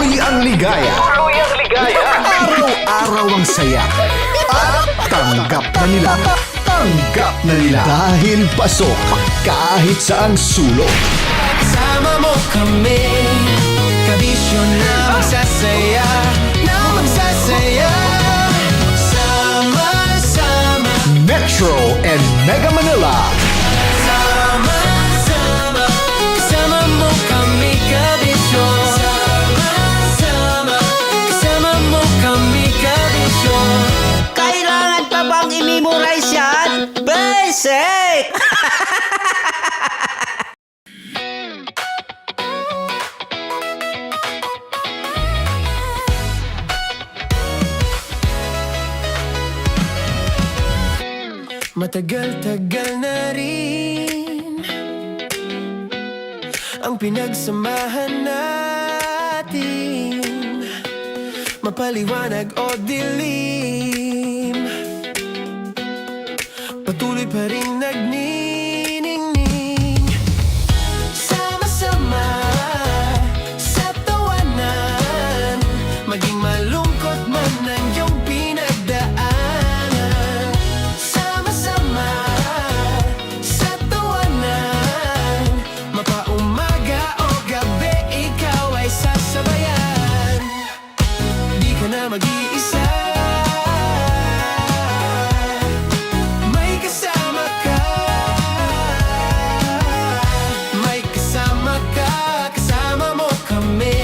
Tuloy ang ligaya. Araw-araw ang saya. At tanggap na nila. Tanggap na nila. Dahil pasok kahit saang sulok. Sama mo kami, kabisyo na magsasaya, sama-sama. Metro and Mega Manila. Sama-sama, kasama mo kami, kabisyo. Sama-sama, kasama mo kami, kabisyo. Kailangan pa bang i-memorize yan? Basic! Matagal-tagal na rin ang pinagsamahan natin, mapaliwanag o dilim, patuloy pa rin nagniningning. Sama-sama sa tawanan, maging malungkot man ang iyong pinagdaanan. Sama-sama sa tawanan, mapaumaga o gabi, ikaw ay sasabayan. Di ka na mag-iisa, may kasama ka. May kasama ka, kasama mo kami,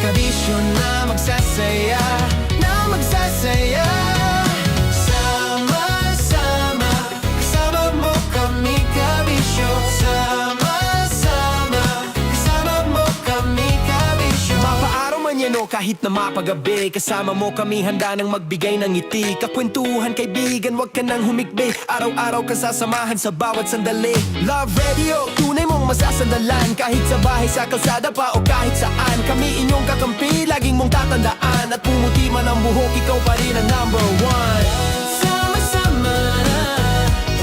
kabisyo na magsasaya, sama-sama, kasama mo kami, kabisyo. Sama-sama, kasama mo kami, kabisyo. Mapaaraw man yan o kahit na mapagabi, kasama mo kami, handa nang magbigay ng ngiti. Kakwentuhan, kaibigan, wag ka nang humikbi. Araw-araw ka sasamahan sa bawat sandali. Love Radio, tunay mong masasandalan, kahit sa bahay, sa kalsada pa o kahit saan. Kami inyong kakampi, laging mong tatandaan, at pumuti man ang buhok, ikaw pa rin ang number one. Sama-sama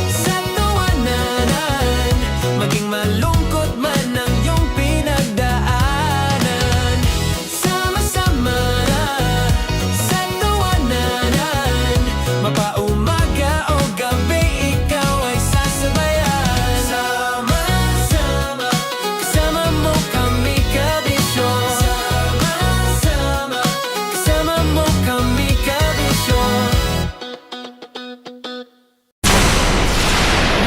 sa tawanan, maging malungkot man ang iyong pinagdaanan. Sama-sama sa tawanan, mapaumaga o gabi, ikaw ay sasabayan. Sama-sama, kasama mo kami, kabisyo. Sama-sama, kasama mo kami, kabisyo.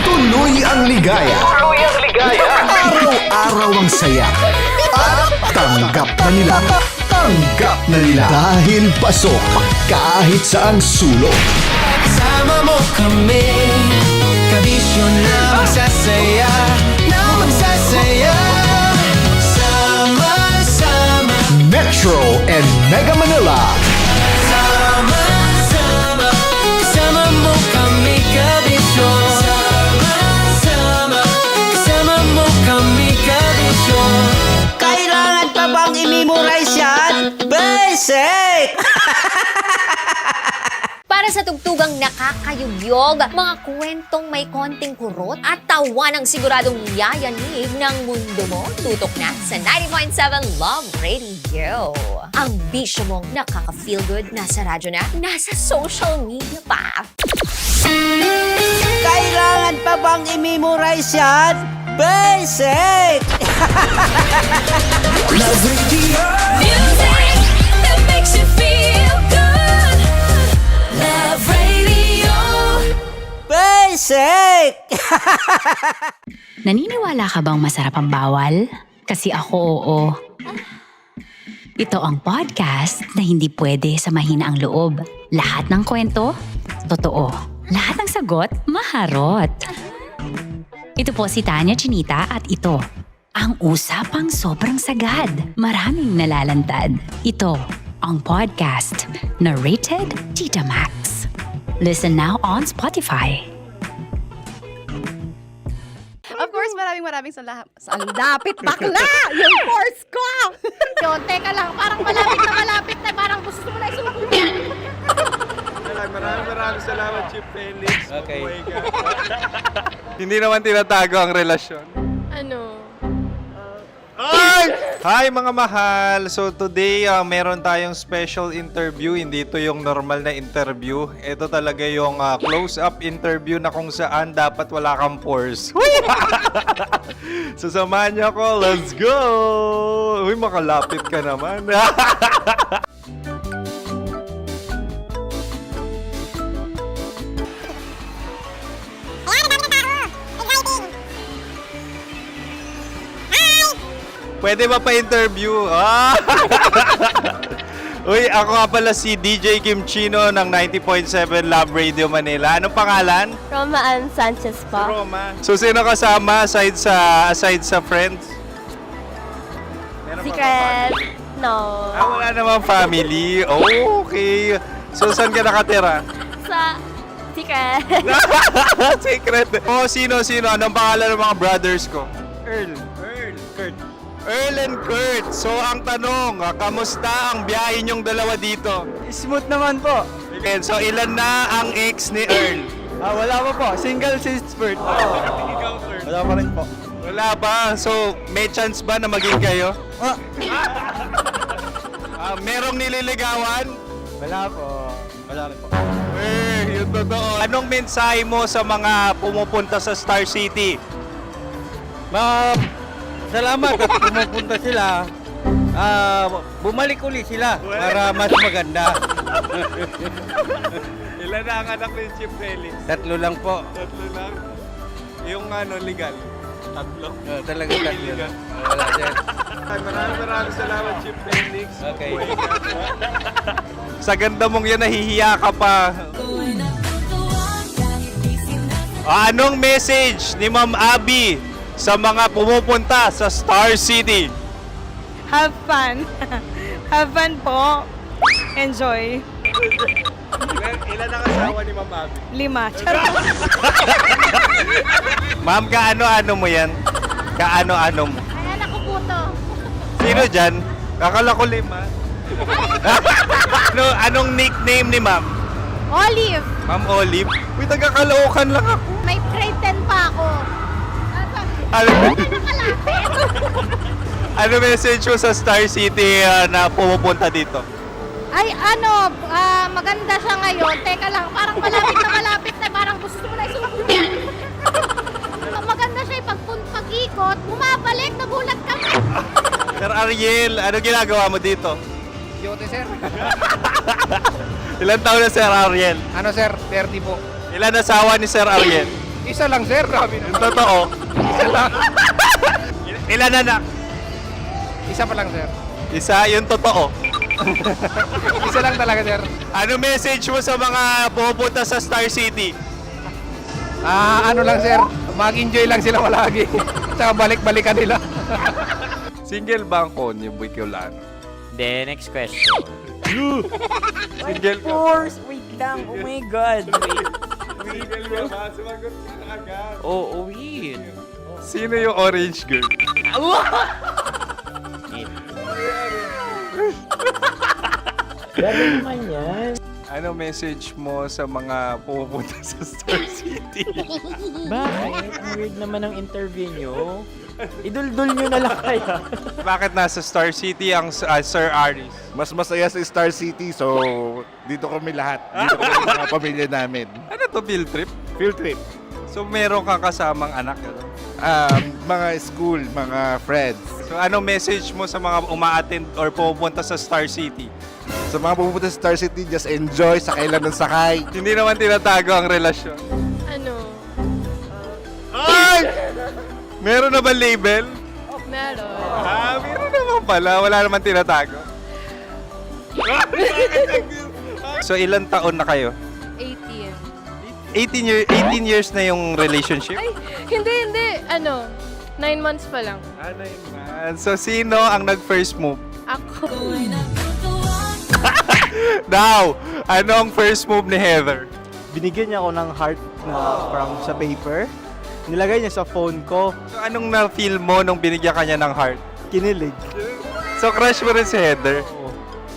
Tuloy ang ligaya. Araw-araw ang saya. At tanggap na nila. Tanggap na nila. Dahil pasok kahit saang sulok. Sama mo kami, kabisyo na magsasaya, sama-sama. Metro and Mega Manila. Sama-sama, kasama mo kami, kabisyo. Sama-sama, kasama mo kami, kabisyo. Kailangan pa bang i-memorize yan? Basic! Para sa tugtugang nakakayugyog, mga kwentong may konting kurot at tawa ng siguradong yayanig ng mundo mo, tutok na sa 90.7 Love Radio. Ang bisyo mong nakaka-feel good, nasa radyo na, nasa social media pa. Kailangan pa bang i-memorize yan? Basic! Love Radio. Music that makes you feel good. Love Radio. Basic! Naniniwala ka bang masarap ang bawal? Kasi ako, oo. Ito ang podcast na hindi pwede sa mahina ang loob. Lahat ng kwento, totoo. Lahat ng sagot, maharot. Ito po si Tanya Chinita at ito, ang usapang sobrang sagad. Maraming nalalantad. Ito, ang podcast na rated Tita Max. Listen now on Spotify. Of course, maraming salamat. Ang lapit bakla! Yung force ko! Yun, teka lang, parang malapit na, parang gusto mo na isulat. Maraming salamat, Chief Felix. Okay. Oh my God. Hindi naman tinatago ang relasyon. Ano? Ay! Hi mga mahal! So today, meron tayong special interview. Hindi ito yung normal na interview. Ito talaga yung close-up interview na kung saan dapat wala kang pores. So samahan niyo ako. Let's go! Uy, makalapit ka naman. Pwede ba pa-interview? Ah! Uy, ako nga pala si DJ Kim Chino ng 90.7 Love Radio Manila. Anong pangalan? Roma Ann Sanchez po. Roma. So, sino kasama aside sa friends? Meron pa ba Secret. family? No. Wala namang family. Oh, okay. So, saan ka nakatira? Sa secret. Secret. Oh, sino? Anong pangalan ng mga brothers ko? Earl, Kurt. Earl and Kurt. So, ang tanong, kamusta ang biyahe niyong dalawa dito? Smooth naman po. Okay, so, ilan na ang ex ni Earl? Wala pa po. Single since birth. Wala pa rin po. Wala ba? So, may chance ba na maging kayo? Merong nililigawan? Wala po. Wala rin po. Yung totoo. Anong mensahe mo sa mga pumupunta sa Star City? Salamat at pumupunta sila. Bumalik uli sila para mas maganda. Ilan na ang anak ni Chief Felix? 3 lang po. 3 lang. Yung legal? 3. Talaga 3 lang. Wala sir. Maraming salamat, Chief Felix. Okay. Sa ganda mong yan, nahihiya ka pa. Anong message ni Ma'am Abby sa mga pumupunta sa Star City? Have fun. Have fun po. Enjoy. Ilan ang asawa ni Ma'am Abby? 5. Charot. Ma'am, kaano-ano mo yan? Kaano-ano mo? Ay, anak ko po to. Sino dyan? Kakala ko 5. Anong nickname ni Ma'am? Olive. Ma'am Olive? Uy, taga-Caloocan lang ako. May grade 10 pa ako. Ano, Nakalapit. ano message mo sa Star City na pumupunta dito? Ay, maganda siya ngayon. Teka lang, parang malapit na. Parang gusto mo na isumunod. Maganda siya pag-ikot. Bumabalik, nagulat kami. Sir Ariel, ano ginagawa mo dito? Yote sir. Ilan taon na Sir Ariel? Ano sir? 30 po. Ilan asawa ni Sir Ariel? Isa lang sir. Grabe Yung totoo? Isa lang. Ilan anak? Isa pa lang sir. Isa, yung totoo. Isa lang talaga sir. Ano message mo sa mga pumupunta sa Star City? Ano lang sir. Mag-enjoy lang sila palagi. Tsaka balik-balikan nila. Single ba ang konyo, Boy Kiolano? Then, next question. Single ka? Wait lang. Oh my God. Single ka ba? Sumagot ka na agad. Oh, wait. Sino yung orange girl? Gano'n naman yan. Ano message mo sa mga pumupunta sa Star City? Bakit? Ang weird naman ang interview nyo. Iduldul nyo na lang kaya. Bakit nasa Star City ang Sir Aris? Mas masaya sa Star City, so dito kami lahat. Dito kami mga pamilya namin. Ano to, field trip? Field trip. So meron kang kasamang anak? Ano? Mga school, mga friends. So anong message mo sa mga uma-attend or pumupunta sa Star City? Sa mga pupunta sa Star City, just enjoy, sakay lang ng sakay. Hindi naman tinatago ang relasyon. Ano? Ay! Meron na ba label? Meron. Meron naman pala. Wala naman tinatago. So ilan taon na kayo? 18. 18 years na yung relationship? Ay, hindi. 9 months pa lang. So sino ang nag-first move? Ako. Now, ano ang first move ni Heather? Binigyan niya ako ng heart na from sa paper. Nilagay niya sa phone ko. So anong na-feel mo nung binigyan ka niya ng heart? Kinilig. So crush mo rin si Heather?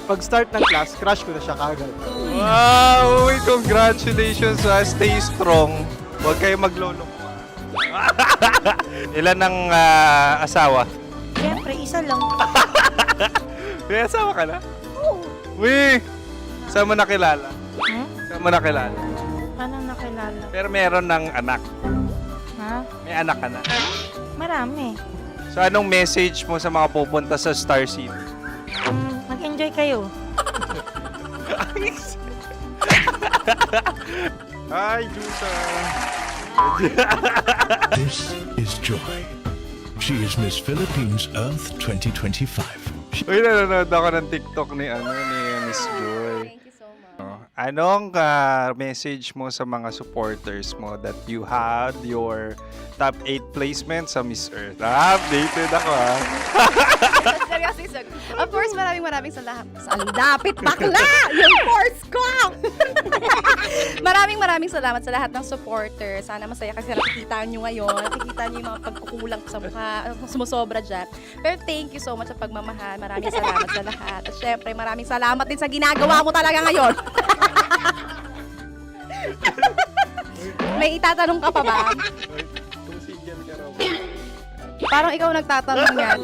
Pag-start ng class, crush ko na siya kagad. Wow! Uy, congratulations! Stay strong. Huwag kayo maglolo. Ilan ang asawa? Siyempre, Isa lang. May asawa ka na? Oo. Uy! Saan mo nakilala? Saan mo nakilala? Paano nakilala? Pero meron ng anak. Ha? May anak ka na. Marami. So anong message mo sa mga pupunta sa Star City? Mag-enjoy kayo. Hi, Jusa! This is Joy. She is Miss Philippines Earth 2025. Uy, nanonood ako ng TikTok ni Miss Joy. Thank you so much. Anong message mo sa mga supporters mo that you had your top 8 placement sa Miss Earth? Updated ako Seryoso. Of course, maraming salamat. Sa lapit bakla! Yung course ko! maraming salamat sa lahat ng supporters. Sana masaya kasi nakikita nyo ngayon. Nakikita nyo yung mga pagkukulang ko sa mukha. Sumusobra dyan. Pero thank you so much sa pagmamahal. Maraming salamat sa lahat. At syempre, maraming salamat din sa ginagawa mo talaga ngayon. May itatanong ka pa ba? Parang ikaw nagtatanong yan.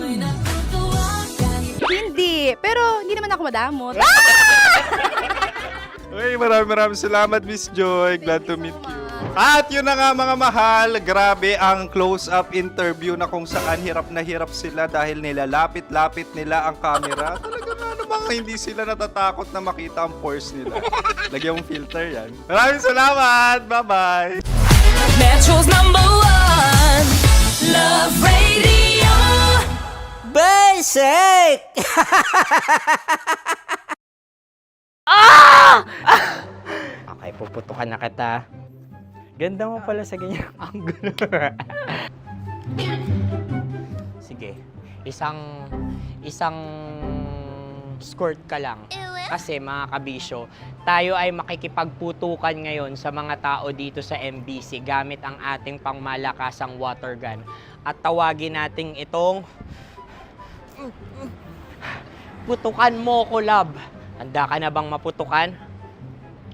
Hindi. Pero hindi naman ako madamot. Uy, maraming salamat, Miss Joy. Glad to meet you. At yun na nga mga mahal, grabe ang close-up interview na kung saan hirap na hirap sila dahil nilalapit-lapit nila ang camera. Talagang ano bang hindi sila natatakot na makita ang pores nila. Lagyan mong filter yan. Maraming salamat! Bye-bye! Metro's #1 Love Radio. Basic! Okay, puputukan na kita. Ganda mo pala sa ganyang angulo. Sige, isang skirt ka lang. Kasi mga kabisyo, tayo ay makikipagputukan ngayon sa mga tao dito sa MBC gamit ang ating pangmalakasang water gun. At tawagin natin itong putukan mo ko, love. Handa ka na bang maputukan?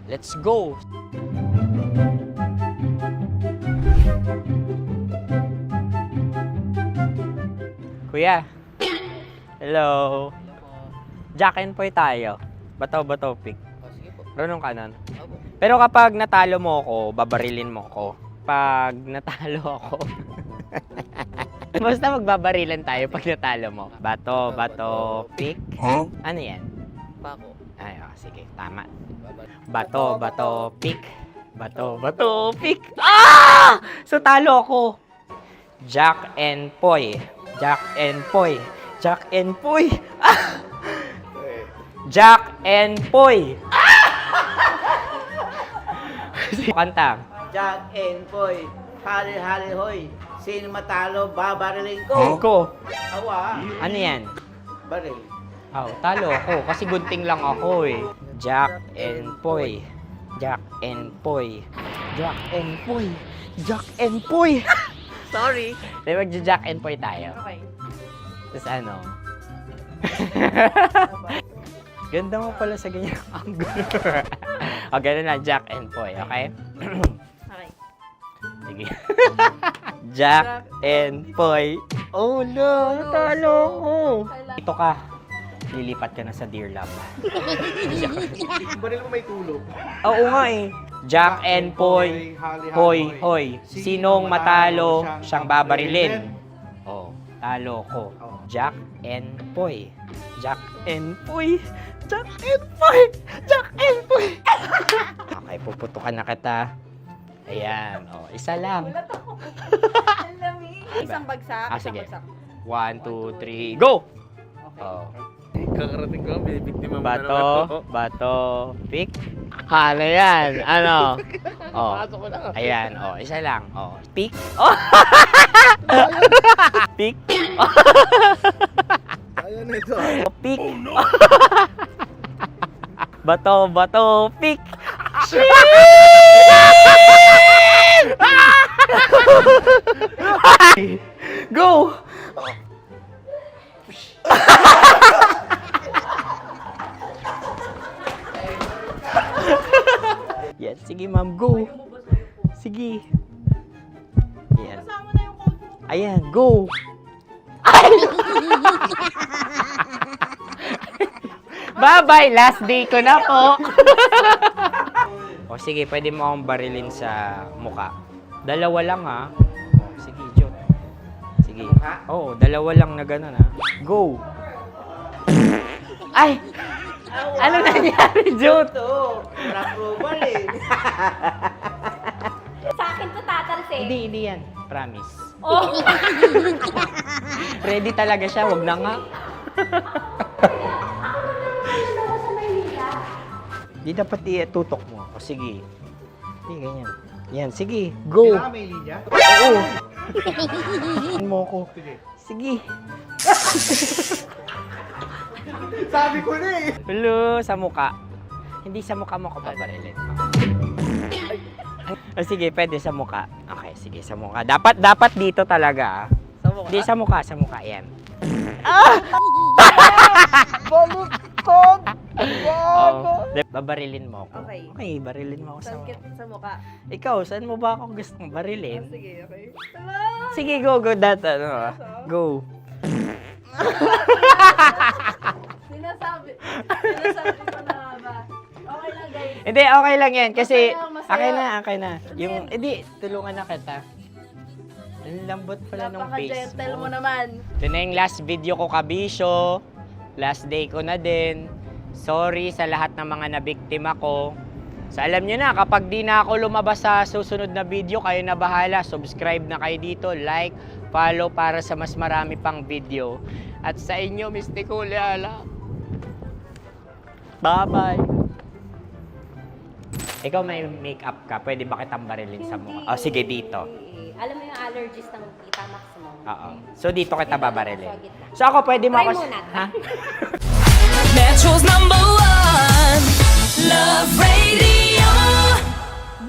Let's go! Kuya. Hello. Jack and Poy tayo. Bato-bato pick. Runong kanan. Pero kapag natalo mo ako, babarilin mo ako. Pag natalo ako, basta magbabarilan tayo pag natalo mo. Bato, pick. Huh? Ano yan? Bako. Ay, sige, tama. Bato, pick. Bato, pick. Ah! So talo ako. Jack and Poy. Jack and Poy. Jack and Poy. Ah! Jack and Poy. Kanta. Jack and Poy, hali hoy. Sino matalo, babarilin ko. Ko. Awa, Ano yan? baril. Oh, talo ako kasi gunting lang ako eh. Jack and Poy. Jack and Poy. Jack and Poy. Jack and Poy. Sorry. Di magja-Jack and Poy tayo. Okay. Tapos ano? Ganda mo pala sa ganyang angulo. O, ganun lang, Jack and Poy, okay? Okay. Sige. Jack and Poy. Oh no, natalo ko. Ito ka. Lilipat ka na sa Dear Love. Baril mo may tulog. Oo nga eh. Jack and Poy. Hoy, hoy. Sinong matalo, siyang babarilin. Oh, talo ko. Jack and Poy. Jack and Poy. Jack and Poy. Jack and Poy. Okay, puputukan na kita. Ayan. Oh, isa lang. Isang bagsak. Ah, sige. 1, 2, 3, go! Oh. Kakarating ko, bibiktima mo na naman Bato, bato, pick. Ano yan? Ano? Oh. Ayan, oh, isa lang. Oh, pick. Oh. Pick. Ayan na ito. Oh, pick. Bato, bato, pick. Go! Yan, sige ma'am, go. Sige. Ayan. Ayan, go. Ay! Bye-bye! Last day ko na po! O sige, pwede mo akong barilin sa muka. Dalawa lang ha. O, sige, Jot. Sige. Oo, dalawa lang na gano'n ha. Go! Ay! Ano nangyari, Jot? Ito, approval eh. Sa akin to tatalsik. Hindi yan. Promise. Oh. Ready talaga siya, wag na nga. Di dapat tutok mo. O sige. Hindi, ganyan. Yan, sige. Go. Kailangan may linya? Oo. mo ko. Sige. Sabi ko na eh. Hello, sa muka. Hindi sa muka mo ko babarilin. O sige, pwede sa muka. Okay, sige, sa muka. Dapat dito talaga. Sa muka? Hindi, sa muka. Yan. Baluktot! Oh, babarilin mo ako. Okay. Okay, barilin mo ako sa muka. Sa mukha. Ikaw, saan mo ba ako gustong barilin? Sige, okay. Sige, go. Go. Sinasabi ko na ba? Okay lang, guys. Hindi, okay lang yan. Kasi, Masaya. okay na. Yung, hindi, tulungan na kita. Ang lambot pala ng face Napaka-gentle mo mo. naman. Ito na yung last video ko, kabisyo. Last day ko na din. Sorry sa lahat ng mga nabiktima ko. So alam nyo na, kapag di na ako lumabas sa susunod na video, kayo na bahala. Subscribe na kayo dito, like, follow para sa mas marami pang video. At sa inyo, Mr. Kuliala. Bye-bye. Ikaw may makeup ka, pwede ba kitang barilin sa mukha? O sige, dito. Alam mo yung allergies ng Tita Max mo? Oo. So dito kita babarilin. So ako, pwede mo Try ako... muna. Ha? Metro's #1 Love Radio.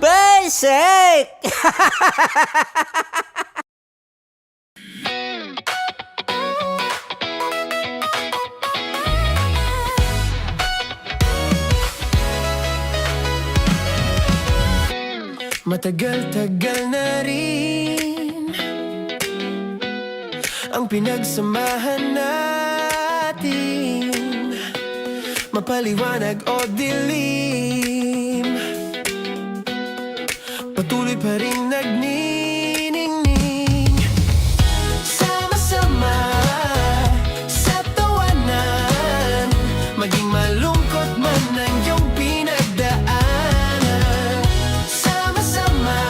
Basic! Matagal-tagal na rin ang pinagsamahan natin, mapaliwanag o dilim, patuloy pa rin nagniningning. Sama-sama sa tawanan, maging malungkot man ang iyong pinagdaanan. Sama-sama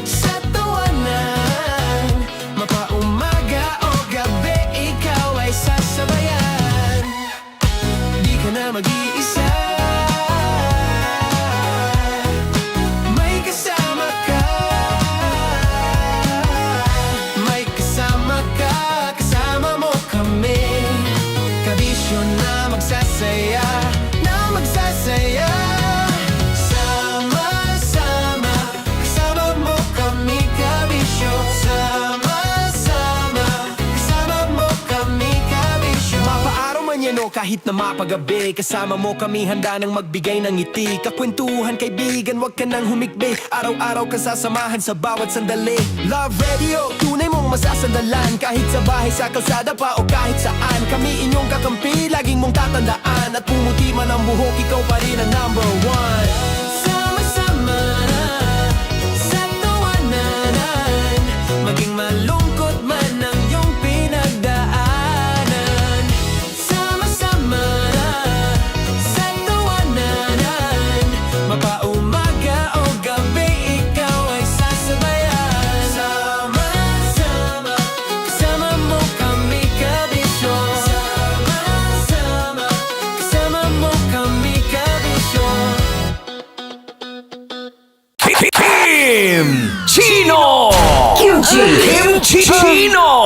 sa tawanan, mapaumaga o gabi, ikaw ay sasabayan. Di ka na mag-iisa, may kasama ka. May kasama ka, kasama mo kami. Kabisyo na magsasaya, na magsasaya. Sama-sama, kasama mo kami, kabisyo. Sama-sama, kasama mo kami, kabisyo. Mapaaraw man yan o kahit na mapagabi, kasama mo kami, handa nang magbigay ng ngiti. Kakwentuhan, kaibigan, wag ka nang humikbi. Araw-araw ka sasamahan sa bawat sandali. Love Radio, tunay mong masasandalan. Kahit sa bahay, sa kalsada pa o kahit saan, kami inyong kakampi, laging mong tatandaan. At pumuti man ang buhok, ikaw pa rin ang #1. Sama-sama sa tawanan, maging malungkot man ang iyong pinagdaanan. Sama-sama sa tawanan, mapaumaga o gabi, ikaw ay sasabayan. Sama-sama, kasama mo kami, kabisyo. Sama-sama, kasama mo kami, kabisyo. Kim Chino! Kim Chino!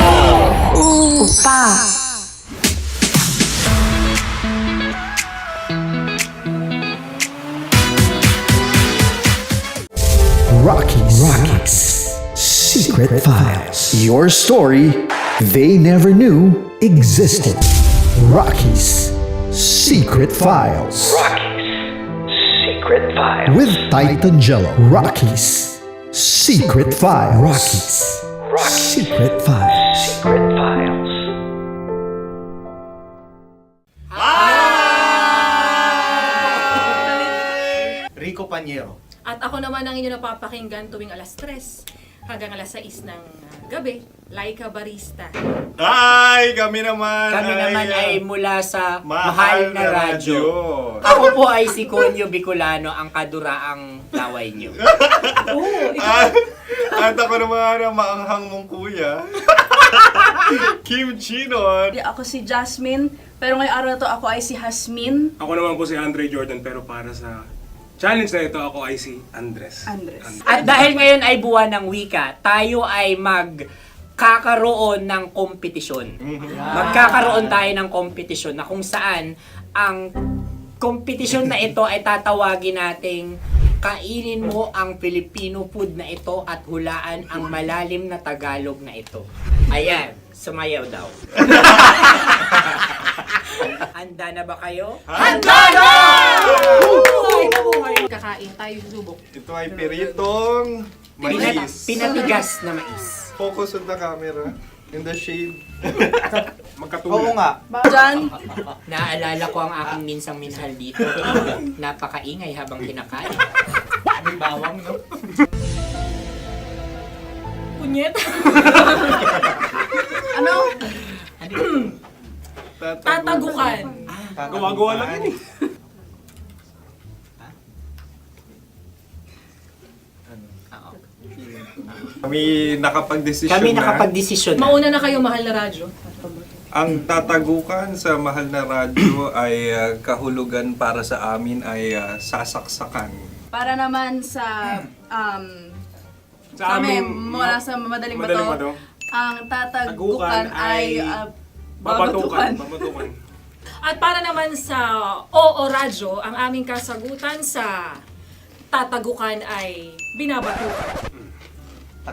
Rocky's Secret Files. Your story they never knew existed. Rocky's Secret Files. With Titan Jello. Rocky's Secret Files. Rocky's Secret Files. kompanyero. At ako naman ang inyo napapakinggan tuwing alas 3 hanggang alas 6 ng gabi, Laika Barista. Ay, kami naman. Kami naman ay mula sa Mahal na Radyo. Ako po ay si Conyo Bicolano, ang kaduraang laway nyo. At ako naman ang maanghang mong kuya. Kim Chinon. Ako si Jasmine, pero ngayong araw na to ako ay si Hasmin. Ako naman po si Andre Jordan, pero para sa challenge na ito, ako ay si Andres. At dahil ngayon ay buwan ng wika, tayo ay magkakaroon ng kompetisyon. Magkakaroon tayo ng kompetisyon na kung saan ang kompetisyon na ito ay tatawagin nating kainin mo ang Filipino food na ito at hulaan ang malalim na Tagalog na ito. Ayan, sumayaw daw. Handa na ba kayo? Handa na! Kakain tayo subok. Ito ay piritong mais. Pinatigas na mais. Focus on the camera. In the shade. Magkatulad. nga. Diyan, Naalala ko ang aking minsang minahal dito. Napakaingay habang kinakain. May bawang, no? punyet. Ano? Tatagukan. Gawa-gawa lang yun eh. Kami nakapag-desisyon Kami na. nakapag-desisyon na. Mauna na kayo, mahal na radyo. Ang tatagukan sa Mahal na Radyo ay kahulugan para sa amin ay sasaksakan. Para naman sa Sa amin, mula sa madaling madaling bato, bato, ang tatagukan tagukan ay babatukan. babatukan. At para naman sa Oo Radyo, ang aming kasagutan sa tatagukan ay binabatukan.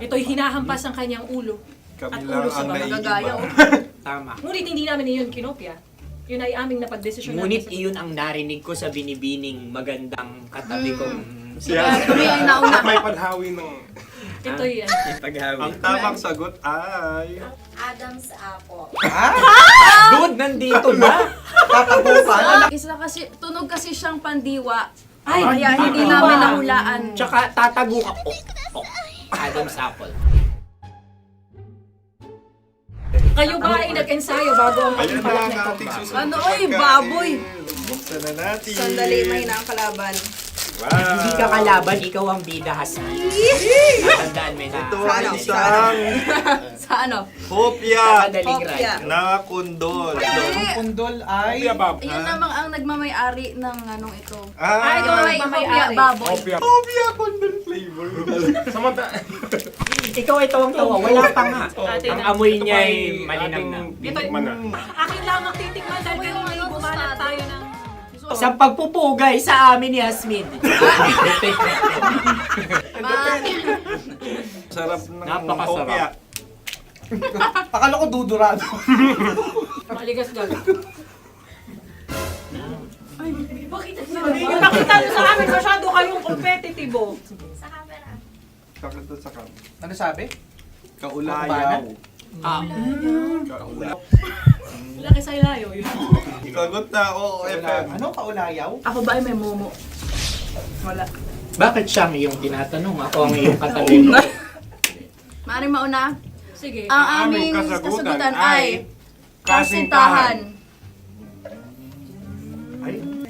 Ito'y hinahampas ang kanyang ulo. Kami At lang ulo sa ang magagaya. naiiba. Tama. Ngunit hindi namin iyon kinopya. Yun ay aming napagdesisyon Ngunit namin. iyon ang narinig ko sa binibining magandang katabi kong may panhawi ng Ito'y Ang tamang sagot ay... Adam's apple. Dude, nandito ba? Isa kasi, tunog kasi siyang pandiwa. Ay, Kaya hindi namin nahulaan. Tsaka tatago ka. Adam's apple. Kayo ba ay nag-ensayo bago ang Ayan na pagpapalak ang nito? ating susunod Ano, na oy, pagkain. baboy! Buksan na natin. ang kalaban. Wow. Hindi ka kalaban, ikaw ang bida, Hasmin. Natandaan mo na. Ito ay isang Sa ano? hopya Madaling Hopya. ride. na kundol. Pundol ay... Yun namang ang nagmamayari ng anong ito. Ah, ito ay hopya, baboy. hopya kundol flavor. Ikaw ay tawang-tawa, wala pa nga. Ang amoy niya ay malinam na. Akin lamang titikman dahil kayo may bumanat tayo ng... Sa pagpupugay sa amin ni Hasmin. Sarap ng Napakasarap. hopya. Akala ko dudurado. Maligas gaga. Ay, bakit? Ipakita nyo sa amin, masyado kayong competitive. Sakit sa kam. Ano sabi? Kaulayaw. Laki sa ilayo yun. Sagot na, oo, FM. Ano kaulayaw? Ako ba ay may momo? Wala. Bakit siya ang iyong tinatanong? Ako ang iyong katabi. Maaaring mauna? Sige. Ang Ang aming aming kasagutan kasagutan ay ay kasintahan.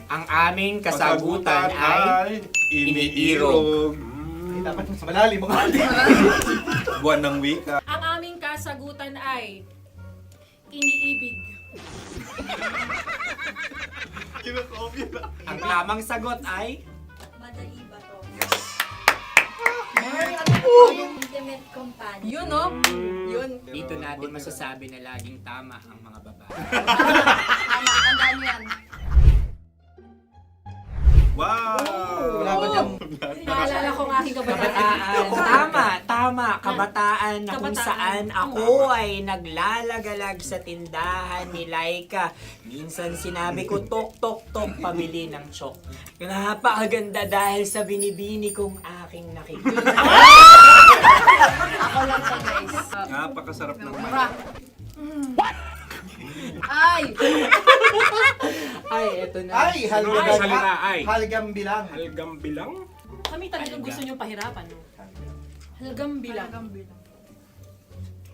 Ang aming kasagutan ay iniirog. Dapat mas malalim mo. Buwan ng wika. Ang aming kasagutan ay iniibig. Kinakopya na. ang tamang sagot ay Madali ba to? Intimate companion. Yun, no? Yun. dito natin masasabi na laging tama ang mga babae. Tama, tandaan nyo yan. Wow! Wala ba dyan? Naalala ko ang aking kabataan. Kabataan. Tama. Kabataan na kung Kabataan. saan ako ay naglalagalag sa tindahan ni Laika. Minsan sinabi ko, tok, tok, tok, pamili ng chok. Napakaganda dahil sa binibini kong aking nakikita. Ako lang siya, guys. Napakasarap ng Mura. Ay! Ay, eto na. Ay, halgam salita ay? halgam bilang. Halgam bilang? Kami talagang gusto niyong pahirapan, no? Halagang bilang.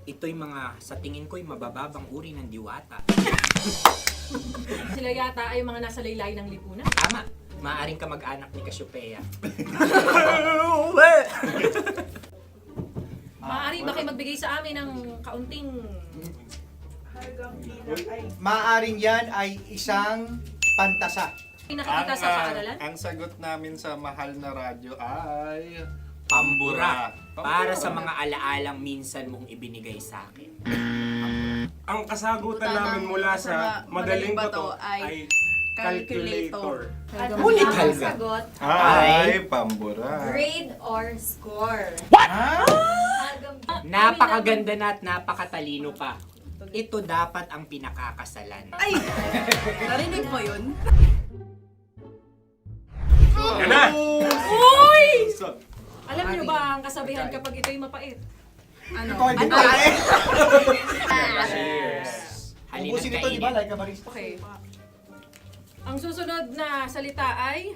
Ito'y mga, sa tingin ko'y mabababang uri ng diwata. Sila yata ay mga nasa laylay ng lipunan. Tama, maaaring ka mag-anak ni Cassiopeia. Maaari ba kayo magbigay sa amin ng kaunting... Maaring yan ay isang pantasa. May nakikita sa paaralan? Ang sagot namin sa mahal na radyo ay... Pambura. Para sa mga alaalang minsan mong ibinigay sa akin. Ang kasagutan namin mula sa madaling bato ay calculator. Ulit halga. Sagot, Ay, pambura. grade or score. Napakaganda na at napakatalino pa. Ito dapat ang pinakakasalan. Ay! Narinig mo yun? Yan na! Uy! Alam niyo ba ang kasabihan kapag ito'y mapait? Ano? Halina't Ubusin ito, di ba? kainin. Like a barista. Okay. Ang susunod na salita ay...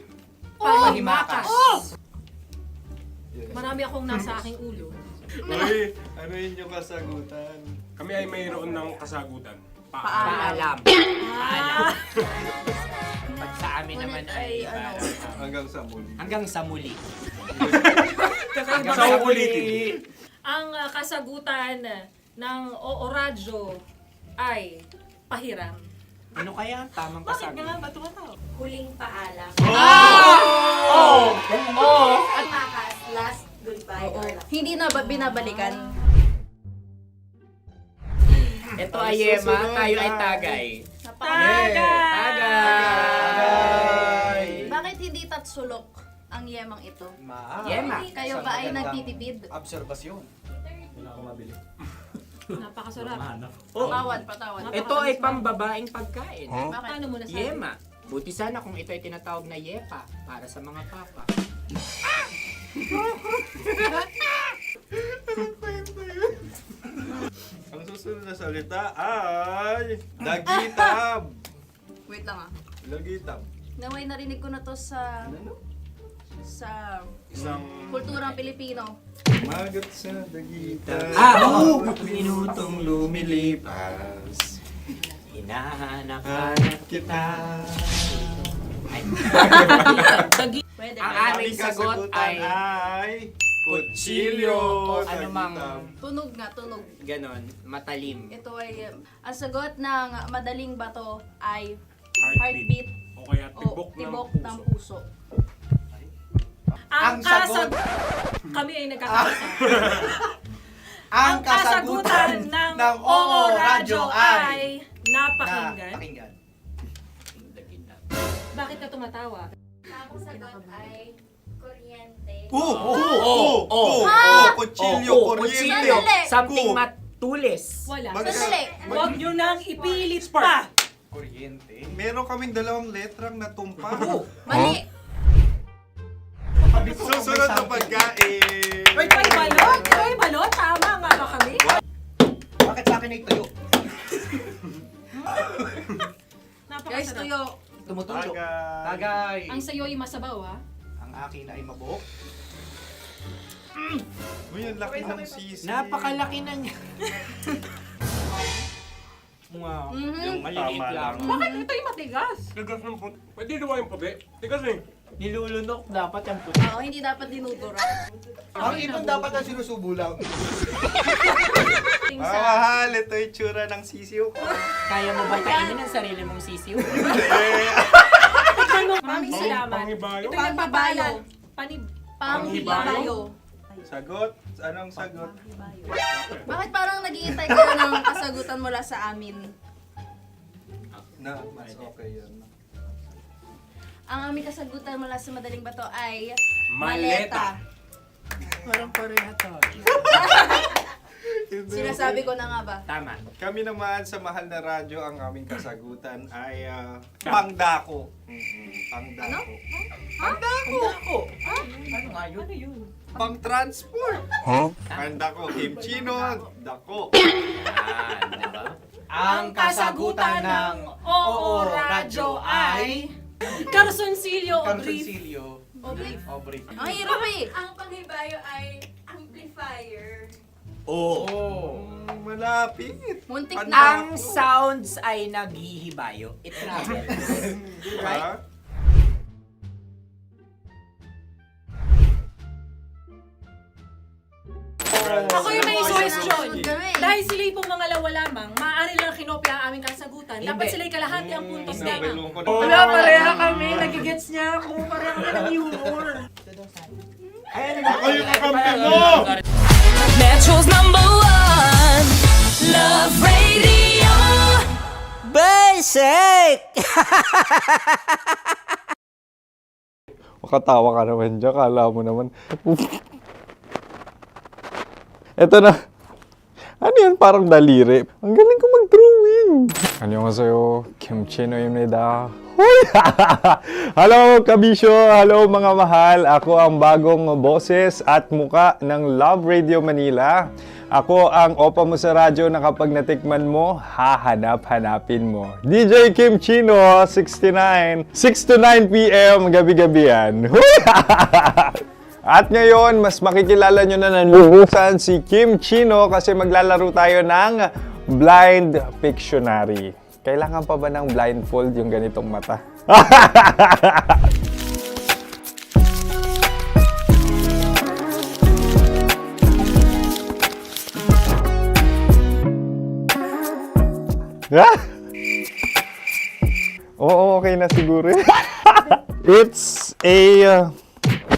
Panghimakas. Marami akong nasa aking ulo. Uy, ano yun yung kasagutan? Kami ay mayroon ng kasagutan. Paalam. Paalam. Pag sa amin naman ay Hanggang sa muli. hanggang sa muli. Sa ulitin. Ang kasagutan ng Oo Radyo ay pahiram. Ano kaya ang tamang kasagutan? Ba't tumatawa? Huling paalam. Oh! At makas, last goodbye. Hindi na ba binabalikan? Ito ay Yema, tayo ay Tagay. Tagay! Bakit hindi tatsulok ang yemang ito? Yema. Kayo ba ay nagtitipid? Obserbasyon. Napakasarap. Patawad. Ito ay pambabaeng pagkain. Bakit? Paano mo nasabi? Yema. Buti sana kung ito ay tinatawag na Yepa para sa mga papa. Ang susunod na salita ay... Dagitab! Wait lang ah. Dagitab. Naway narinig ko na to sa Isang kulturang Pilipino. magat sa dagitab. Oo! Minutong lumilipas. Hinahanap-hanap kita. Ay. Pwede. Ang ba? aming sagot ay kutsilyo. o anumang Tunog nga, tunog. ganon, matalim. Ito ay, ang sagot ng madaling bato ay Heartbeat. heartbeat O kaya o tibok tibok ng ng puso. puso. Ang Ang sagot- Kami ay nagkakaisa. Ang kasagutan ng Oo Radyo ay napakinggan. Napakinggan. Bakit ka tumatawa? Ang sagot ay kuryente. Kutsilyo, kuryente. Kutsilyo. Something matulis. Wala. Sandali. Huwag nyo nang ipilit pa. Kuryente. Meron kaming dalawang letrang natumpa. Mali. Susunod na pagkain. May balot? May balot? Tama nga ba kami? Bakit sa akin ay tuyo? Guys, Napakasarap. tuyo. Tumutulo. Tagay. Tagay. Ang sayo ay masabaw, ha? Ang akin ay mabuhok. Uy, ang laki ng sisi. Napakalaki na niya. Wow. Yung maliliit Tama lang. lang. Bakit ito'y matigas? Tigas ng puti. Pwede luwa yung puti. Tigas eh. Nilulunok dapat yung puti. Oo, hindi dapat dinudura. Ang ibon dapat ang sinusubo lang. Mga mahal, ito yung tsura ng sisiw ko. Kaya mo ba kainin ang sarili mong sisiw? Maraming salamat. Panghibayo. Ito yung pabalan. Panghibayo. Sagot? Anong sagot? Bakit parang naghihintay kayo ng kasagutan mula sa amin? Na, mas okay yan. Ang aming kasagutan mula sa madaling bato ay Maleta. Parang pareha to. Sinasabi ko na nga ba? Tama. Kami naman sa mahal na radyo, ang aming kasagutan ay pangdako. Pangdako. Pangdako! Ano nga yun? Pang-transport. Pangdako, kimchino, dako. Yan, diba? Ang kasagutan ng Oo Radyo ay Carsoncillo o Grief Carsoncillo. Ang hirap eh. Ang panghibayo ay amplifier. Malapit. Muntik Ang sounds ay naghihibayo. It travels. Right? Ako yung may question. Dahil sila yung mga lawa lamang, maaari lang kinopya ang aming kasagutan. Dapat sila yung kalahati ang puntos lamang. Wala, pareha kami. Nagigets niya ako. Pareha kami ng humor. Ako yung kakampi mo! Metro's #1 Love Radio. Basic! Makatawa ka naman dyan. Kala mo naman. Eto na. Ano yan? Parang daliri. Ang galing ko mag-drawing. 안녕하세요. 김치노입니다. Hello, kabisyo! Hello, mga mahal! Ako ang bagong boses at muka ng Love Radio Manila. Ako ang opa mo sa radyo na kapag natikman mo, hahanap-hanapin mo. DJ Kim Chino, 69. 6 to 9 p.m. gabi-gabi yan. At ngayon, mas makikilala nyo na ng lubusan si Kim Chino kasi maglalaro tayo ng Blind Pictionary. Kailangan pa ba ng blindfold yung ganitong mata? Oo, okay na siguro. It's a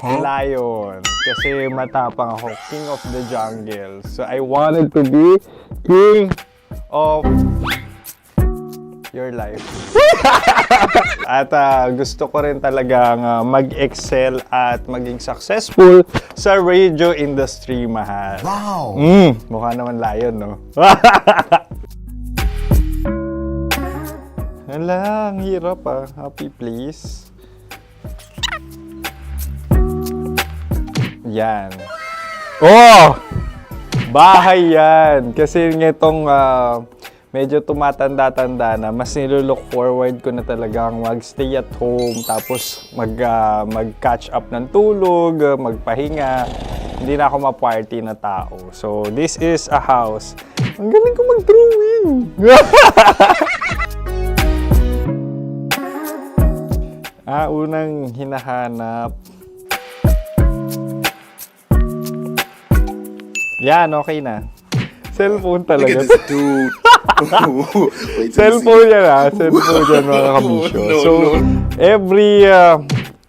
lion. Kasi matapang ako. King of the jungle. So I wanted to be king of your life. At gusto ko rin talagang mag-excel at maging successful sa radio industry, mahal. Wow! Mukha naman lion, no? Hala, ang hirap ah. Happy please. Yan. Oh! Bahay yan. Kasi nitong medyo tumatanda-tanda na, mas nilook forward ko na talagang mag-stay at home, tapos mag-catch up ng tulog, magpahinga. Hindi na ako ma-party na tao. So, this is a house. Ang galing ko mag-drawing! Unang hinahanap. Yan, okay na. Cellphone talaga. Dude. Cellphone yan ha. Cellphone yan, mga kabisyo. So,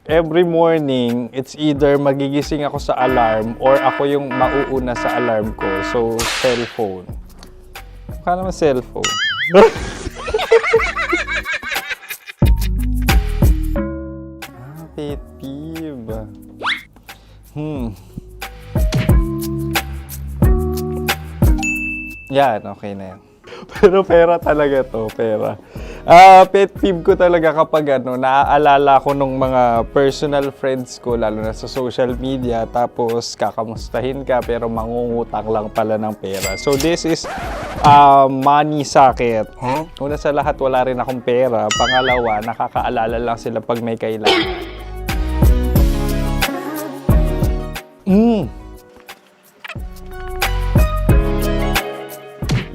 every morning, it's either magigising ako sa alarm or ako yung mauuna sa alarm ko. So, cellphone. Mukha naman cellphone. Pet peeve. Yan, okay na yan. Pero pera talaga to, pera. Pet peeve ko talaga kapag naaalala ko nung mga personal friends ko, lalo na sa social media, tapos kakamustahin ka pero mangungutang lang pala ng pera. So this is money sakit. Una sa lahat, wala rin akong pera. Pangalawa, nakakaalala lang sila pag may kailangan.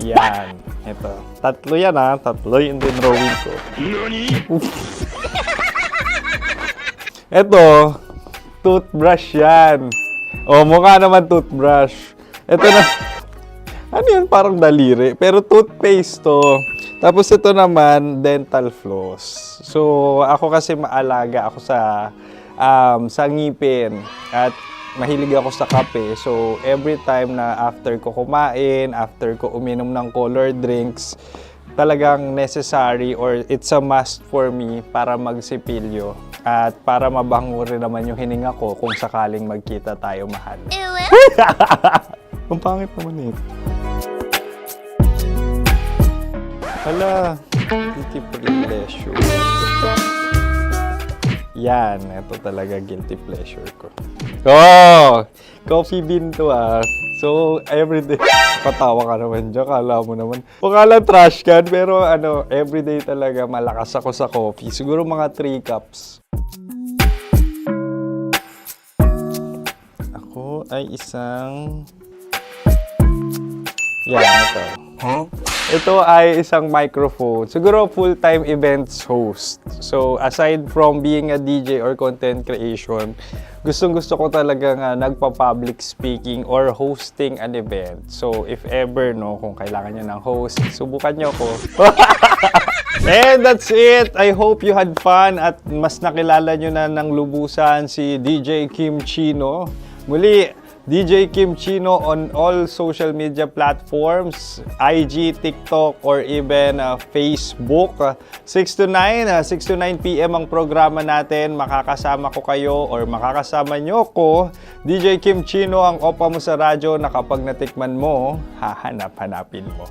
Yan. Ito. Tatlo yan ha. Tatlo yung dinrawing ko. Ito. Toothbrush yan. O, mukha naman toothbrush. Ito na. Ano yan? Parang daliri. Pero toothpaste to. Tapos ito naman, dental floss. So, ako kasi maalaga ako sa ngipin. At mahilig ako sa kape. So, every time na after ko kumain, after ko uminom ng colored drinks, talagang necessary or it's a must for me para magsipilyo at para mabango rin naman yung hininga ko kung sakaling magkita tayo, mahal. Ang pangit naman ito. Hala, guilty pleasure. Yan, ito talaga guilty pleasure ko. Oh! Coffee bean to ah. So, everyday. Patawa ka naman dyan. Kala mo naman. Mukha lang trash can, pero everyday talaga malakas ako sa coffee. Siguro mga 3 cups. ay isang... Yan, ito. Ito ay isang microphone. Siguro full-time events host. So, aside from being a DJ or content creation, gustong-gusto ko talagang nagpa-public speaking or hosting an event. So, if ever, no, kung kailangan nyo ng host, subukan nyo ko. And that's it. I hope you had fun at mas nakilala nyo na ng lubusan si DJ Kim Chino. Muli, DJ Kim Chino on all social media platforms, IG, TikTok, or even Facebook. 6 to 9 p.m. ang programa natin. Makakasama ko kayo or makakasama nyo ko. DJ Kim Chino, ang opa mo sa radyo na kapag natikman mo, hahanap-hanapin mo.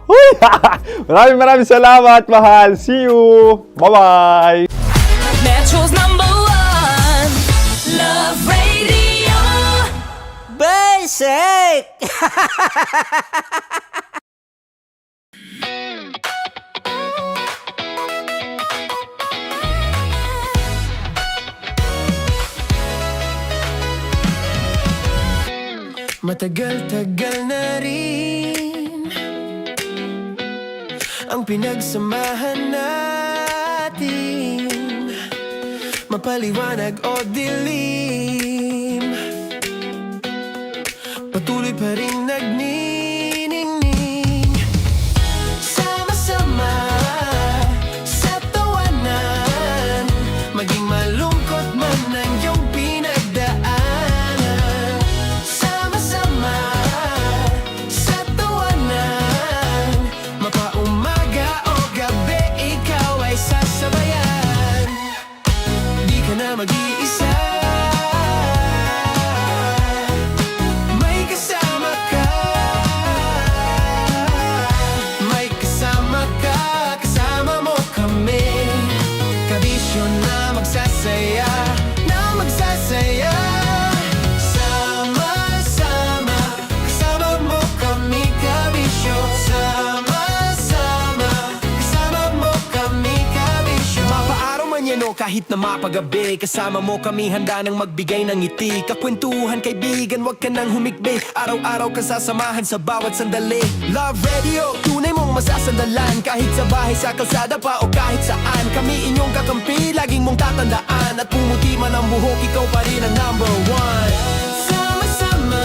Maraming salamat, mahal. See you! Bye-bye! Metro's #1 Love Radio Basic. Matagal-tagal na rin ang pinagsamahan natin, mapaliwanag o dilim, patuloy pa rin nagniningning. Sama-sama sa tawanan, maging malungkot man ang iyong pinagdaanan. Sama-sama sa tawanan, mapaumaga o gabi, ikaw ay sasabayan. Di ka na mag-iisa, kahit na mapagabi, kasama mo kami handa nang magbigay ng ngiti. Kakwentuhan kaibigan, wag ka nang humikbi. Araw-araw kasasamahan sa bawat sandali. Love Radio, tunay mong masasandalan. Kahit sa bahay, sa kalsada pa o kahit saan, kami inyong kakampi, laging mong tatandaan. At pumuti man ang buhok, ikaw pa rin ang #1. Sama-sama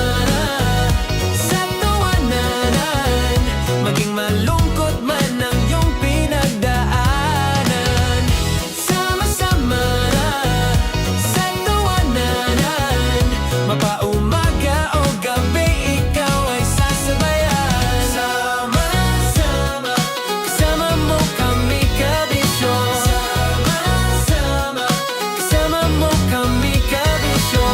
sa tawanan, maging malungkot man ang iyong pinagdaanan. Sama-sama sa tawanan, mapaumaga o gabi, ikaw ay sasabayan. Sama-sama, kasama mo kami kabisyo. Sama-sama, kasama mo kami kabisyo.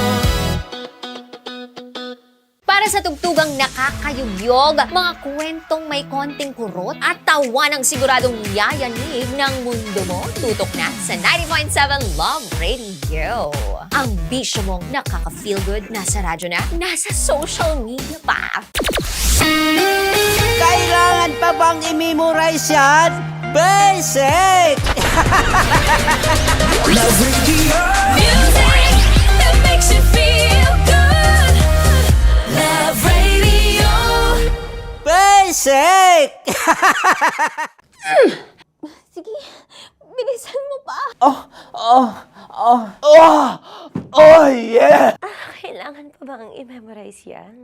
Para sa tugtugang nakakayugyog, mga kwentong may konting kurot at tawa ng siguradong yayanig ng mundo mo, tutok na sa 90.7 Love Radio. Ang bisyo mong nakaka-feel good, nasa radyo na, nasa social media pa. Kailangan pa bang i-memorize yan? Basic! Love Radio, music that makes you feel good. Love Radio Basic! Sige, bilisan mo pa. Oh, yeah! Kailangan pa bang i-memorize yan?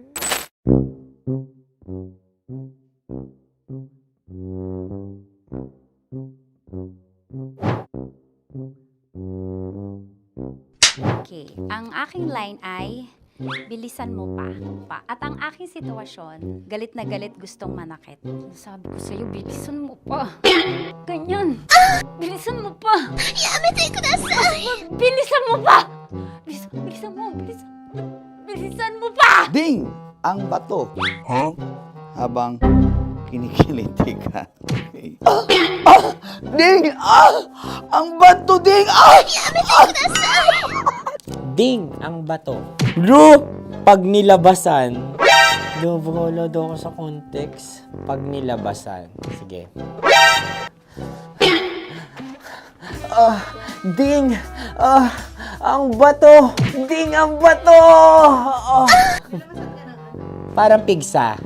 Okay, ang aking line ay, bilisan mo pa. At ang aking sitwasyon, galit na galit, gustong manakit. Sabi ko sa'yo, bilisan mo pa. Ganyan. Bilisan mo pa. Yamitay ko na bilisan mo pa. Bilisan mo pa. Ding! Ang bato. Habang kinikiliti ka. Okay. Ding! Ang bato, Ding! Ding ang bato. Bro, pag nilabasan. Wala daw ako sa context. Pag nilabasan. Sige. Ding! Ang bato! Ding ang bato! Parang pigsa.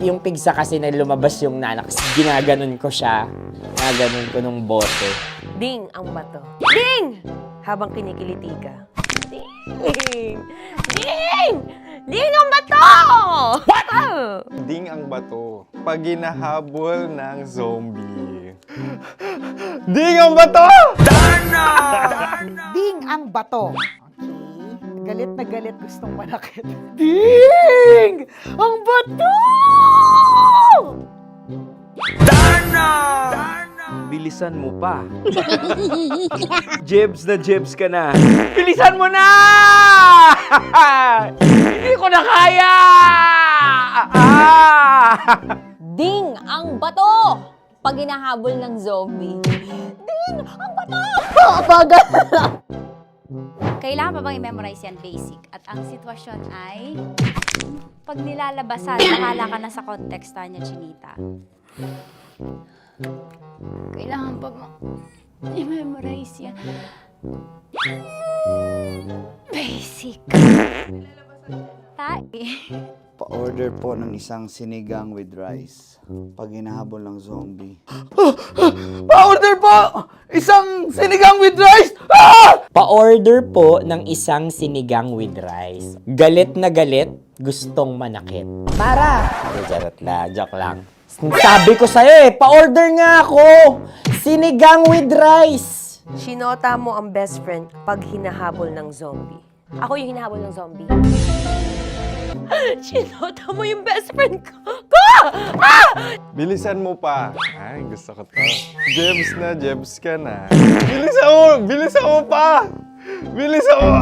Yung pigsa kasi na lumabas yung nanak, ginaganon ko siya. Ginaganon ko nung bote. Ding ang bato. Ding! Habang kinikiliti ka. Ding! Ding! Ding ang bato! What? Ding ang bato. Pag hinahabol ng zombie. Ding ang bato! Ding ang bato. Okay. Galit na galit, gustong manakit. Ding! Ang bato! Bilisan mo pa. Jebs na jebs ka na. Bilisan mo na! Hindi ko na kaya! Ding ang bato! Pag hinahabol ng zombie. Ding ang bato! Bagal! Kailangan pa bang i-memorize yan basic? At ang sitwasyon ay pag nilalabasan, nakala ka na sa konteksta niya, Chinita. Kailangan pa bang i-memorize yan? Basic. Pa-order po ng isang sinigang with rice. Pag hinahabol ng zombie. Pa-order po! Isang sinigang with rice! Ah! Pa-order po ng isang sinigang with rice. Galit na galit, gustong manakit. Para! Joke lang. Sabi ko sa'yo pa-order nga ako! Sinigang with rice! Sinota mo ang best friend pag hinahabol ng zombie. Ako yung hinahabol ng zombie. Sinota mo yung best friend ko! Ah! Bilisan mo pa. Ay, gusto ko to. Jebs na jebs ka na. Bilisan mo pa! Bilisan mo!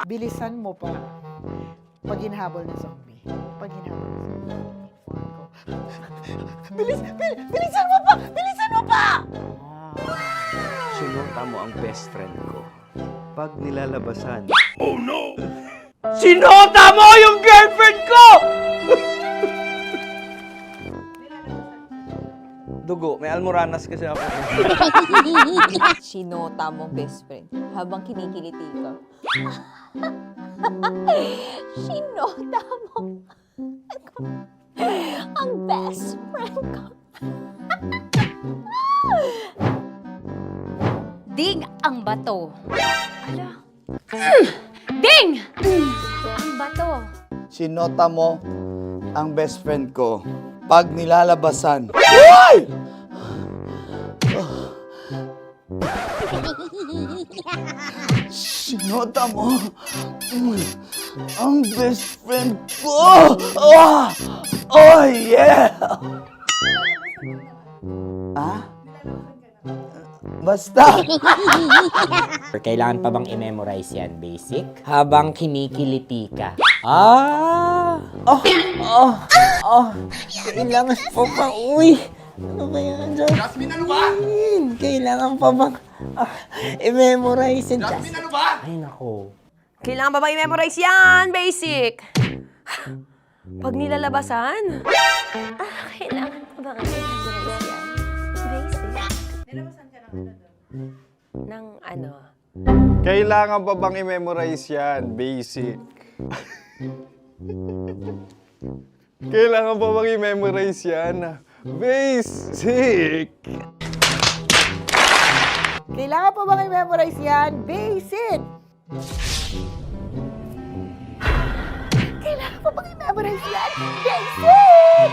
Bilisan mo pa. Pag hinahabol ng zombie. Pag hinahabol ng zombie. Bilisan mo pa! Bilisan mo pa! Sinota mo ang best friend ko. Pag nilalabasan. Oh no! Sinota mo yung girlfriend ko! Dugo, may almoranas kasi ako. Sinota mo best friend habang kinikiliti ka. Sinota mo ang best friend ko. Ding ang bato. Ala. Ding! Ang bato. Sinota mo ang best friend ko. Pag nilalabasan. Sinota mo ang best friend ko. Oh yeah! Basta! Kailangan pa bang i-memorize yan, basic? Habang kinikiliti ka. Kailangan pa ba? Uy! Ano ba yan, Jasmine? Jasmine, ano ba? Kailangan pa bang i-memorize yan, Jasmine, ano ba? Ay, nako. Kailangan ba bang i-memorize yan? Basic. Pag nilalabasan? Kailangan pa bang i-memorize yan? Basic. Nilabasan ka ng ano? Kailangan pa bang i-memorize yan? Basic. Kailangan pa bang i-memorize yan? Basic. Kailangan pa bang i-memorize yan? Basic! Kailangan pa bang i-memorize yan? Basic!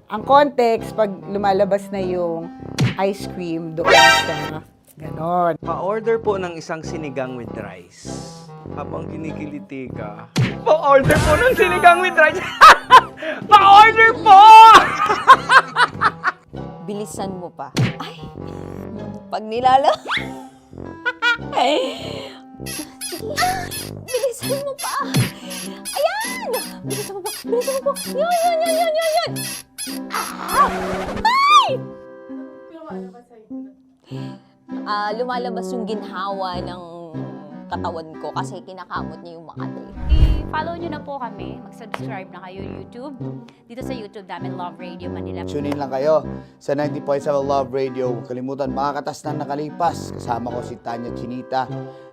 Ang context, pag lumalabas na yung ice cream doon sa ganon. Pa-order po ng isang sinigang with rice. Habang kinikiliti ka. Pa-order po ng sinigang with rice! Pa-order po! Bilisan mo pa. Ay! Pag bilisan mo pa! Ayan! Bilisan mo pa! Bilisan mo pa! Yan! Ay! Lumalabas yung ginhawa ng katawan ko kasi kinakamot niya yung Makati. I-follow nyo na po kami. Mag-subscribe na kayo YouTube. Dito sa YouTube namin, Love Radio Manila. Tune in lang kayo sa 90.7 Love Radio. Huwag kalimutan, makakatas na nakalipas. Kasama ko si Tanya Chinita.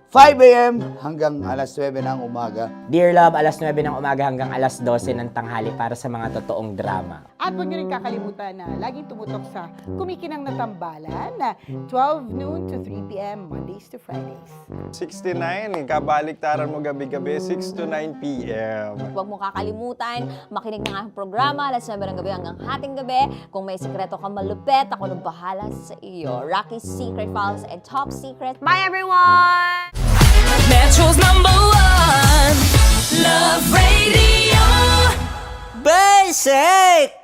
5 a.m. hanggang alas 9 ng umaga. Dear Love, alas 9 ng umaga hanggang alas 12 ng tanghali para sa mga totoong drama. At huwag niyo rin kakalimutan na laging tumutok sa Kumikinang na Tambalan na 12 noon to 3 p.m. Mondays to Fridays. 69, kabaliktaran mo gabi-gabi, 6 to 9 p.m. Huwag mo kakalimutan, makinig ng aking programa, alas 9 ng gabi hanggang hating gabi. Kung may sikreto kang malupet, ako nang bahala sa iyo. Rocky's Secret Files and Top Secret. Bye everyone! Metro's #1 Love Radio Basic!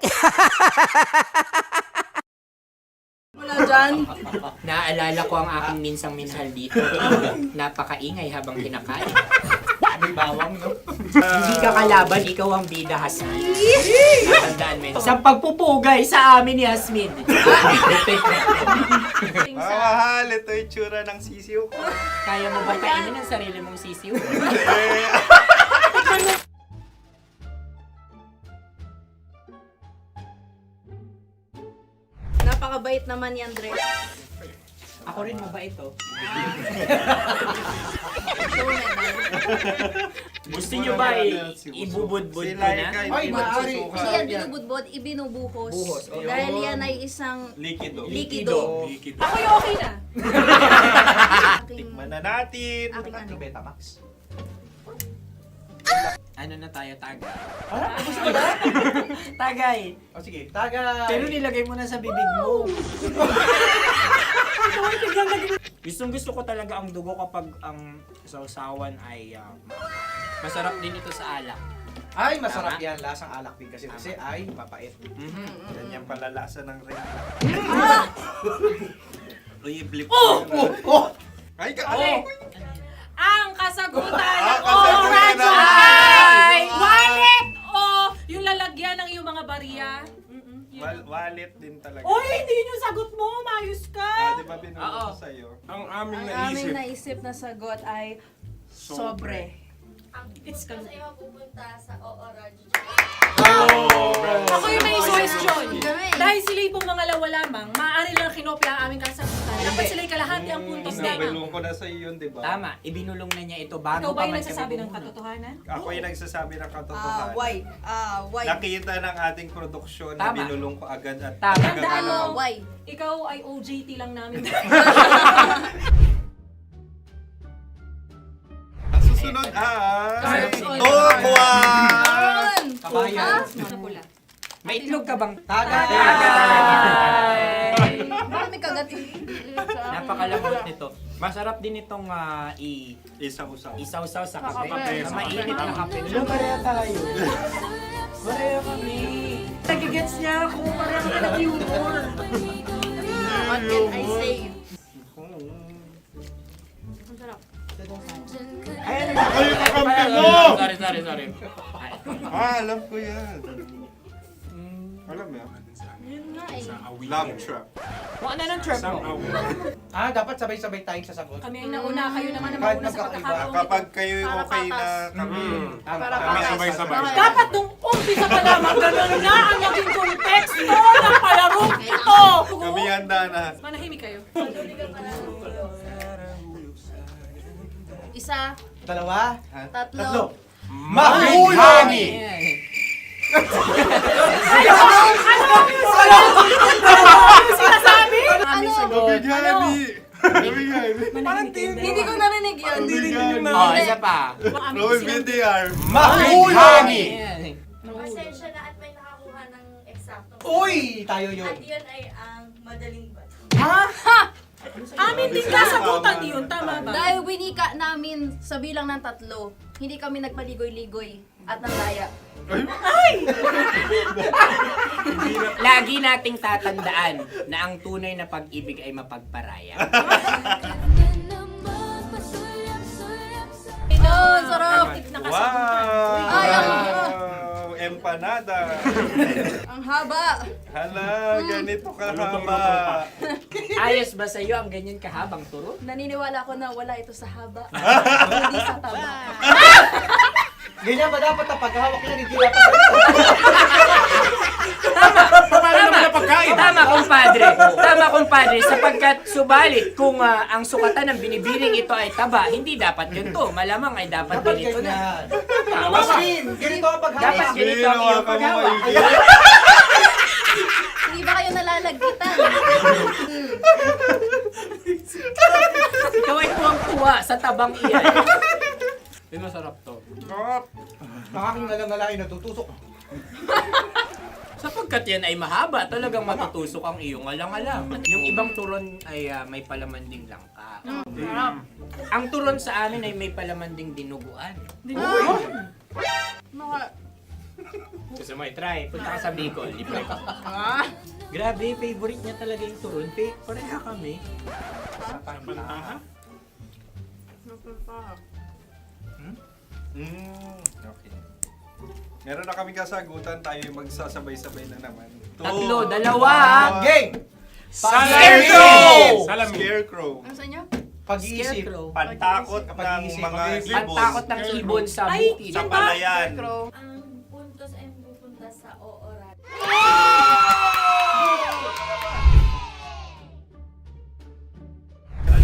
Wala dyan. Naaalala ko ang aking minsang minahal dito. Napakaingay habang kinakain. May bawang, no? Hindi ka kalaban, ikaw ang bida, Hasmin. Natandaan mo yun. Sa pagpupugay sa amin ni Hasmin. Mahal, ito yung tsura ng sisiw ko. Kaya mo ba kainin ang sarili mong sisiw? Napakabait naman yan, Dre. Ako rin mabait, oh. Gusto nyo ba ibubudbud ko na? Ay, maaari. Hindi yan binubudbod, ibinubuhos. Buhos, oh. Dahil yan ay isang Likido. likido. Ako yung okay na. Tikman na natin. Aking ano. Betamax. Ano na tayo, tagay? Gusto mo na? Tagay. O sige, tagay. Pero nilagay mo na sa bibig mo. Gusto ko talaga ang dugo kapag ang sausawan ay masarap din ito sa alak. Ay, masarap yan. Lasang alak din kasi ay papait. Yan yung palalasa ng rin. Uy, blip. Ay, Ang kasagutan ng kasagutan Orange ng- ay wallet o yung lalagyan ng iyong mga bariya. Wallet din talaga. Oy, hindi yun yung sagot mo. Mayos ka. Di ba binulong ko sa'yo? Ang aming Ang aming naisip na sagot ay sobre. It's kang... pupunta sa OORADIO. Ako yung may question. Dahil sila yung mga lamang, maaari lang kinopya ang aming kasagutan. Dapat sila yung kalahati ang puntos Hindi, na. binulong ko na sa iyo, di ba? Tama, ibinulong na niya ito bago Ikaw ba yung man nagsasabi kami ng bumulong. katotohanan? Ako yung nagsasabi ng katotohanan. Why? Why? Nakita ng ating produksyon na Tama. binulong ko agad at Tama. talagang Tandaan mo, ano. Why? ikaw ay OJT lang namin. Ang susunod ay... Susunod. Tokwa! Kabayan. Sa pula. May itlog ka bang? Tagay! Bakit may kagat? Napakalamot nito. Masarap din itong Isaw-saw. isaw-saw sa kape. Kape, Na sa mainit kape. na kape. Alam, pareha tayo. Pareha kami. Nagigets niya ako. Pareha kami ng humor. What can I say? Ang sarap. Ay, kakampi mo! Sorry. Alam ko yan. Alam mo yan? Yun nga eh. Love trap. Kung ano ng trap mo? Dapat sabay-sabay tayong sasagot. Kami ay nauna, kayo naman ang Kahit mauna sa magkakaiba. pagkakataon. Kapag kayo Para okay na patas. kami. Para kami patas. sabay-sabay. Dapat nung umpisa pa lamang, ganun na ang naging konteksto ng palarong ito. Kami handa na. Manahimik kayo. Isa, Dalawa. tatlo. Mahulagi! Sinasabi? Ano? Gabigani! Gabigani! Hindi ko narinig yun. Oh, isa pa. Roll VTR. Mahulagi! Pasensya na at may nakakuha ng eksakto. Uy! Tayo yun. At yun ay ang madaling bato. Amin din kasagutan yun, tama ba? Dahil winika namin sa bilang ng 3, hindi kami nagpaligoy-ligoy at nandaya. Lagi nating tatandaan na ang tunay na pag-ibig ay mapagparaya. Ito, sarap! Wow! Ay, Empanada! Ang haba! Hala, ganito kahaba. Ayos ba sa'yo ang ganyan kahabang turo? Naniniwala ko na wala ito sa haba. Hindi sa taba. Ganyan ba dapat ang paghawak niya? Hindi dapat Tama, kumpadre. Tama, kumpadre. Sapagkat subalit kung ang sukatan ng binibining ito ay taba, hindi dapat ganito. Malamang ay dapat ganito na. Ganito ang paghawak. Dapat ganito ang iyong paghawak. Hindi ba kayo nalalagkitan? Ikaw ay tuwang-tuwa sa tabang iyan. Masarap to. Nakaking nalang-nalain natutusok. Sapagkat yan ay mahaba, talagang matutusok ang iyong alang-alang. Yung ibang turon ay may palamanding langka. Ang turon sa amin ay may palamanding dinuguan. Gusto mo i-try? Punta ka sa Bicol, libre ka. Grabe, favorite niya talaga yung turon. Pareha kami. Sa pantaha? Okay. Meron na kaming kasagutan, tayo yung magsasabay-sabay na naman. Tatlo, dalawa! Game! Scarecrow! Scarecrow. Ano sa inyo? Pag-iisip. Pantakot ng mga ibon. Pantakot ng ibon sa bukid. Sa palayan. Ang puntos ay pupunta sa oorat.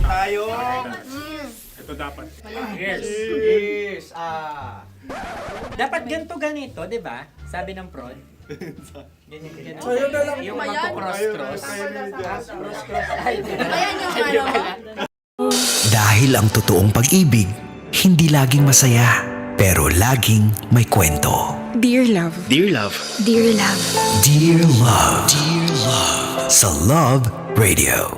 Tayo. Ito dapat. Yes. Dapat ganito, di ba? Sabi ng prod. Ganyan. Yung magko-cross-cross. Cross-cross. Ayan yung ano. Dahil ang totoong pag-ibig, hindi laging masaya, pero laging may kwento. Dear love. Dear Love. Dear love. Dear Love. Dear Love. Sa Love Radio.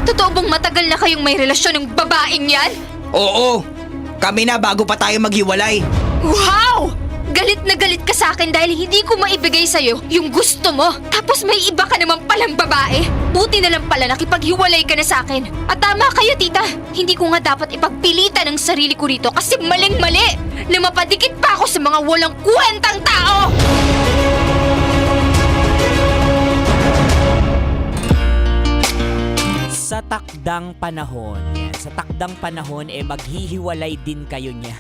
Totoo bang matagal na kayong may relasyon ng babaeng yan? Oo! Kami na bago pa tayo maghiwalay. Wow! Galit na galit ka sa akin dahil hindi ko maibigay sa'yo yung gusto mo. Tapos may iba ka naman palang babae. Buti na lang pala nakipaghiwalay ka na sa akin. At tama kayo, tita. Hindi ko nga dapat ipagpilitan ang sarili ko rito kasi maling-mali na mapadikit pa ako sa mga walang kwentang tao. Sa takdang panahon, sa takdang panahon, maghihiwalay din kayo niya.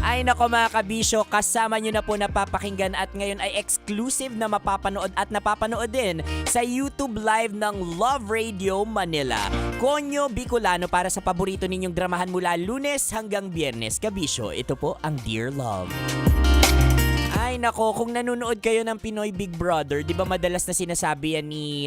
Ay nako mga kabisyo, kasama nyo na po napapakinggan at ngayon ay exclusive na mapapanood at napapanood din sa YouTube Live ng Love Radio Manila. Konyo Bicolano para sa paborito ninyong dramahan mula Lunes hanggang Biyernes. Kabisyo, ito po ang Dear Love. Ay nako, kung nanonood kayo ng Pinoy Big Brother, 'di ba madalas na sinasabi yan ni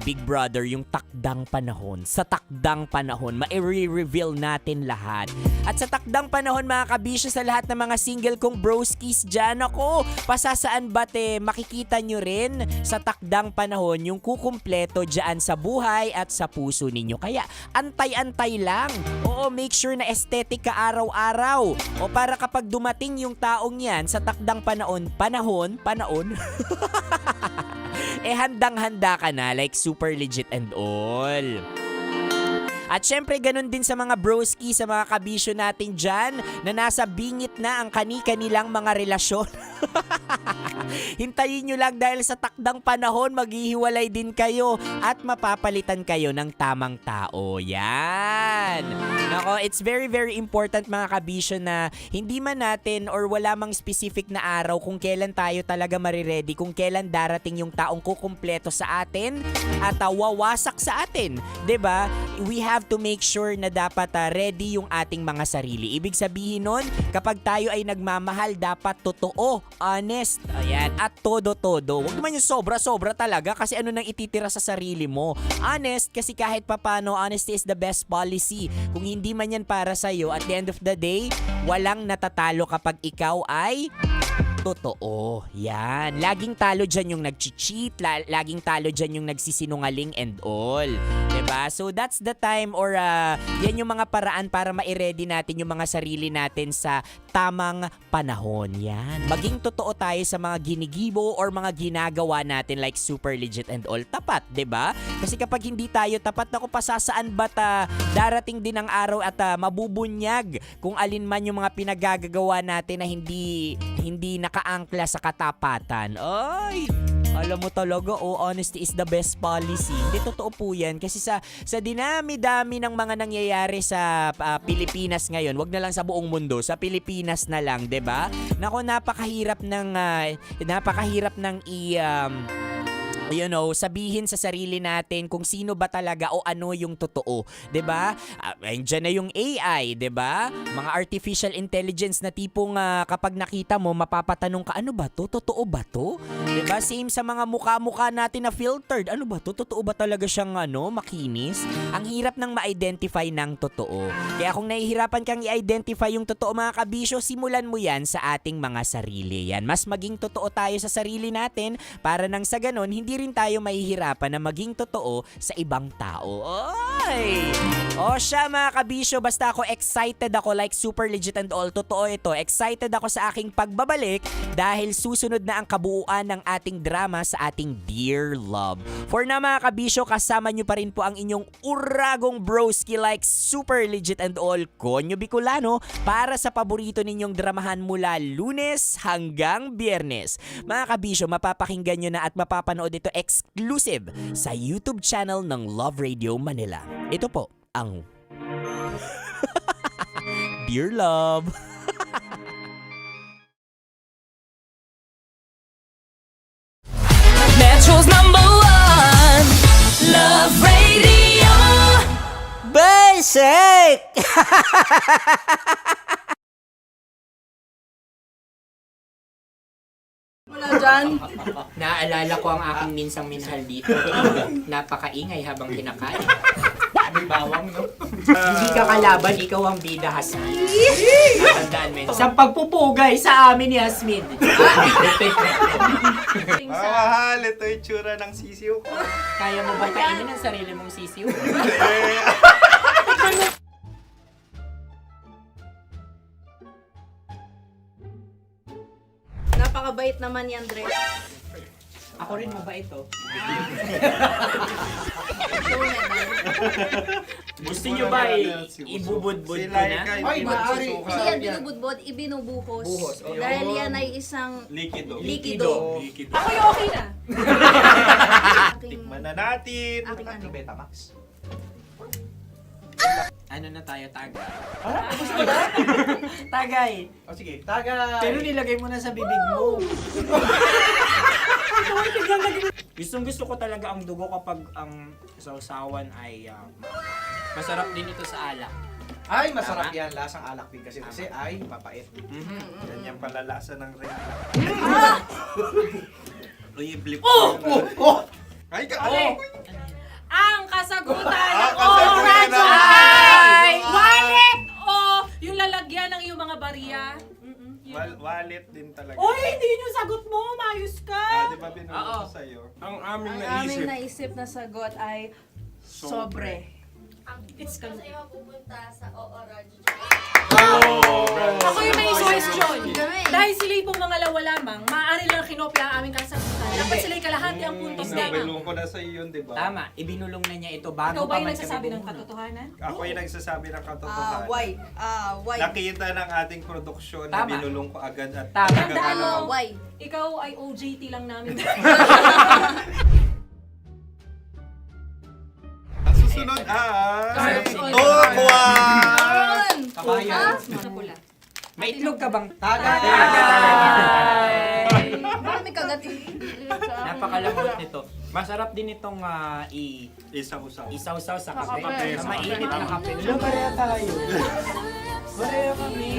Big Brother yung takdang panahon. Sa takdang panahon, ma-reveal natin lahat. At sa takdang panahon mga kabisyo, sa lahat ng mga single kong broskies dyan, ako, pasasaan bate, makikita nyo rin sa takdang panahon yung kukumpleto dyan sa buhay at sa puso ninyo. Kaya antay-antay lang. Oo, make sure na aesthetic ka araw-araw. O para kapag dumating yung taong yan sa takdang panahon, handang-handa ka na, like super legit and all. At syempre, ganun din sa mga broski, sa mga kabisyo natin dyan na nasa bingit na ang kani-kanilang mga relasyon. Hintayin nyo lang dahil sa takdang panahon, maghihiwalay din kayo at mapapalitan kayo ng tamang tao. Yan! Nako, it's very very important mga kabisyo na hindi man natin or wala mang specific na araw kung kailan tayo talaga mariredy, kung kailan darating yung taong kukumpleto sa atin at wawasak sa atin. 'Di ba? We have to make sure na dapat ready yung ating mga sarili. Ibig sabihin nun, kapag tayo ay nagmamahal, dapat totoo, honest, ayan, at todo-todo. Huwag naman yung sobra-sobra talaga kasi ano nang ititira sa sarili mo. Honest, kasi kahit papano, honesty is the best policy. Kung hindi man yan para sa'yo, at the end of the day, walang natatalo kapag ikaw ay totoo. Yan. Laging talo dyan yung nag-cheat, laging talo dyan yung nagsisinungaling and all. Diba? So that's the time or yan yung mga paraan para ma-ready natin yung mga sarili natin sa tamang panahon. Yan. Maging totoo tayo sa mga ginigibo or mga ginagawa natin like super legit and all. Tapat, diba? Kasi kapag hindi tayo tapat, ako pasasaan ba't darating din ang araw at mabubunyag kung alin man yung mga pinagagagawa natin na hindi nakaangkla sa katapatan. Ay! Alam mo talaga, honesty is the best policy. Hindi totoo po yan. Kasi sa dinami-dami ng mga nangyayari sa Pilipinas ngayon, wag na lang sa buong mundo, sa Pilipinas na lang, 'di ba? Nako, napakahirap ng sabihin sa sarili natin kung sino ba talaga o ano yung totoo, 'di ba? Andiyan na yung AI, 'di ba? Mga artificial intelligence na tipong kapag nakita mo, mapapatanong ka, ano ba 'to? Totoo ba 'to? 'Di ba? Same sa mga mukha-mukha natin na filtered. Ano ba 'to? Totoo ba talaga siyang makinis? Ang hirap nang ma-identify ng totoo. Kaya kung nahihirapan kang i-identify yung totoo, mga kabisyo, simulan mo 'yan sa ating mga sarili. Yan, mas maging totoo tayo sa sarili natin para nang sa ganon, hindi rin tayo mahihirapan na maging totoo sa ibang tao. Oy! O siya, mga kabisyo, basta ako excited ako, like super legit and all. Totoo ito. Excited ako sa aking pagbabalik dahil susunod na ang kabuuan ng ating drama sa ating Dear Love. For na, mga kabisyo, kasama nyo pa rin po ang inyong uragong broski, like super legit and all, Konyo Bicolano, para sa paborito ninyong dramahan mula Lunes hanggang Biyernes. Mga kabisyo, mapapakinggan nyo na at mapapanood ito exclusive sa YouTube channel ng Love Radio Manila. Ito po ang Dear Love. Metro's #1 Love Radio. Basic! Wala dyan. Naalala ko ang aking minsang minahal dito. Napakaingay habang kinakain. May bawang, no? Hindi ka kalaban, ikaw ang bida, Hasmin. Natandaan mo yun. Sa pagpupugay sa amin ni Hasmin. Mahal, ito yung tsura ng sisiw ko. Kaya mo ba kainin ang sarili mong sisiw? Napakabait naman yan, Dre. Ako rin mabait, oh. Gusto nyo ba ibubudbud ko na? Ay, maaari. Hindi yan binubudbod, ibinubuhos. Buhos, oh. Dahil yan ay isang Likido. likido. Ako yung okay na. Tikman na natin. Aking ano? Betamax. Ano na tayo, tagay? Tagay. O sige, tagay. Pero nilagay mo na sa bibig mo. Gustong-gusto ko talaga ang dugo kapag ang sausawan ay masarap din ito sa alak. Ay, masarap yan. Lasang alak din kasi ay mapait. Yan yung palalasa ng rin. Uy, blip. Ay, Ang kasagutan ng kasagutan Radyo ng- ay wallet o yung lalagyan ng iyong mga barya. Wallet din talaga. Oy, hindi yun yung sagot mo. Mayos ka. Di ba binulong ko sa'yo? Ang aming Ang naisip. aming naisip na sagot ay sobre. It's kalma. pupunta sa OORAJ. Ako yung may suggestion. Dahil sila pong mga lawa lamang, maaari lang kinopya ang aming kasagutan. Dapat sila'y kalahati ang puntos lamang. Binulong ko na sa'yo yun, di ba? Tama, ibinulong na niya ito bago Ikaw ba pa yung man nagsasabi kami ng bumuno. katotohanan? Ako yung nagsasabi ng katotohanan. Why? Nakita ng ating produksyon na Tama. binulong ko agad at Tama. talagang Tandaan alam mo, mo. Why? ikaw ay OJT lang namin. Ang susunod ay... Cards. Tokwa! Kabayan. Sa pula. May itlog ka bang? Tagay! Marami kagat Napakalambot nito. Masarap din itong Isaw-saw. isaw-saw sa kape. Kape. Sa mainit na kape. Wala, pareha tayo. Pareha kami.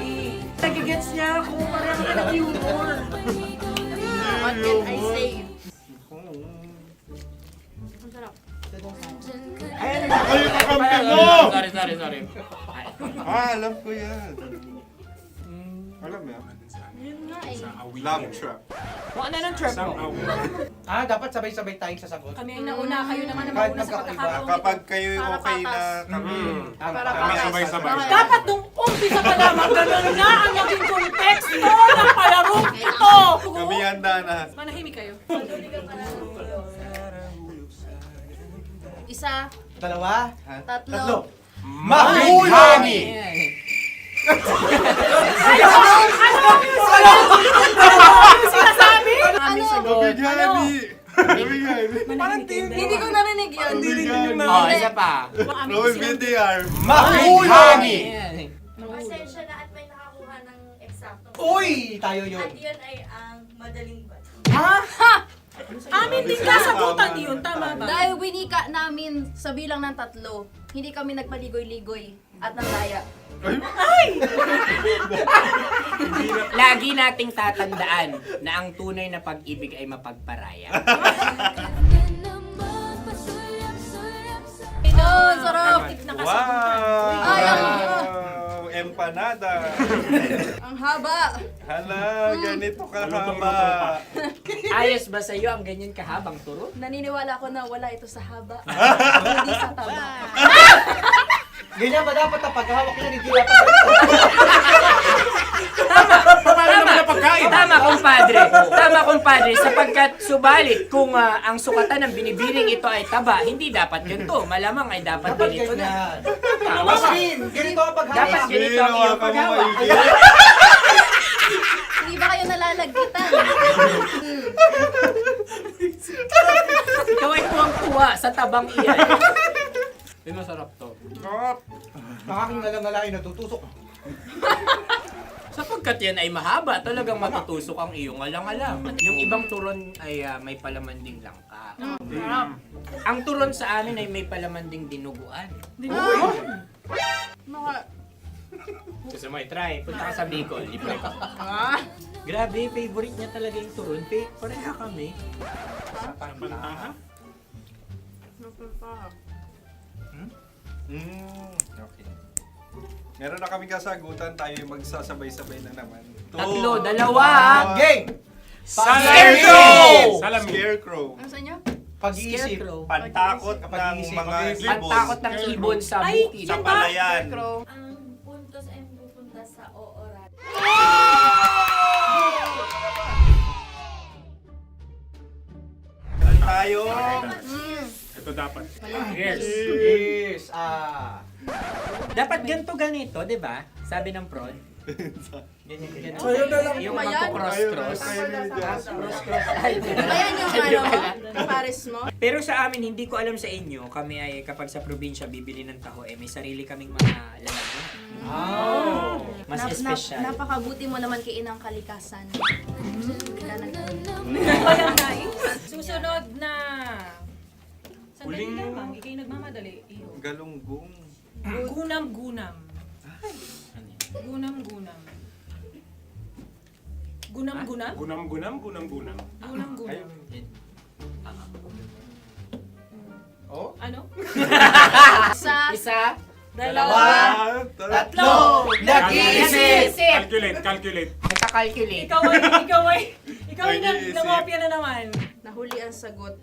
Nagigets niya ako. Pareha kami ng humor. What can I say? Ang sarap. Ay, kayo kakampi mo! Sorry. Alam ko yan. Alam mo yan? Yun nga eh. Love trap. Kung ano ng trap mo? Dapat sabay-sabay tayong sasagot. Kami ang nauna, kayo naman ang Kahit mauna sa magkakaiba. pagkakataon. Kapag kayo Para okay na patas. kami. Kami sabay-sabay. Dapat nung umpisa pa lamang, ganun na ang naging konteksto ng palarong ito. Kami handa na. Manahimik kayo. Isa, Dalawa. tatlo. Mahulami! Ano yung sinasabi? Ano? Biryani! Hindi ko narinig yun. Oh, isa pa. Roll VTR. Makuhani! Pasensya na at may nakakuha ng eksaktong. Uy! Tayo yun. At yun ay ang madaling bato. Amin din kasagutan yun, tama ba? Dahil winika namin sa bilang ng 3, hindi kami nagpaligoy-ligoy at nandaya. Lagi nating tatandaan na ang tunay na pag-ibig ay mapagparaya. Oh, sarap! Wow! Empanada! Ang haba! Hala, ganito kahaba. Ayos ba sa'yo ang ganyan kahabang turo? Naniniwala ko na wala ito sa haba. Hindi sa taba. Ganyan ba dapat ang paghahawak niya? Hindi dapat Tama, kumpadre. Tama, kumpadre. Sapagkat subalit kung ang sukatan ng binibining ito ay taba, hindi dapat ganito. Malamang ay dapat ganito na. Ganito ang paghahawak. Dapat ganito ang iyong paghawak. Hindi ba kayo nalalagkitan? Ikaw ay tuwang-tuwa sa tabang iyan. Masarap to. Makaking nalang-alay natutusok. Sapagkat yan ay mahaba, talagang matutusok ang iyong alang-alang. Yung ibang turon ay may palaman ding langka. Ang turon sa amin ay may palaman ding dinuguan. Gusto mo i-try? Punta ka sa Bicol, libre ka. Grabe, favorite niya talaga yung turon. Pareha kami. Okay. Meron na kami kasagutan, tayo yung magsasabay-sabay na naman. 3, 2, Game! Scarecrow! Scarecrow. Ano sa inyo? Pag-iisip. Pantakot ng mga ibon. Pantakot ng ibon sa bukid. Sa palayan. Ang puntos ay pupunta sa oorat. Tayo. Ito dapat. Yes. Dapat ganito, di ba? Sabi ng prod. Ganyan. Yung magko-cross-cross. Cross-cross. Ayan yung pares mo. Pero sa amin, hindi ko alam sa inyo, kami ay kapag sa probinsya bibili ng taho, may sarili kaming mga lalagyan. Mas espesyal. Napakabuti mo naman kay Inang Kalikasan. Susunod na... Sandali lamang, ikay nagmamadali. Iyo. Galunggong. Gunam-gunam. Gunam-gunam. Gunam-gunam? Gunam-gunam. Gunam-gunam. Oh? Ano? Isa. Dalawa. Tatlo. Nag-iisip. Calculate. Nagka-calculate. Ikaw ay nangopya na naman. Nahuli ang sagot.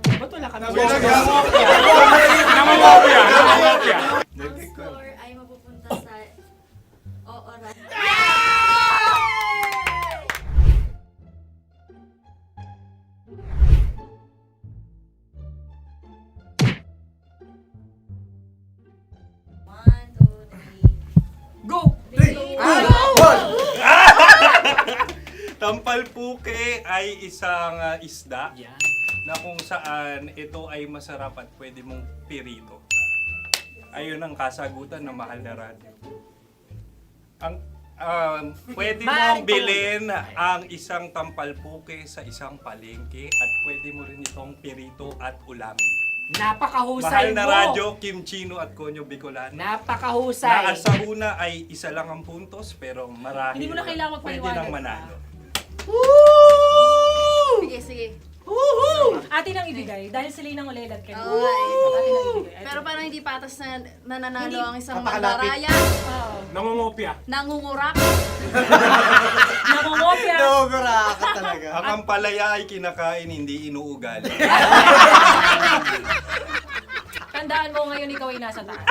Ba't wala kami? Namamopia. Ang score ay mapupunta sa oorat. Go! Tampalpuke ay isang isda na kung saan ito ay masarap at pwede mong pirito. Ayun ang kasagutan ng Mahal na Radio. Ang pwede mong bilhin ang isang tampalpuke sa isang palengke at pwede mo rin itong pirito at ulamin. Napakahusay Mahal na mo! Radio, Kim Chino at Konyo Bicolano. Napakahusay! Na sa una ay isa lang ang puntos pero marahil Hindi mo na kailangan pwede magpaliwanag. nang manalo. Sige. Atin ang ibigay dahil sila yung nangulelat kayo. Okay. Atin ang ibigay. Pero parang hindi patas na nananalo Hindi. ang isang Napakalapit. mandaraya. Nangungopia. Nangungurak. Nangungopia. Dobra ka talaga. Ang ampalaya ay kinakain, hindi inuugali. Tandaan mo ngayon ikaw ay nasa taas.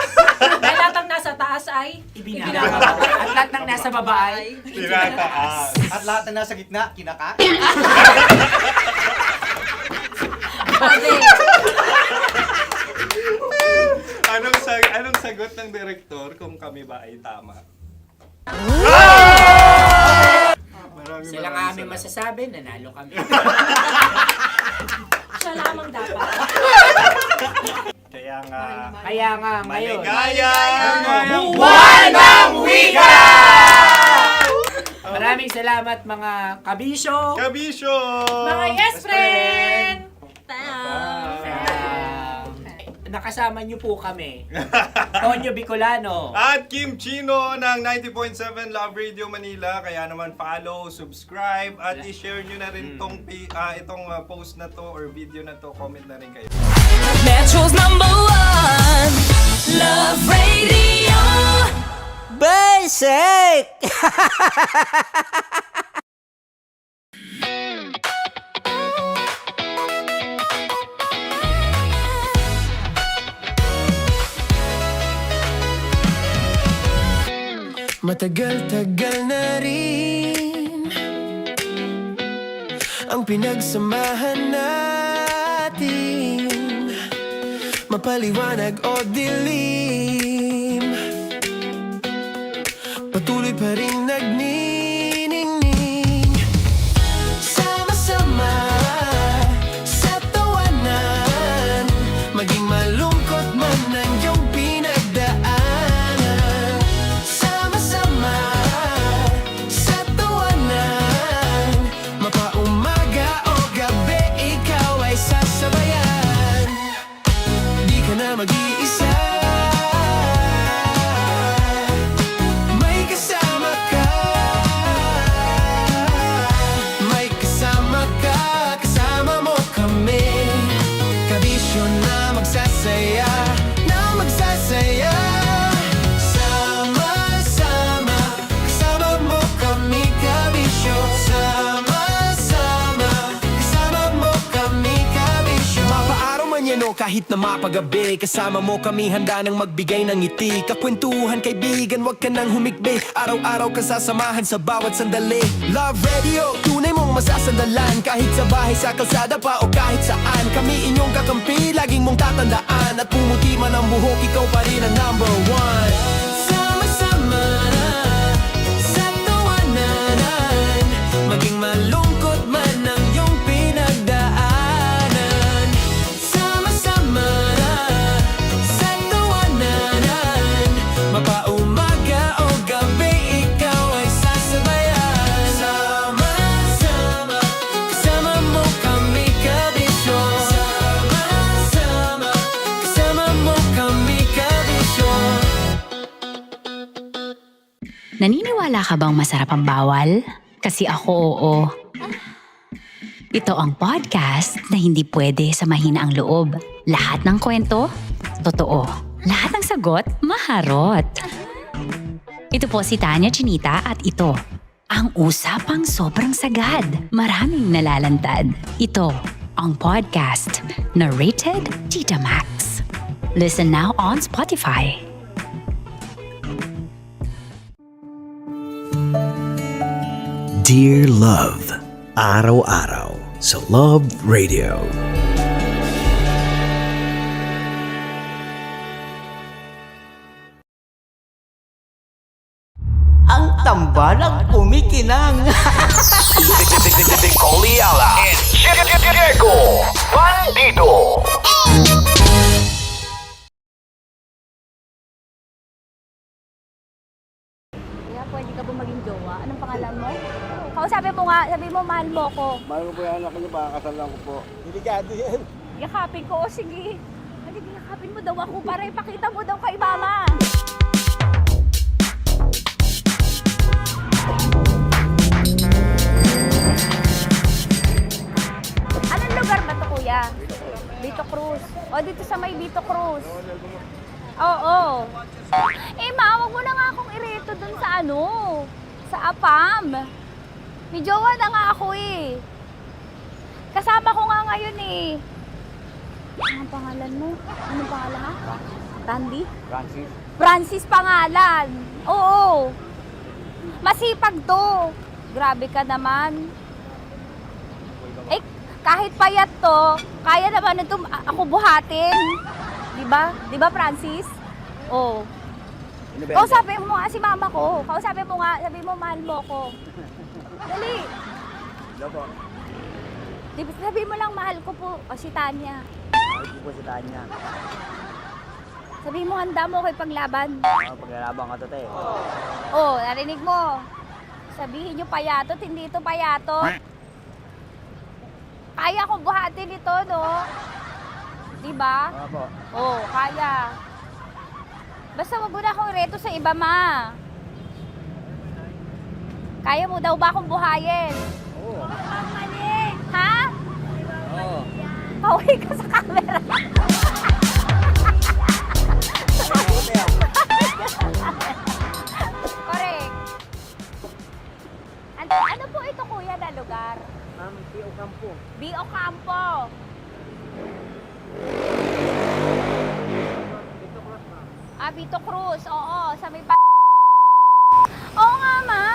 Dahil lahat ng nasa taas ay Ibinababa. At lahat ng nasa baba ay Tinataas. At lahat na nasa gitna, kinaka. Anong sagot ng direktor kung kami ba ay tama? Sila nga aming masasabi, nanalo kami. Siya lamang dapat. Kaya nga, ngayon. buwan ng wika! Maraming salamat mga kabisyo. Mga yes friend! Nakasama niyo po kami. Tonyo Bicolano. At Kim Chino ng 90.7 Love Radio Manila. Kaya naman follow, subscribe, at i-share nyo na rin itong post na to or video na to. Comment na rin kayo. Metro's #1 Love Radio. Basic! Matagal-tagal na rin ang pinagsamahan natin, mapaliwanag o dilim, patuloy pa rin nagniningning. Sama-sama sa tawanan, maging malungkot man ang iyong pinagdaanan. Sama-sama sa tawanan, mapaumaga o gabi, ikaw ay sasabayan. Di ka na mag-iisa, may kasama ka. May kasama ka, kasama mo kami. Kabisyo na magsasaya, na magsasaya. Sama-sama, kasama mo kami, kabisyo. Sama-sama, kasama mo kami, kabisyo. Mapaaraw man yan o kahit na mapagabi, kasama mo kami, handa nang magbigay ng ngiti. Kakwentuhan, kaibigan, wag ka nang humikbi. Araw-araw ka sasamahan sa bawat sandali. Love Radio, tunay mong masasandalan. Kahit sa bahay, sa kalsada pa o kahit saan, kami inyong kakampi, laging mong tatandaan. At pumuti man ang buhok, ikaw pa rin ang #1. Sama-sama sa tawanan, maging malungkot man ang iyong pinagdaanan. Sama-sama sa tawanan, mapaumaga o gabi, ikaw ay sasabayan. Sama-sama, kasama mo kami, kabisyo. Sama-sama, kasama mo kami, kabisyo. Naniniwala ka bang masarap ang bawal? Kasi ako, oo. Ito ang podcast na hindi pwede sa mahina ang loob. Lahat ng kwento, totoo. Lahat ng sagot, maharot. Ito po si Tanya Chinita at ito, ang usapang sobrang sagad. Maraming nalalantad. Ito, ang podcast na rated Tita Max. Listen now on Spotify. Dear Love, araw-araw sa Love Radio. Ang tambalang kumikinang. Coliala and Diego Bandido. Kaya pwede ka ba maging jowa? Anong pangalan mo? Kausapin mo nga, sabi mo mahal mo ko. Mahal ko po yung anak niyo, pakakasal lang ko po. Delikado yan. Yakapin ko, o sige. Halika, yakapin mo daw ako para ipakita mo daw kay mama. Anong lugar ba to, kuya? Vito Cruz. O, dito sa may Vito Cruz. Oo. Eh, ma, wag mo na nga akong ireto dun sa ano, sa APAM. May jowa na nga ako eh. Kasama ko nga ngayon eh. Anong pangalan mo? Anong pangalan ha? Randy? Francis. Francis pangalan. Oo. Masipag to. Grabe ka naman. Eh, kahit payat to, kaya naman ito ako buhatin. Diba? Diba, Francis? Oo. Kausapin mo nga si mama ko. Kausapin mo nga, sabi mo mahal mo ko. Dali. Hello po. Di ba sabi mo lang, mahal ko po. O, si Tanya. Mahal ko po si Tanya. Sabi mo, handa mo kay paglaban. Paglalabang ka to, te. Oh, narinig mo. Sabihin nyo payatot, hindi ito payatot. Kaya kong buhatin ito, no? Diba? Opo. Oh, kaya. Basta wag mo na akong reto sa iba, ma. Kaya mo daw ba akong buhayin? Oo. Ha? Oo. Pauwi ka sa camera. Correct. Ano po ito, kuya, na lugar? Ma'am, P.O. Campo. B.O. Campo. Vito Cruz. Oo, sa may Oo nga, ma.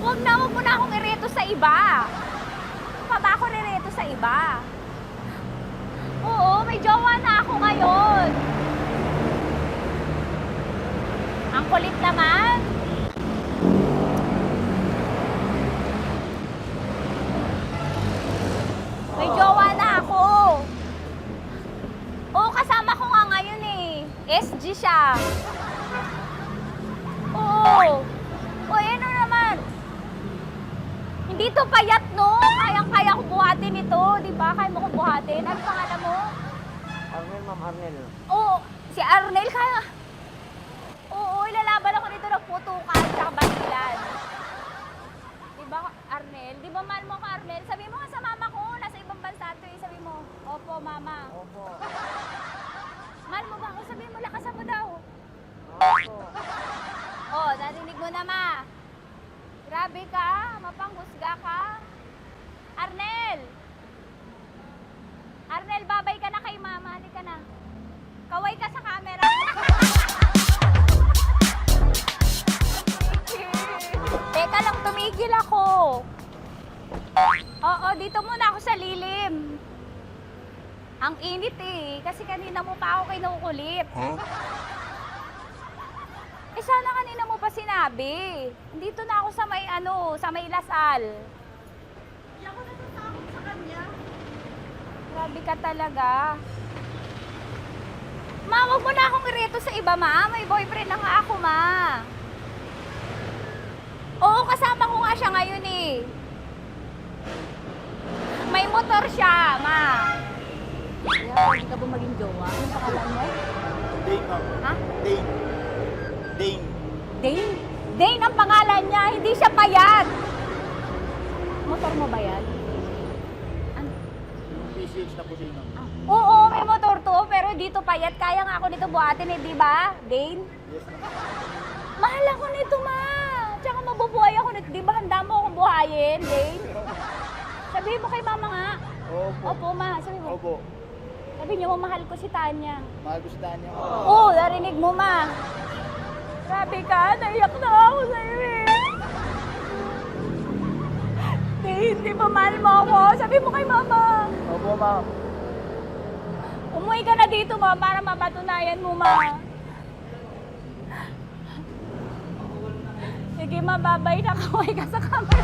Huwag mo na akong ireto sa iba. Pa ba ako nireto sa iba? Oo, may jowa na ako ngayon. Ang kulit naman. May jowa na ako. Oo, kasama ko nga ngayon eh. SG siya. Oo. O, ano naman? Hindi to payat, no? Kayang-kaya ko buhatin ito. Di ba? Kaya mo kong buhatin. Ano pangalan mo? Arnel, ma'am, Arnel. Oo, si Arnel kaya. Oo, ilalaban ako nito ng putukan sa basilan. Di ba, Arnel? Di ba mahal mo ka, Arnel? Sabi mo nga sa mama ko, nasa ibang bansa to eh. Sabi mo, opo, mama. Opo. Mahal mo ba ako? Sabi mo, lakasan mo daw. Opo. Oh, narinig mo na, ma. Grabe ka, mapanghusga ka. Arnel! Arnel, babay ka na kay mama. Halika na. Kaway ka sa camera. Teka lang, tumigil ako. Oo, dito muna ako sa lilim. Ang init eh, kasi kanina mo pa ako kinukulit. Eh sana kanina mo pa sinabi. Dito na ako sa may sa may Lasal. Hindi ako natatakot sa kanya. Grabe ka talaga. Ma, wag mo na akong ireto sa iba, ma. May boyfriend na nga ako, ma. Oo, kasama ko nga siya ngayon eh. May motor siya, ma. Kaya pwede ka ba maging jowa? Anong pangalan mo? Dane, ma'am. Ha? Dane. Dane. Dane? Dane ang pangalan niya, hindi siya payat. Motor mo ba yan? Ano? PCH na po siya, ma'am. Oo, may motor to, pero dito payat. Kaya nga ako nito buhatin eh, di ba? Dane? Yes, ma'am. Mahal ako nito, ma. Tsaka mabubuhay ako nito. Di ba handa mo akong buhayin, Dane? Sabihin mo kay mama nga. Opo. Opo, ma. Sabi mo. Opo. Sabi niyo, mahal ko si Tanya. Mahal ko si Tanya. Oo, narinig mo, ma. Grabe ka, naiyak na ako sa'yo eh. Hindi ba mahal mo ako? Sabi mo kay mama. Opo, ma'am. Umuwi ka na dito, ma, para mapatunayan mo, ma. Sige, ma, babay na. Kaway ka sa camera.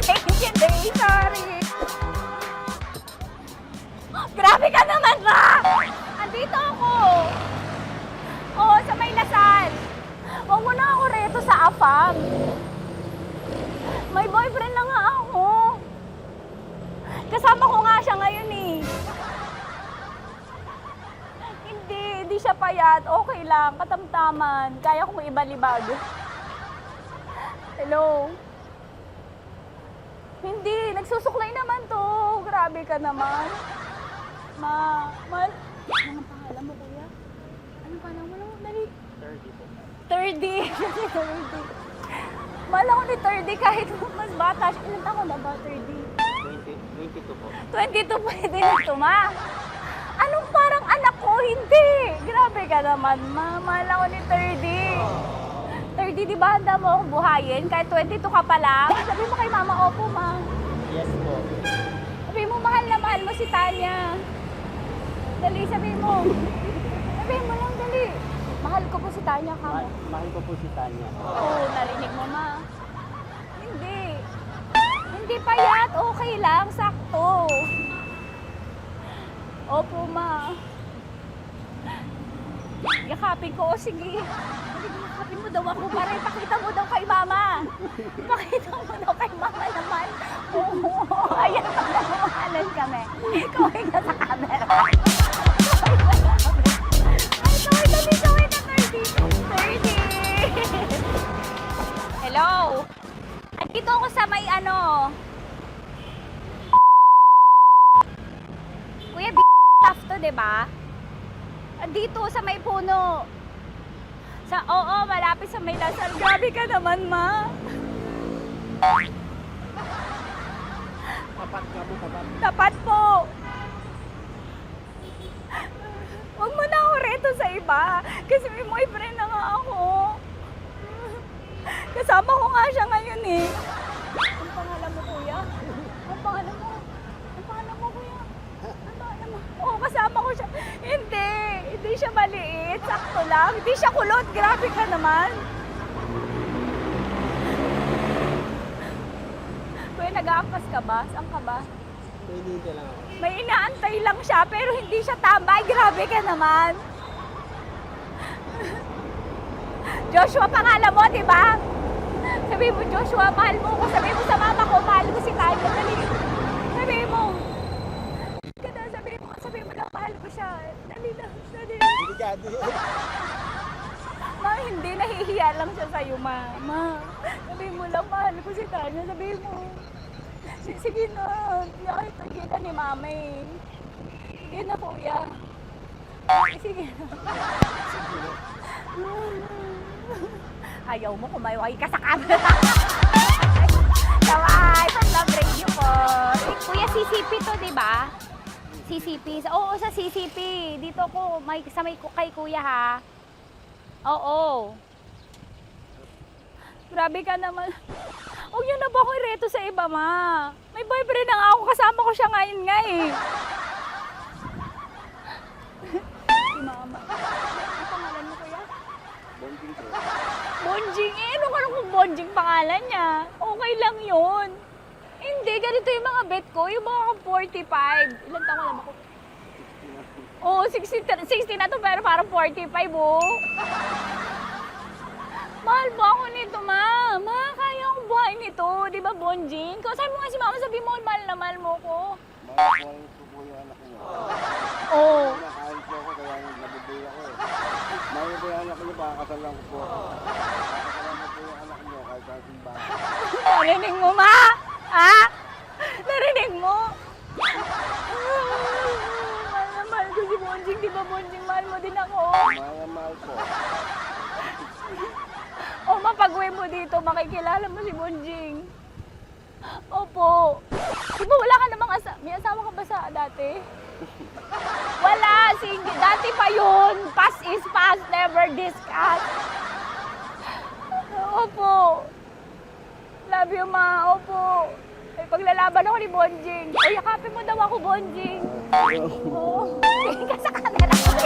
Thank you, Day. Sorry. Grabe ka naman, ma! Andito ako. Oo, sa may Lasal. Huwag mo na ako reto sa afam. May boyfriend na nga ako. Kasama ko nga siya ngayon eh. Hindi siya payat. Okay lang, katamtaman. Kaya kong ibalibag. Hello? Hindi, nagsusuklay naman to. Grabe ka naman. Anong pangalan mo, kuya? Anong pangalan mo lang? Dali. 30 po. 30. 30. Mahal ako ni 30 kahit mas bata siya. Ilan taon na ba, 30? 22 po. 22 pwede na ito, ma. Anong parang anak ko? Hindi. Grabe ka naman, ma. Mahal ako ni 30. 30, di ba handa mo akong buhayin? Kahit 22 ka pa lang? Sabi mo kay mama, opo, ma. Yes po. Sabi mo, mahal na mahal mo si Tanya. Dali, sabi mo. Sabi mo lang, dali. Mahal ko po si Tanya, kamo. Mahal ko po si Tanya. Oo, narinig mo, ma. Hindi. Hindi payat. Okay lang. Sakto. Opo, ma. Yakapin ko. O, sige. Yakapin mo daw ako para ipakita mo daw kay mama. Ipakita mo daw kay mama naman. Oo. Ayan, nagmamahalan kami. Kaway ka sa camera. Kaway ka 30. Hello? Andito ako sa may Kuya, tough to, diba? Andito sa may puno. Oo, malapit sa may Lasal. Grabe ka naman, ma. Tapat ka mo, tapat. Tapat po. Huwag mo na ako reto sa iba. Kasi may boyfriend na nga ako. Kasama ko nga siya ngayon eh. Ang pangalan mo, kuya? Ang pangalan mo? Ang pangalan mo, kuya? Ang pangalan mo? Oo, kasama ko siya. Hindi. Hindi siya maliit. Sakto lang. Hindi siya kulot. Grabe ka naman. Kuya, nag-aangkas ka ba? Saan ka ba? Pwede lang ako. May inaantay lang siya, pero hindi siya tambay. Grabe ka naman. Joshua, pangalan mo, di ba? Sabi mo, Joshua, mahal mo ko. Sabi mo sa mama ko, mahal ko si Tanya. Dali. Sabi mo. Sabi mo lang, mahal ko siya. Dali lang. Ma, hindi. Nahihiya lang siya sa'yo, ma. Sabi mo lang, mahal ko si Tanya. Sabi mo. Sige na. Sige na ni mama eh. Sige na, kuya. Sige na. Ayaw mo, kumayaway ka sa camera. Kaway, from Love Radio po. Kuya, CCP to, di ba? CCP. Oo, sa CCP. Dito ko, sa may kay kuya, ha? Oo. Grabe ka naman. Huwag niyo na ba ako ireto sa iba, ma? May boyfriend na nga ako. Kasama ko siya ngayon nga eh. Si mama. Ang pangalan mo, kuya? Bonjing ko. Bonjing? Ano kung Bonjing pangalan niya? Okay lang yun. Hindi, ganito yung mga bet ko. Yung mga 45. Ilan taon alam ako? Oo, 60 na to, pero parang 45, oh. Mahal ba ako nito, ma? Ma, kaya akong buhay nito. Di ba, Bonjing? Sabi mo nga si mama, sabi mo, mahal na mahal mo ko. Mahal ko po yung anak niyo. Oo. Nakain po ako, kaya nabubuhay ako eh. Mahal ko yung anak niyo, pakakasal lang ko po. Pakakasal lang po yung anak niyo, kahit sa simbahan. Narinig mo, ma? Ha? Narinig mo? Mahal na mahal ko si Bonjing. Di ba, Bonjing, mahal mo din ako? Mahal po. O, mapag-uwi mo dito, makikilala mo si Bonjing. Opo. Di ba wala ka namang may asawa ka ba sa dati? Wala, single. Dati pa yun. Past is past, never discuss. Opo. Love you, ma. Opo. May paglalaban ako ni Bonjing. O, yakapin mo daw ako, Bonjing. Oo. Tingin ka sa camera ko.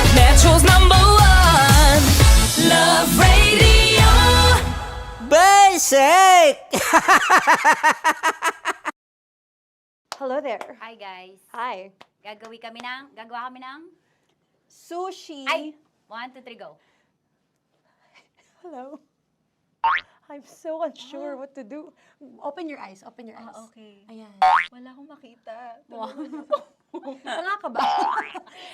Metro's #1 Love Radio Basic. Hello there. Hi, guys. Hi. Gagawa kami ng Sushi. Ay! 1, 2, 3, go. Hello. I'm so unsure what to do. Open your eyes. Open your eyes. Okay. Ayan. Wala akong makita. Tanga ka ba?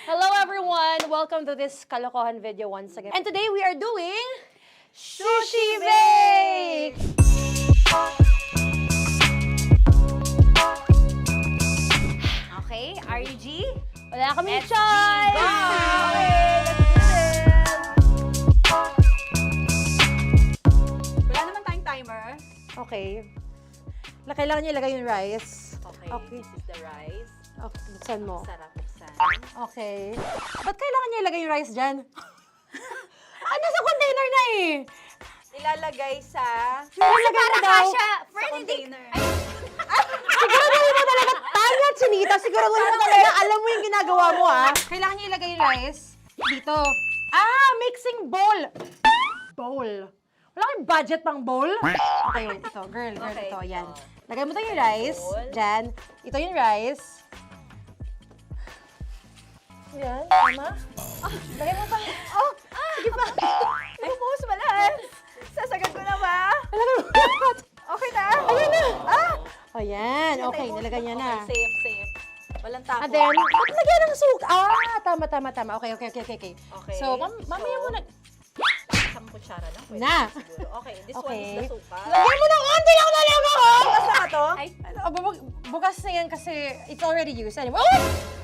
Hello everyone. Welcome to this kalokohan video once again. And today we are doing Sushi Bake! Okay, RG? Wala kaming Let's choice! Go! Okay, let's do this! Wala naman tayong timer. Okay. Kailangan niyo ilagay yung rice. Okay, Okay. this is the rice. Okay, buksan mo. Sarap buksan. Okay. Ba't kailangan niya ilagay yung rice dyan? Nasa container na eh! Ilalagay sa... Ilalagay mo daw. Friend, sa container. Siguro mo talaga, Tanya, Chinita, siguraduhin mo talaga. Alam mo yung ginagawa mo, ah. Kailangan niyo ilagay yung rice dito. Mixing bowl. Bowl. Wala kayong budget pang bowl? Okay, wait. Ito, girl, ito. Yan. Lagay mo to yung rice. Diyan. Ito yung rice. Yan, tama. Lagay mo pa. Sige pa. Bumuhos malas. Sasagad ko na ba? Lagay mo. Okay na. Ayan na. Ayan, okay. Nilagay niya na. Okay, safe. Walang tapon. And then, ba't lagyan ng suka? Tama. Okay. Okay. So, mamaya mo na. Isang kutsara lang. Pwede Na. siguro. Okay, this one Okay. is the suka. Lagyan mo ng onti lang talaga ko! Bukas na ka to? Ay, bukas na yan kasi it's already used. Anyway.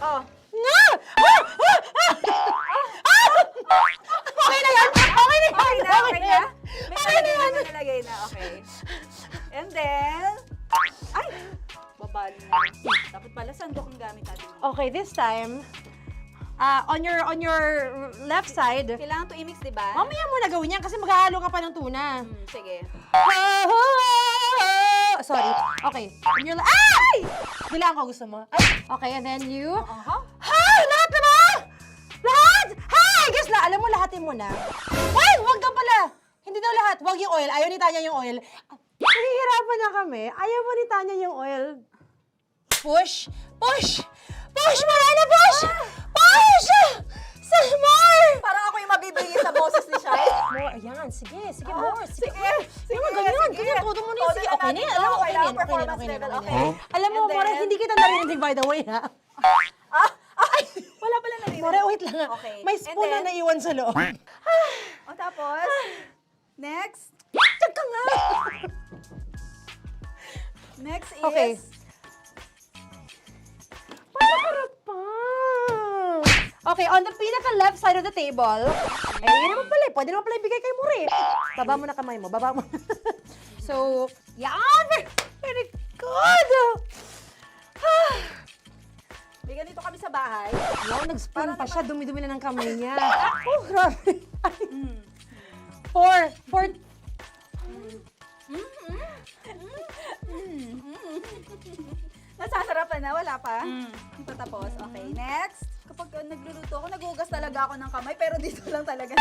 Oh. Nga! Okay na yan! Okay na yan! May nalagay na. Okay. And then, ay! Babali na. Dapat pala sandok ang gamit natin. Okay, this time, on your left side, Kailangan to i-mix, di ba? mamaya mo na gawin yan kasi maghahalo ka pa ng tuna. Sige. Sorry. Okay. On your ay! Bilang ko gusto mo. Ay, okay, and then you... Lahat na ba? Lahat? Guess la, alam mo, lahatin mo na. Ay, wag ka pala. Hindi daw lahat. Wag yung oil. Ayaw ni Tanya yung oil. Nahihirapan na kami. Ayaw mo ni Tanya yung oil. Push! Marana, push! Push! More! Parang ako yung mabibigay sa boses ni Shai. More, ayan. Sige, more. Sige. Sige, Ganyan. Todo mo na yung sige. Okay na yan. Alam mo, okay na yan. Performance level, okay. Alam mo, More, hindi kita narinig by the way, ha? Wala pala narinig. More, wait lang. Okay. May spoon na naiwan sa loob. O tapos, next. Tiyag ka nga! Next is... Okay. Panakarap pa! Okay, on the pinaka-left side of the table, yun naman pala, pwede naman pala ibigay kay More. Baba mo na kamay mo, baba mo. So, yan! Very good! May ganito kami sa bahay. Wow, nag-spoon pa siya, dumi-dumi na ng kamay niya. Oh, grabe. Four. Nasasarapan na, wala pa. Patapos. Okay, next. Kapag nagluluto ako, nagugas talaga ako ng kamay, pero dito lang talaga.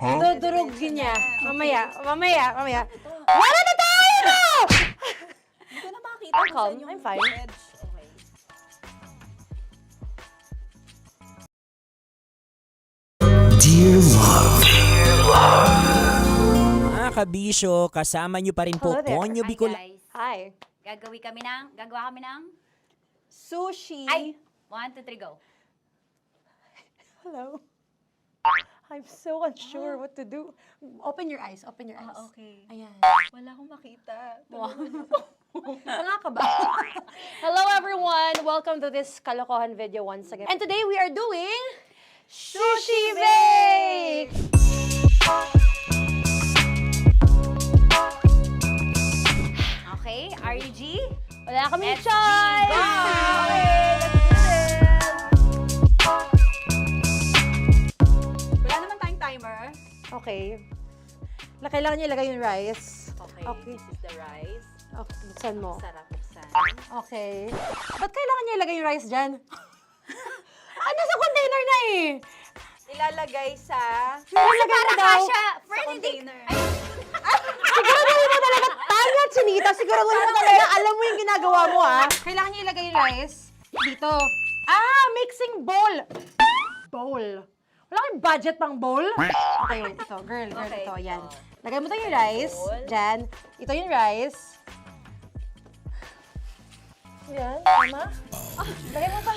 Dudurugin niya. Mamaya. Wala na tayo! Hindi ko na makita kung saan yung I'm fine. edge. Okay. Dear Love. Mga kabisyo, kasama nyo pa rin po Hello there. Ponyo Bicol. Hi. Gagawa kami ng Sushi. Ay! 1, 2, 3, go. Hello. I'm so unsure what to do. Open your eyes. Okay. Ayan. Wala akong makita. Tanga ka ba? Hello everyone! Welcome to this Kalokohan video once again. And today we are doing Sushi Bake! Okay, RG? Wala kami SG, choice! go! Wala naman tayong timer. Okay. Kailangan niyo ilagay yung rice. Okay, this is the rice. Okay, buksan mo. Sarap buksan. Okay. Ba't kailangan niyo ilagay yung rice dyan? Nasa container na eh! Ilalagay sa... Nilalagay mo daw. container. Siguraduhin mo talaga, Tanya Chinita, siguraduhin mo talaga, alam mo yung ginagawa mo, ah. Kailangan niyo ilagay yung rice dito. Mixing bowl. Bowl. Wala kayong budget pang bowl? Okay, wait. Ito, girl, Okay. ito, yan. Lagay mo to yung rice. Dyan. Ito yung rice. Yan, tama. Lagay mo pa.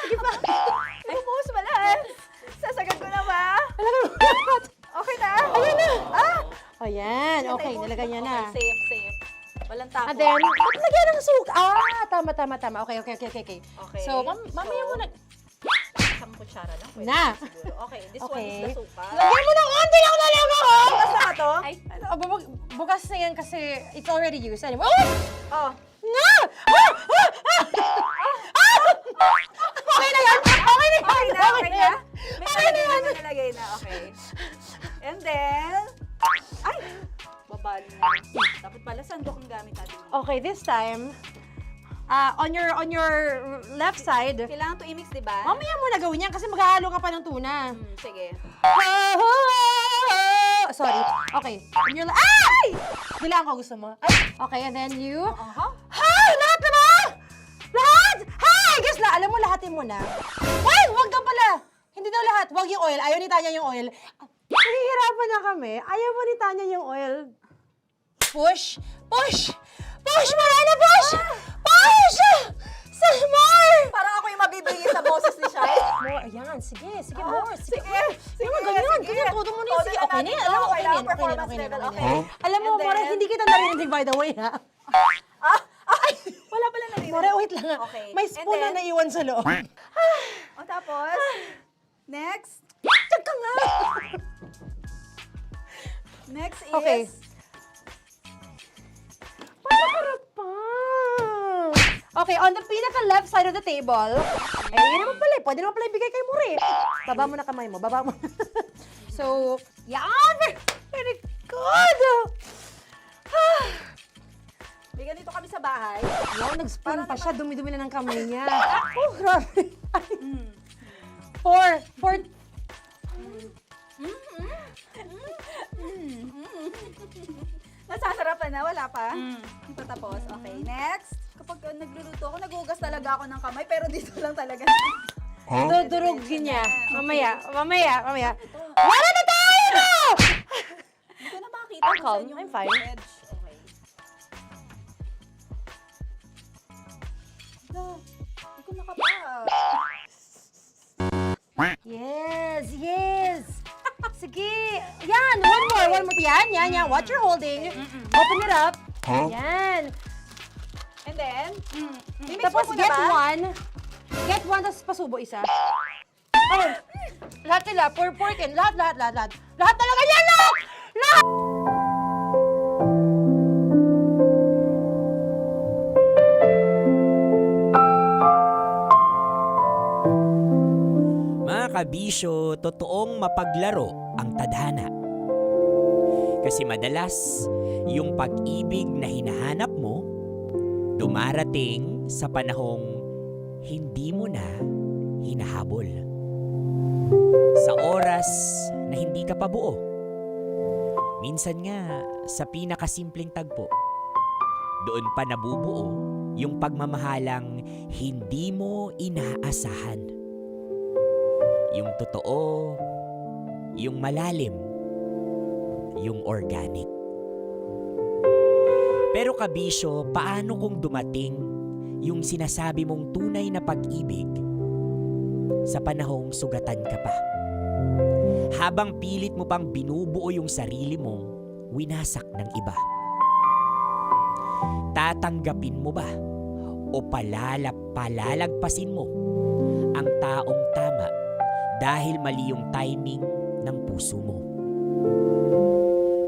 Sige pa. Bumuhos malas. Sasagad ko na ba? Lagay mo. Okay na. Ayan na. Ayan, okay, nilagay niya na. Okay, safe. Walang tapon. And then, ba't lagyan ng suka? Tama. Okay. Okay. So, mamaya mo na. Isang kutsara lang. Pwede Na. siguro. Okay, this one Okay. is the suka. Lagyan mo ng onti lang talaga ko! Bukas na ka to? Ay, bukas na yan kasi it's already used. Anyway. Oh. Nga! Okay na yan! Okay na yan! May nalagay na. Okay. And then, ay! Babali na. Dapat pala sandok ang gamit natin. Okay, this time, on your left side. Kailangan to i-mix, di ba? Mamaya mo na gawin yan kasi maghahalo ka pa ng tuna. Sige. Sorry. Okay. On your ay! Bilang ko gusto mo. Ay! Okay, and then you... Hi! Lahat na ba? Lahat? Hi! Guys, alam mo, lahatin mo na. Wait! Wag ka pala! Hindi daw lahat. Wag yung oil. Ayaw ni Tanya yung oil. Nahihirapan na kami. Ayaw mo ni Tanya yung oil. Push! Push! Push! Marana! Push! Push! Some more! Parang ako yung mabibigay sa boses ni Shai. More. Ayan. Sige. Sige, more. Sige. Ganyan. Todo mo na yun. Sige. Okay na yan. Alam mo, okay na yan. Alam mo, More, hindi kita narinig, by the way, ha? Wala pala narinig. More, wait lang ha. Okay. May spoon na naiwan sa loob. O tapos, next. Tiyag ka nga! Next is... Okay. Okay, on the pinaka-left side of the table, yun naman pala, pwede naman pala ibigay kay More. Baba mo na kamay mo, baba mo. So, yan! Very good! May ganito kami sa bahay. Wow, nag-spoon pa siya, dumi-dumi na ng kamay niya. Oh, grabe. Four. Nasasarapan na, wala pa. Hindi pa tapos. Okay, next. Kapag nagluluto ako, nagugas talaga ako ng kamay, pero dito lang talaga. Dudurugin niya. Mamaya. Wala na tayo! Hindi ko na makita kung saan yung I'm fine. edge. Okay. Hindi ko nakapa. Yes. Sige. Yan, one more. Yan. What you're holding. Open it up. Yan. And then, Tapos get one. Get one, tapos pasubo isa. Oh, lahat nila, porkin. Lahat. Lahat talaga yan, lahat! Mga kabisyo, totoong mapaglaro ang tadhana. Kasi madalas, yung pag-ibig na hinahanap mo, dumarating sa panahong hindi mo na hinahabol. Sa oras na hindi ka pa buo. Minsan nga, sa pinakasimpleng tagpo, doon pa nabubuo yung pagmamahalang hindi mo inaasahan. Yung totoo, yung malalim, yung organic. Pero kabisyo, paano kung dumating yung sinasabi mong tunay na pag-ibig sa panahong sugatan ka pa? Habang pilit mo pang binubuo yung sarili mo, winasak ng iba. Tatanggapin mo ba o palalagpasin mo ang taong tama dahil mali yung timing ng puso mo?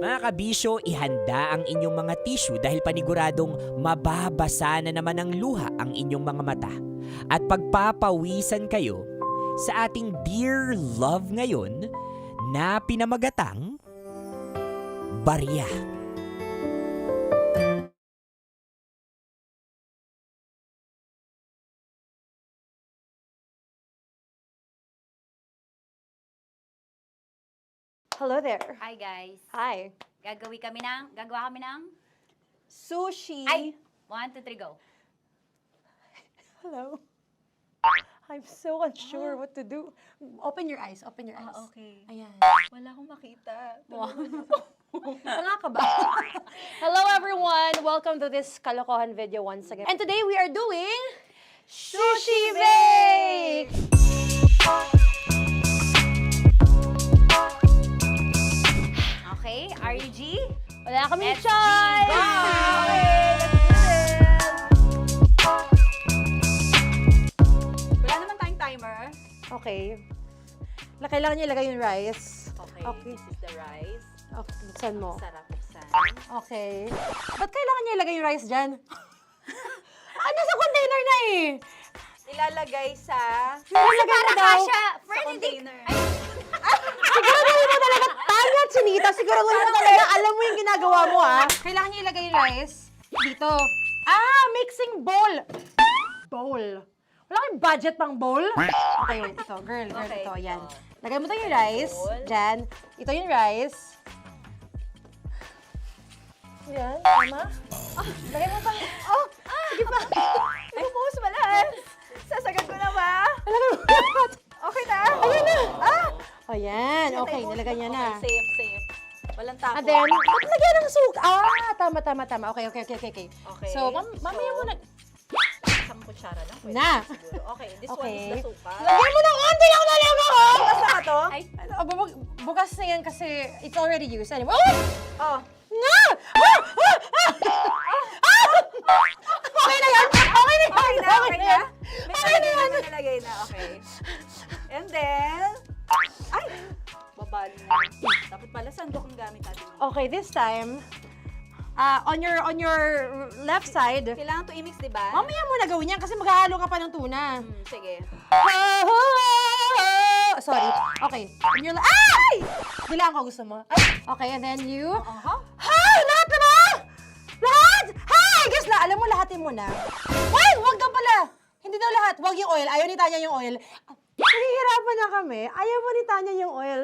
Mga kabisyo, ihanda ang inyong mga tissue dahil paniguradong mababasa na naman ng luha ang inyong mga mata at pagpapawisan kayo sa ating dear love ngayon na pinamagatang Barya. Hello there. Hi guys. Hi. Gagawa kami ng Sushi. Ay! 1, 2, 3, go. Hello. I'm so unsure what to do. Open your eyes. Okay. Ayan. Wala akong makita. Tanga ka ba? Hello everyone! Welcome to this kalokohan video once again. And today we are doing Sushi Bake! Okay, RG? Wala kami Let's choice! Go! Okay, let's do this! Wala naman tayong timer. Okay. Kailangan niya ilagay yung rice. Okay, this is the rice. Okay, buksan mo. Sarap buksan. Okay. Ba't kailangan niya ilagay yung rice dyan? Sa container na eh! Ilalagay sa... Ilalagay mo daw. container. Siguraduhin mo talaga, Tanya at Chinita, siguraduhin mo talaga, alam mo yung ginagawa mo, ha? Kailangan niya ilagay yung rice dito. Mixing bowl. Bowl. Wala kayong budget pang bowl? Okay, wait. Ito, girl, Okay. ito. Yan. Lagay mo tayo yung rice. Diyan. Ito yung rice. Yan, tama. Lagay mo pang... Sige pa. Ay, buhos malas. Sasagad ko na ba? Lagay mo. Okay na. Ayun na. Sige, Ayan. tayo Okay, buhos nilagay niya na. Okay, safe. Walang tapon. And then, ba't lagyan ng suka? Tama. Okay. Okay. So, mamaya mo na... Isang kutsara lang. Pwede Na. siguro. Okay, this one Okay. is the suka. Lagyan mo ng konti lang na lang ako! Bukas na ka to? Ay, bukas na yan kasi it's already used. Anyway, Oh. nga! Okay na yan! Okay na yan! Okay na. Okay na yan! May nalagay na. Okay. And then... Ay! Babali na. Dapat pala sandok ang gamit natin. Okay, this time, on your left side, Kailangan to i-mix, di ba? mamaya mo na gawin yan kasi maghahalo ka pa ng tuna. Sige. Sorry. Okay. On your ay! Bilang ko gusto mo. Ay, okay, and then you... Hay! Lahat na ba? Lahat? Hay! Guess na, alam mo, lahatin mo na. Wait! Wag ka pala! Hindi daw lahat. Wag yung oil. Ayaw ni Tanya yung oil. Nahihirapan na kami. Ayaw mo ni Tanya yung oil.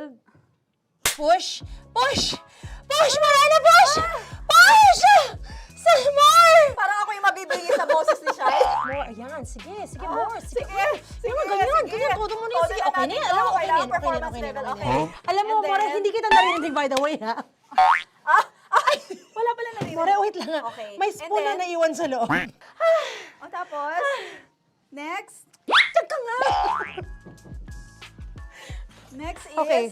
Push! Push! Push! Marana, push! Push! Some more! Parang ako yung mabibigay sa boses ni Shai. More, ayan. Sige, more. Sige. Sige, Ganyan. sige. Todo mo na yun. Todo Sige, na okay na natin yan. to. Alam mo, okay na Kailangan yan. performance Okay na level, yan. okay. Alam mo, And More, then- hindi kita narinig, by the way, ha? Ay! Wala pala narinig. More, wait lang. Okay. May And spoon na then- naiwan sa loob. O tapos, next. Diyan ka nga. Next is... Okay.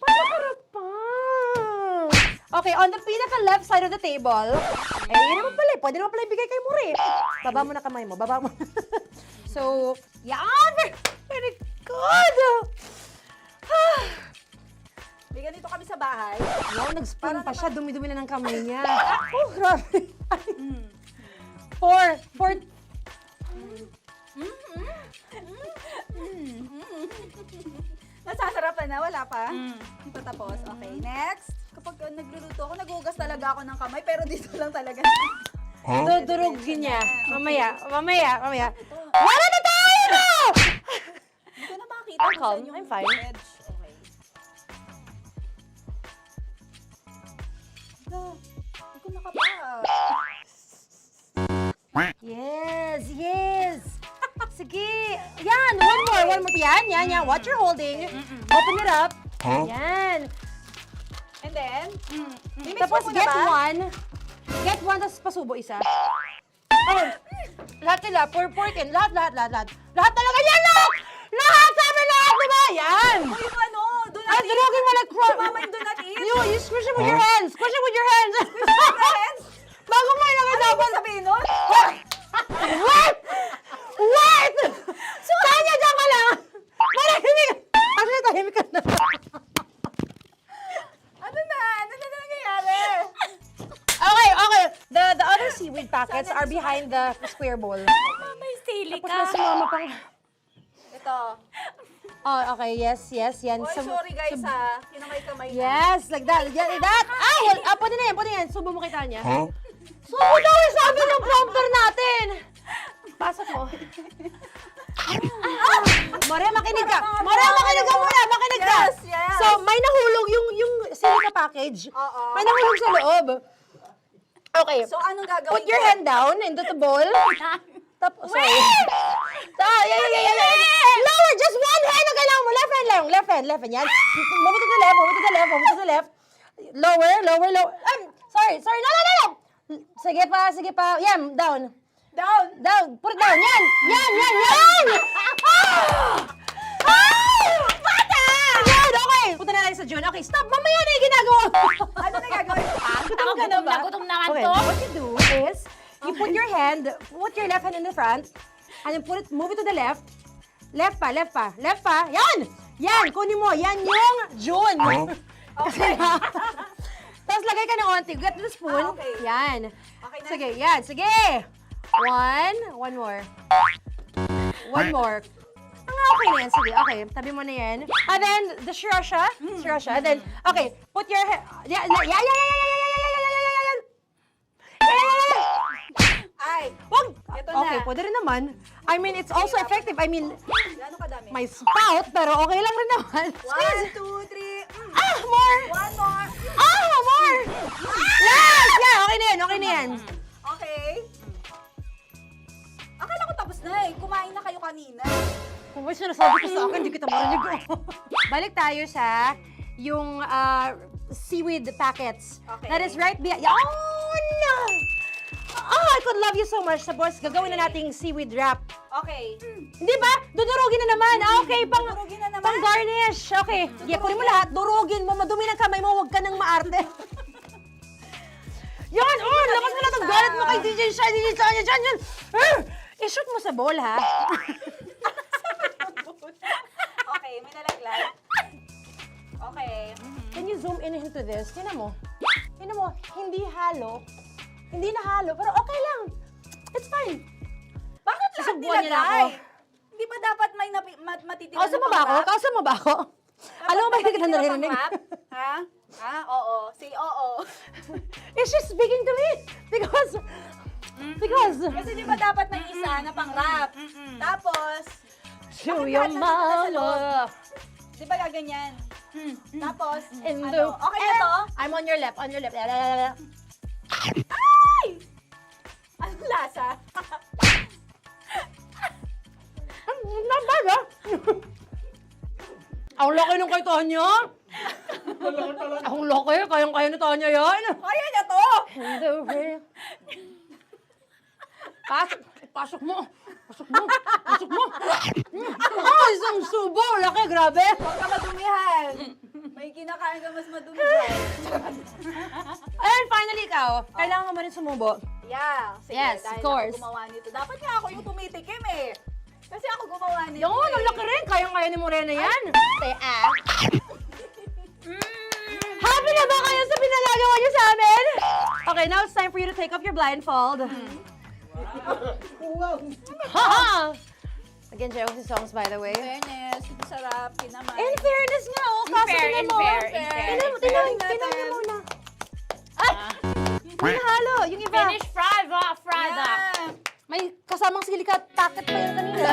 Panakarap pa. Okay, on the pinaka-left side of the table, yun naman pala, pwede naman pala ibigay kay More. Baba mo na kamay mo, baba mo. So, yan! Very good! Bigyan dito kami sa bahay. Wow, nag-spoon pa siya, dumi-dumi na ng kamay niya. Oh, grabe. Four. Nasasarapan na, wala pa? Hindi pa tapos. Okay, next. Kapag nagluluto ako, nagugas talaga ako ng kamay, pero dito lang talaga. Dudurugin niya. Mamaya. Wala na tayo! Hindi ko na makita I'm kung calm. saan yung I'm fine. edge. Okay. Hindi ko nakapa. Yes. Sige. Yan, one more. Yan. What you're holding. Open it up. Yan. And then, mimix Tapos mo muna get ba? one. Get one, tapos pasubo isa. Oh, lahat nila. Pork and lahat. Lahat talaga yan, lahat! Lahat! Sabi lahat, diba? Yan! O yung ano, do not eat. Durugin mo like Si Mama yung do not eat. You squish it with your hands. Squish it with your hands. Friends, Bago mo ilagay ano dapat. ibig sabihin nun? Wait! Tanya, dyan ka lang! Marahimik! Actually, tahimik ka na. Ano na nangyayari? Okay. The other seaweed packets are behind the square bowl. May sili Tapos ka. na sumama pang... Ito. Oh, okay. Yes. Yan. Oy, sorry guys ha. Kinamay-kamay na. Yes, like that. Like that. Pwede na yan. Subo mo kita niya. Subo daw yung sabi ng prompter natin. Pasok mo. Maria, makinig ka. Maria, makinig ka muna. Makinig ka. Yes. So, may nahulog yung silica package. Oo. May nahulog sa loob. Okay. So, anong gagawin Put your ko? hand down into the bowl. Tapos, sorry. Yeah. Lower, just one hand ang kailangan mo. Left hand. Yan. Move it to the left. Lower. Sorry. No. Sige pa. Yan, down. Put it down. Yan. Bata! Yan, okay. Punta na lang sa June. Okay, stop. Mamaya na yung ginagawa mo. Ano na gagawin? Gutom na nga Okay, to. what you do is, you put your left hand in the front, and then move it to the left. Left pa. Yan, kunin mo. Yan yung June. Okay. Tapos lagay ka ng onti. Get the spoon. Okay. Yan. Okay na. Sige, yan. Sige. One more. One more. Okay na yan. Sige, okay. Tabi mo na yan. And then, the sriracha. And then, okay. Put your... Yeah. Okay, pwede rin naman. I mean, it's also effective. I mean, Gano'ng kadami? my spout, pero okay lang rin naman. 1, 2, 3. Ah, more! 1 more. Ah, more! Yes! Yeah, okay na yan, okay na yan. Okay. Akala ko tapos na eh. Kumain na kayo kanina. Kung may sinasabi ko sa akin, hindi kita marinig. Balik tayo sa yung seaweed packets. Okay. That is right behind. Oh, no! Oh, I could love you so much. Tapos, gagawin na nating seaweed wrap. Okay. Hindi ba? Dudurugin na naman. Ah, okay, Dudurugin na naman? pang garnish. Okay. Yeah, kunin mo lahat. Durugin mo. Madumi ng kamay mo. Huwag ka nang maarte. Yan! Oh, lakas mo na itong galit mo kay DJ Shine. DJ Shine, yan. I-shoot mo sa bowl, ha? Okay, may nalaglag. Okay. Can you zoom in into this? Tingnan mo. Tingnan mo. Hindi halo. Hindi na halo. Pero okay lang. It's fine. Bakit lahat Susubuan niya na ako. nilagay? Hindi ba dapat may matitira Kausa mo ba ako? Kausa mo ba ako? Alam mo ba hindi kita naririnig? Ha? Ha? Oo. Say oo. Is she speaking to me? Because... Kasi di ba dapat may isa na pang-rap? Tapos... Show your mama. Di ba gaganyan? Tapos... In ano? the... Okay na to? I'm on your left. On your left. Ay! Anong lasa? Not bad, ha? Ang laki nung kay Tonya. Ang laki. Kayang-kaya ni Tonya yan. Kaya niya to! Hindi, okay. Pasok mo. Pasok mo. Pasok mo. Oh, isang subo. Laki, grabe. Huwag ka madumihan. May kinakain ka mas madumi dyan. And finally, ikaw. Kailangan mo rin sumubo. Yeah. Sige, Yes, dahil of course. ako gumawa nito. Dapat nga ako yung tumitikim eh. Kasi ako gumawa nito. Yung, ang laki rin. Kayang-kaya ni Morena yan. Happy na ba kayo sa pinagagawa niyo sa amin? Okay, now it's time for you to take off your blindfold. Ha! Again, Jay, what's the songs, by the way? In fairness, sarap, kinamay. In fairness nga, oh. Kaso tingnan mo. Tingnan niyo muna. Hindi halo. Yung iba. Finish fried, fried up. May kasamang silika packet pa yun kanina.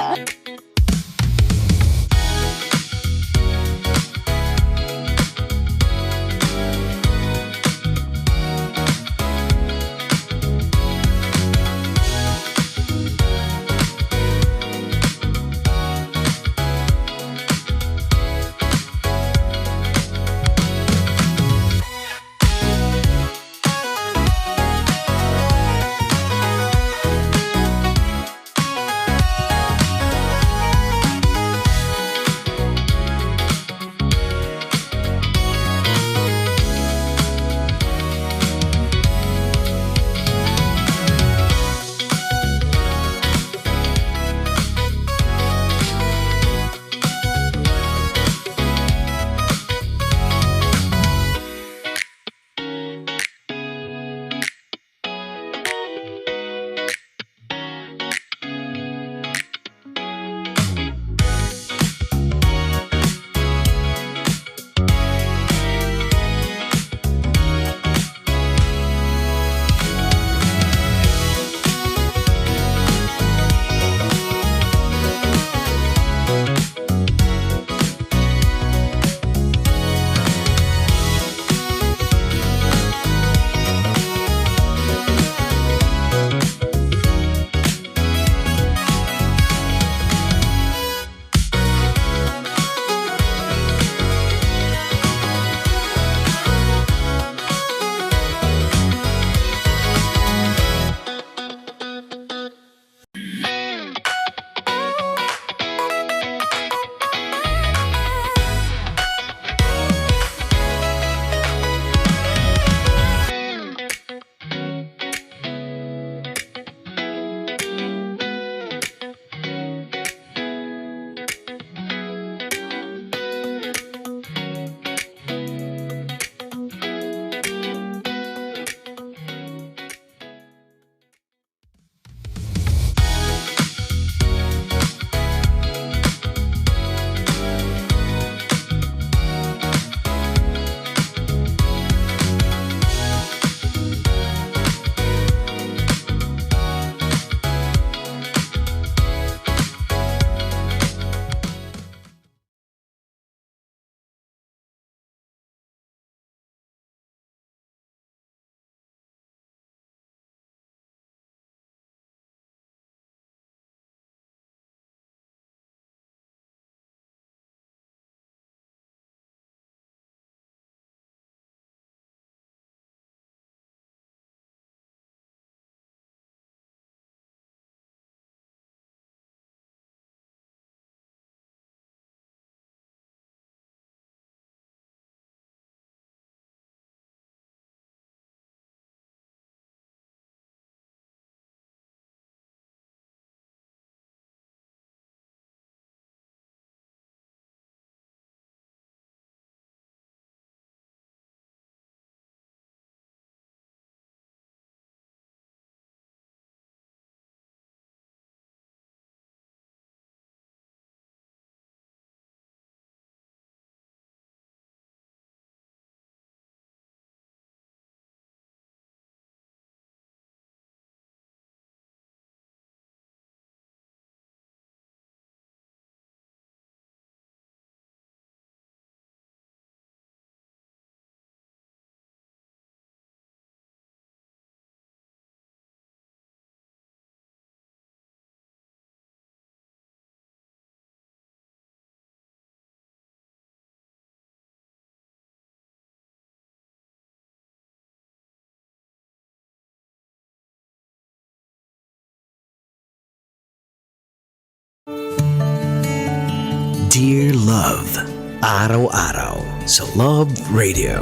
Dear Love, araw-araw sa Love Radio.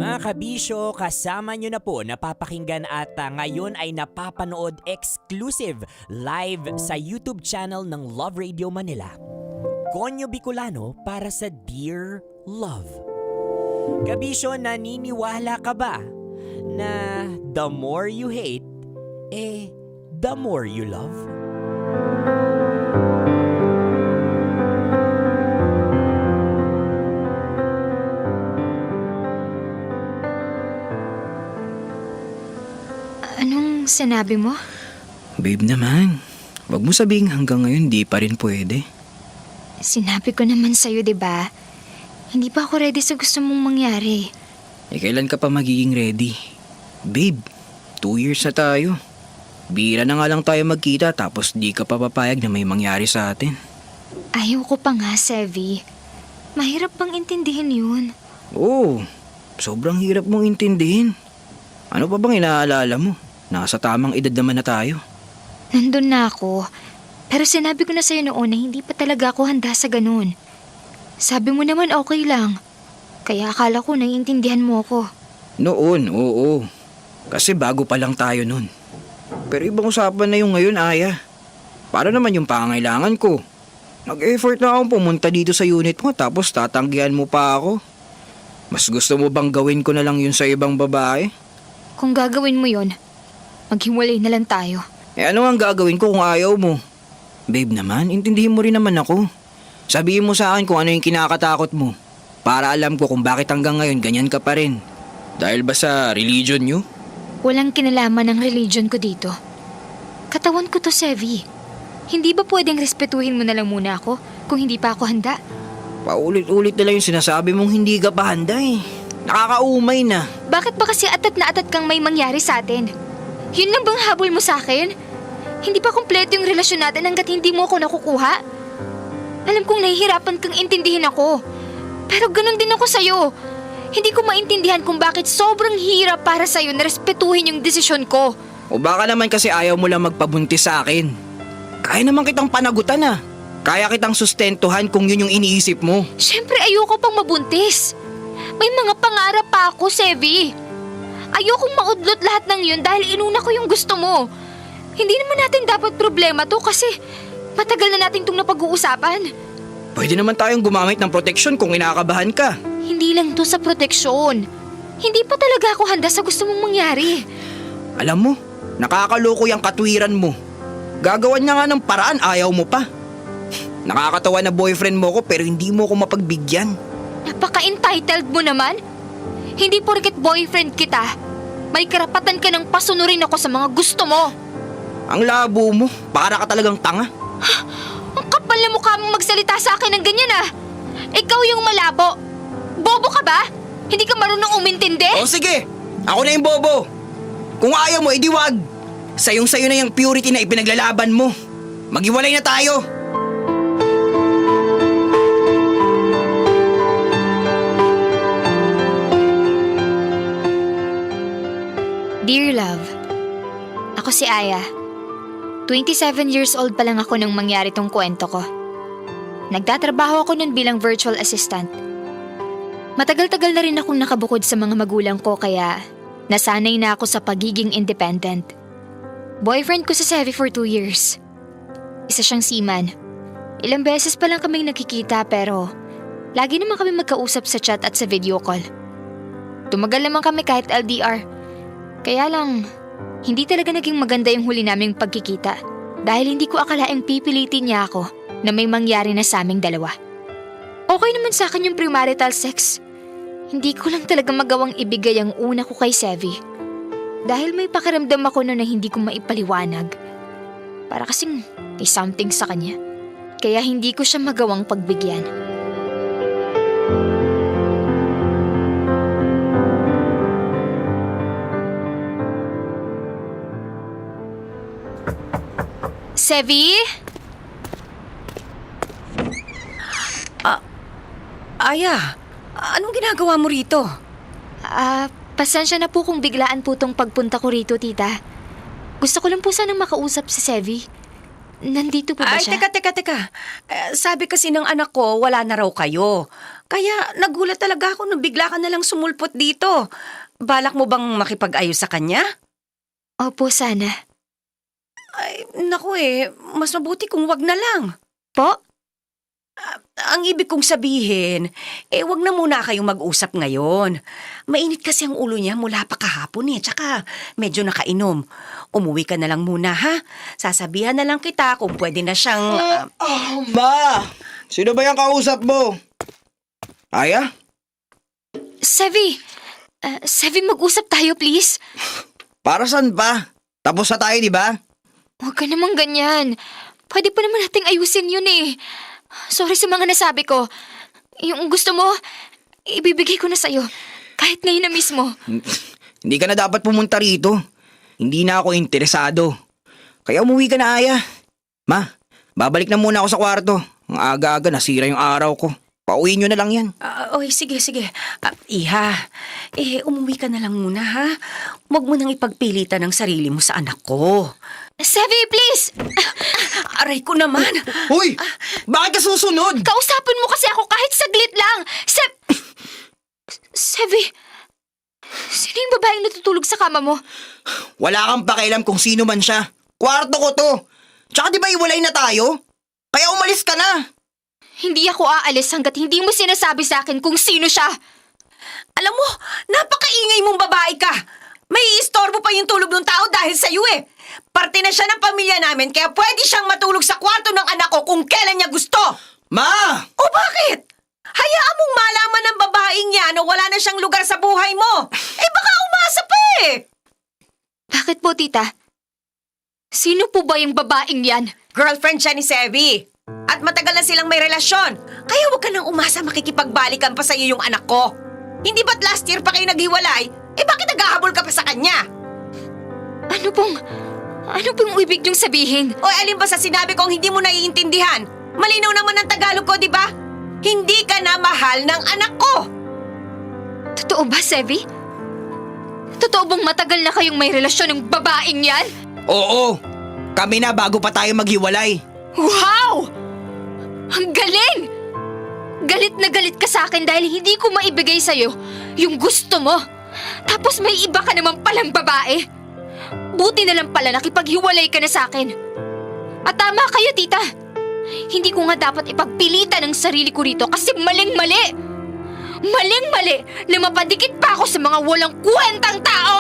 Mga kabisyo, kasama nyo na po napapakinggan at ngayon ay napapanood exclusive live sa YouTube channel ng Love Radio Manila. Konyo Bicolano para sa Dear Love. Kabisyo, naniniwala ka ba na the more you hate, the more you love? Anong sinabi mo? Babe naman, wag mo sabihin hanggang ngayon di pa rin pwede. Sinabi ko naman sa'yo, 'di ba? Hindi pa ako ready sa gusto mong mangyari. Kailan ka pa magiging ready? Babe, 2 years na tayo. Bira na nga lang tayo magkita tapos di ka pa papayag na may mangyari sa atin. Ayaw ko pa nga, Sevi. Mahirap bang intindihin yun? Oo, sobrang hirap mong intindihin. Ano pa bang inaalala mo? Nasa tamang edad naman na tayo. Nandun na ako. Pero sinabi ko na sa'yo noon na hindi pa talaga ako handa sa ganun. Sabi mo naman okay lang. Kaya akala ko naiintindihan mo ako. Noon, oo. Kasi bago pa lang tayo nun. Pero ibang usapan na yung ngayon, Aya. Para naman yung pangangailangan ko. Nag-effort na akong pumunta dito sa unit mo tapos tatanggihan mo pa ako. Mas gusto mo bang gawin ko na lang yun sa ibang babae? Kung gagawin mo yun, maghiwalay na lang tayo. Ano ang gagawin ko kung ayaw mo? Babe naman, intindihin mo rin naman ako. Sabihin mo sa akin kung ano yung kinakatakot mo. Para alam ko kung bakit hanggang ngayon ganyan ka pa rin. Dahil ba sa religion nyo? Walang kinalaman ng religion ko dito. Katawan ko to, Sevi. Hindi ba pwedeng respetuhin mo na lang muna ako kung hindi pa ako handa? Paulit-ulit na lang yung sinasabi mong hindi ka pa handa eh. Nakakaumay na. Bakit ba kasi atat na atat kang may mangyari sa atin? Yun lang bang habol mo sa akin? Hindi pa kumpleto yung relasyon natin hanggat hindi mo ako nakukuha? Alam kong nahihirapan kang intindihin ako. Pero ganun din ako sa'yo. Hindi ko maintindihan kung bakit sobrang hirap para sa'yo na respetuhin yung desisyon ko. O baka naman kasi ayaw mo lang magpabuntis sa akin. Kaya naman kitang panagutan ah. Kaya kitang sustentuhan kung yun yung iniisip mo. Siyempre ayoko pang mabuntis. May mga pangarap pa ako, Sevi. Ayokong maudlot lahat ng yun dahil inuna ko yung gusto mo. Hindi naman natin dapat problema to kasi matagal na natin itong napag-uusapan. Pwede naman tayong gumamit ng proteksyon kung inakabahan ka. Hindi lang to sa proteksyon. Hindi pa talaga ako handa sa gusto mong mangyari. Alam mo, nakakaloko yung katwiran mo. Gagawan niya nga ng paraan, ayaw mo pa. Nakakatawa na boyfriend mo ko pero hindi mo ko mapagbigyan. Napaka-entitled mo naman. Hindi porket boyfriend kita, may karapatan ka ng pasunurin ako sa mga gusto mo. Ang labo mo, para ka talagang tanga. Ang kapal na mukha mong magsalita sa akin ng ganyan ah. Ikaw yung malabo. Bobo ka ba? Hindi ka marunong umintindi? O sige, ako na yung bobo. Kung ayaw mo, edi wag. Sayong-sayo na yung purity na ipinaglalaban mo. Maghiwalay na tayo. Dear Love, ako si Aya. 27 years old pa lang ako nang mangyari tong kwento ko. Nagtatrabaho ako nun bilang virtual assistant. Matagal-tagal na rin akong nakabukod sa mga magulang ko kaya nasanay na ako sa pagiging independent. Boyfriend ko si Sevi for 2 years. Isa siyang seaman. Ilang beses pa lang kaming nakikita pero lagi naman kami magkausap sa chat at sa video call. Tumagal naman kami kahit LDR. Kaya lang, hindi talaga naging maganda yung huli naming pagkikita dahil hindi ko akalaing pipilitin niya ako na may mangyari na sa aming dalawa. Okay naman sa akin yung premarital sex. Hindi ko lang talaga magawang ibigay ang una ko kay Sevi. Dahil may pakiramdam ako na hindi ko maipaliwanag. Para kasing may something sa kanya. Kaya hindi ko siya magawang pagbigyan. Sevi? Aya, anong ginagawa mo rito? Pasensya na po kung biglaan po tong pagpunta ko rito, tita. Gusto ko lang po sanang makausap si Sevi. Nandito po ba Ay, siya? teka. Sabi kasi ng anak ko, wala na raw kayo. Kaya nagulat talaga ako nung bigla ka na lang sumulpot dito. Balak mo bang makipag-ayos sa kanya? Opo, sana. Ay, naku mas mabuti kung wag na lang. Po? Ang ibig kong sabihin, wag na muna kayong mag-usap ngayon. Mainit kasi ang ulo niya mula pa kahapon tsaka medyo nakainom. Umuwi ka na lang muna, ha? Sasabihan na lang kita kung pwede na siyang... Ma! Sino ba yung kausap mo? Aya? Sevi! Sevi, mag-usap tayo, please. Para saan ba? Tapos na tayo, di ba? Huwag ka naman ganyan. Pwede pa naman nating ayusin yun Sorry sa mga nasabi ko. Yung gusto mo, ibibigay ko na sa'yo. Kahit ngayon na mismo. Hindi ka na dapat pumunta rito. Hindi na ako interesado. Kaya umuwi ka na, Aya. Ma, babalik na muna ako sa kwarto. Ang aga-aga, nasira yung araw ko. Pauwiin nyo na lang yan. Sige. Iha, umuwi ka na lang muna, ha? Huwag mo nang ipagpilitan ang sarili mo sa anak ko. Sevi, please! Aray ko naman! Hoy! Bakit ka susunod? Kausapin mo kasi ako kahit saglit lang! Sevi! Sino yung babaeng natutulog sa kama mo? Wala kang pakialam kung sino man siya. Kwarto ko to. Tsaka di ba iwalay na tayo? Kaya umalis ka na. Hindi ako aalis hanggat hindi mo sinasabi sa akin kung sino siya. Alam mo, napakaingay mong babae ka. May istorbo pa yung tulog ng tao dahil sa'yo Parte na siya ng pamilya namin kaya pwede siyang matulog sa kwarto ng anak ko kung kailan niya gusto. Ma! O bakit? Hayaan mong malaman ng babaeng niya na wala na siyang lugar sa buhay mo. Baka umasa pa Bakit po, tita? Sino po ba yung babaeng yan? Girlfriend siya ni Sevi. At matagal na silang may relasyon. Kaya huwag ka nang umasa makikipagbalikan pa sa iyo yung anak ko. Hindi ba't last year pa kayo naghiwalay? Bakit naghahabol ka pa sa kanya? Ano pong ibig niyong sabihin? O alin ba sa sinabi kong hindi mo naiintindihan? Malinaw naman ang Tagalog ko, di ba? Hindi ka na mahal ng anak ko. Totoo ba, Sevi? Totoo bang matagal na kayong may relasyon ng babaeng yan? Oo. Kami na bago pa tayo maghiwalay. Wow! Ang galing! Galit na galit ka sa akin dahil hindi ko maibigay sa'yo yung gusto mo. Tapos may iba ka naman palang babae. Buti na lang pala nakipaghiwalay ka na sa akin. At tama kayo, tita. Hindi ko nga dapat ipagpilitan ang sarili ko rito kasi maling-mali. Maling-mali na mapadikit pa ako sa mga walang kwentang tao!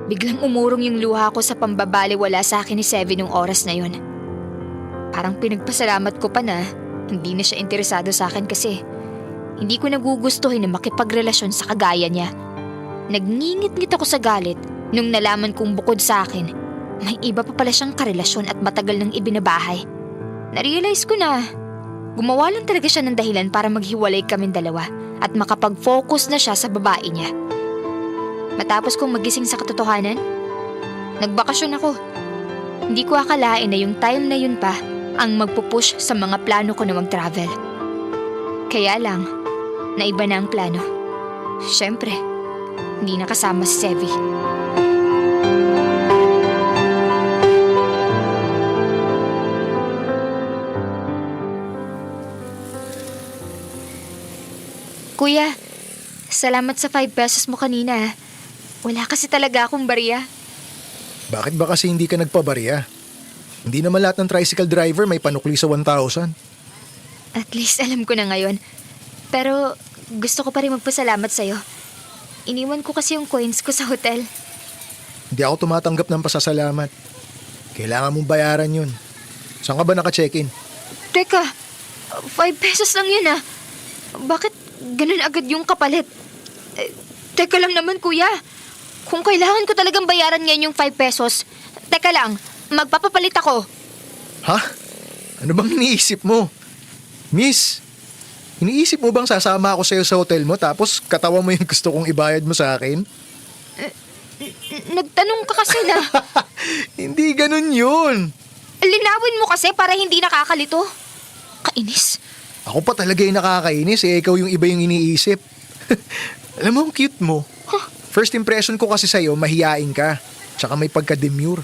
Biglang umurong yung luha ko sa pambabaliwala sa akin ni Sevi nung oras na yun. Parang pinagpasalamat ko pa na hindi na siya interesado sa akin kasi hindi ko nagugustuhin na makipagrelasyon sa kagaya niya. Nagngingit-ngit ako sa galit nung nalaman kong bukod sa akin, may iba pa pala siyang karelasyon at matagal nang ibinabahay. Narealize ko na gumawa lang talaga siya ng dahilan para maghiwalay kaming dalawa at makapag-focus na siya sa babae niya. Matapos kong magising sa katotohanan, nagbakasyon ako. Hindi ko akalain na yung time na yun pa ang magpupush sa mga plano ko na mag-travel. Kaya lang, naiba na ang plano. Siyempre, hindi nakasama si Sevi. Kuya, salamat sa 5 pesos mo kanina. Wala kasi talaga akong barya. Bakit ba kasi hindi ka nagpabarya? Hindi naman lahat ng tricycle driver may panukli sa 1,000. At least alam ko na ngayon. Pero gusto ko pa rin magpasalamat sa'yo. Iniwan ko kasi yung coins ko sa hotel. Hindi ako tumatanggap ng pasasalamat. Kailangan mong bayaran yun. Saan ka ba naka-check-in? Teka, 5 pesos lang yun ah. Bakit ganun agad yung kapalit? Teka lang naman kuya. Kung kailangan ko talagang bayaran ngayon yung 5 pesos, teka lang, magpapapalit ako. Ha? Ano bang iniisip mo? Miss, iniisip mo bang sasama ako sa'yo sa hotel mo tapos katawa mo yung gusto kong ibayad mo sa akin? Nagtanong ka kasi na. Hindi ganun yun. Linawin mo kasi para hindi nakakalito. Kainis. Ako pa talaga yung nakakainis ikaw yung iba yung iniisip. Alam mo, ang cute mo. First impression ko kasi sa'yo, mahiyain ka. Tsaka may pagka-demure.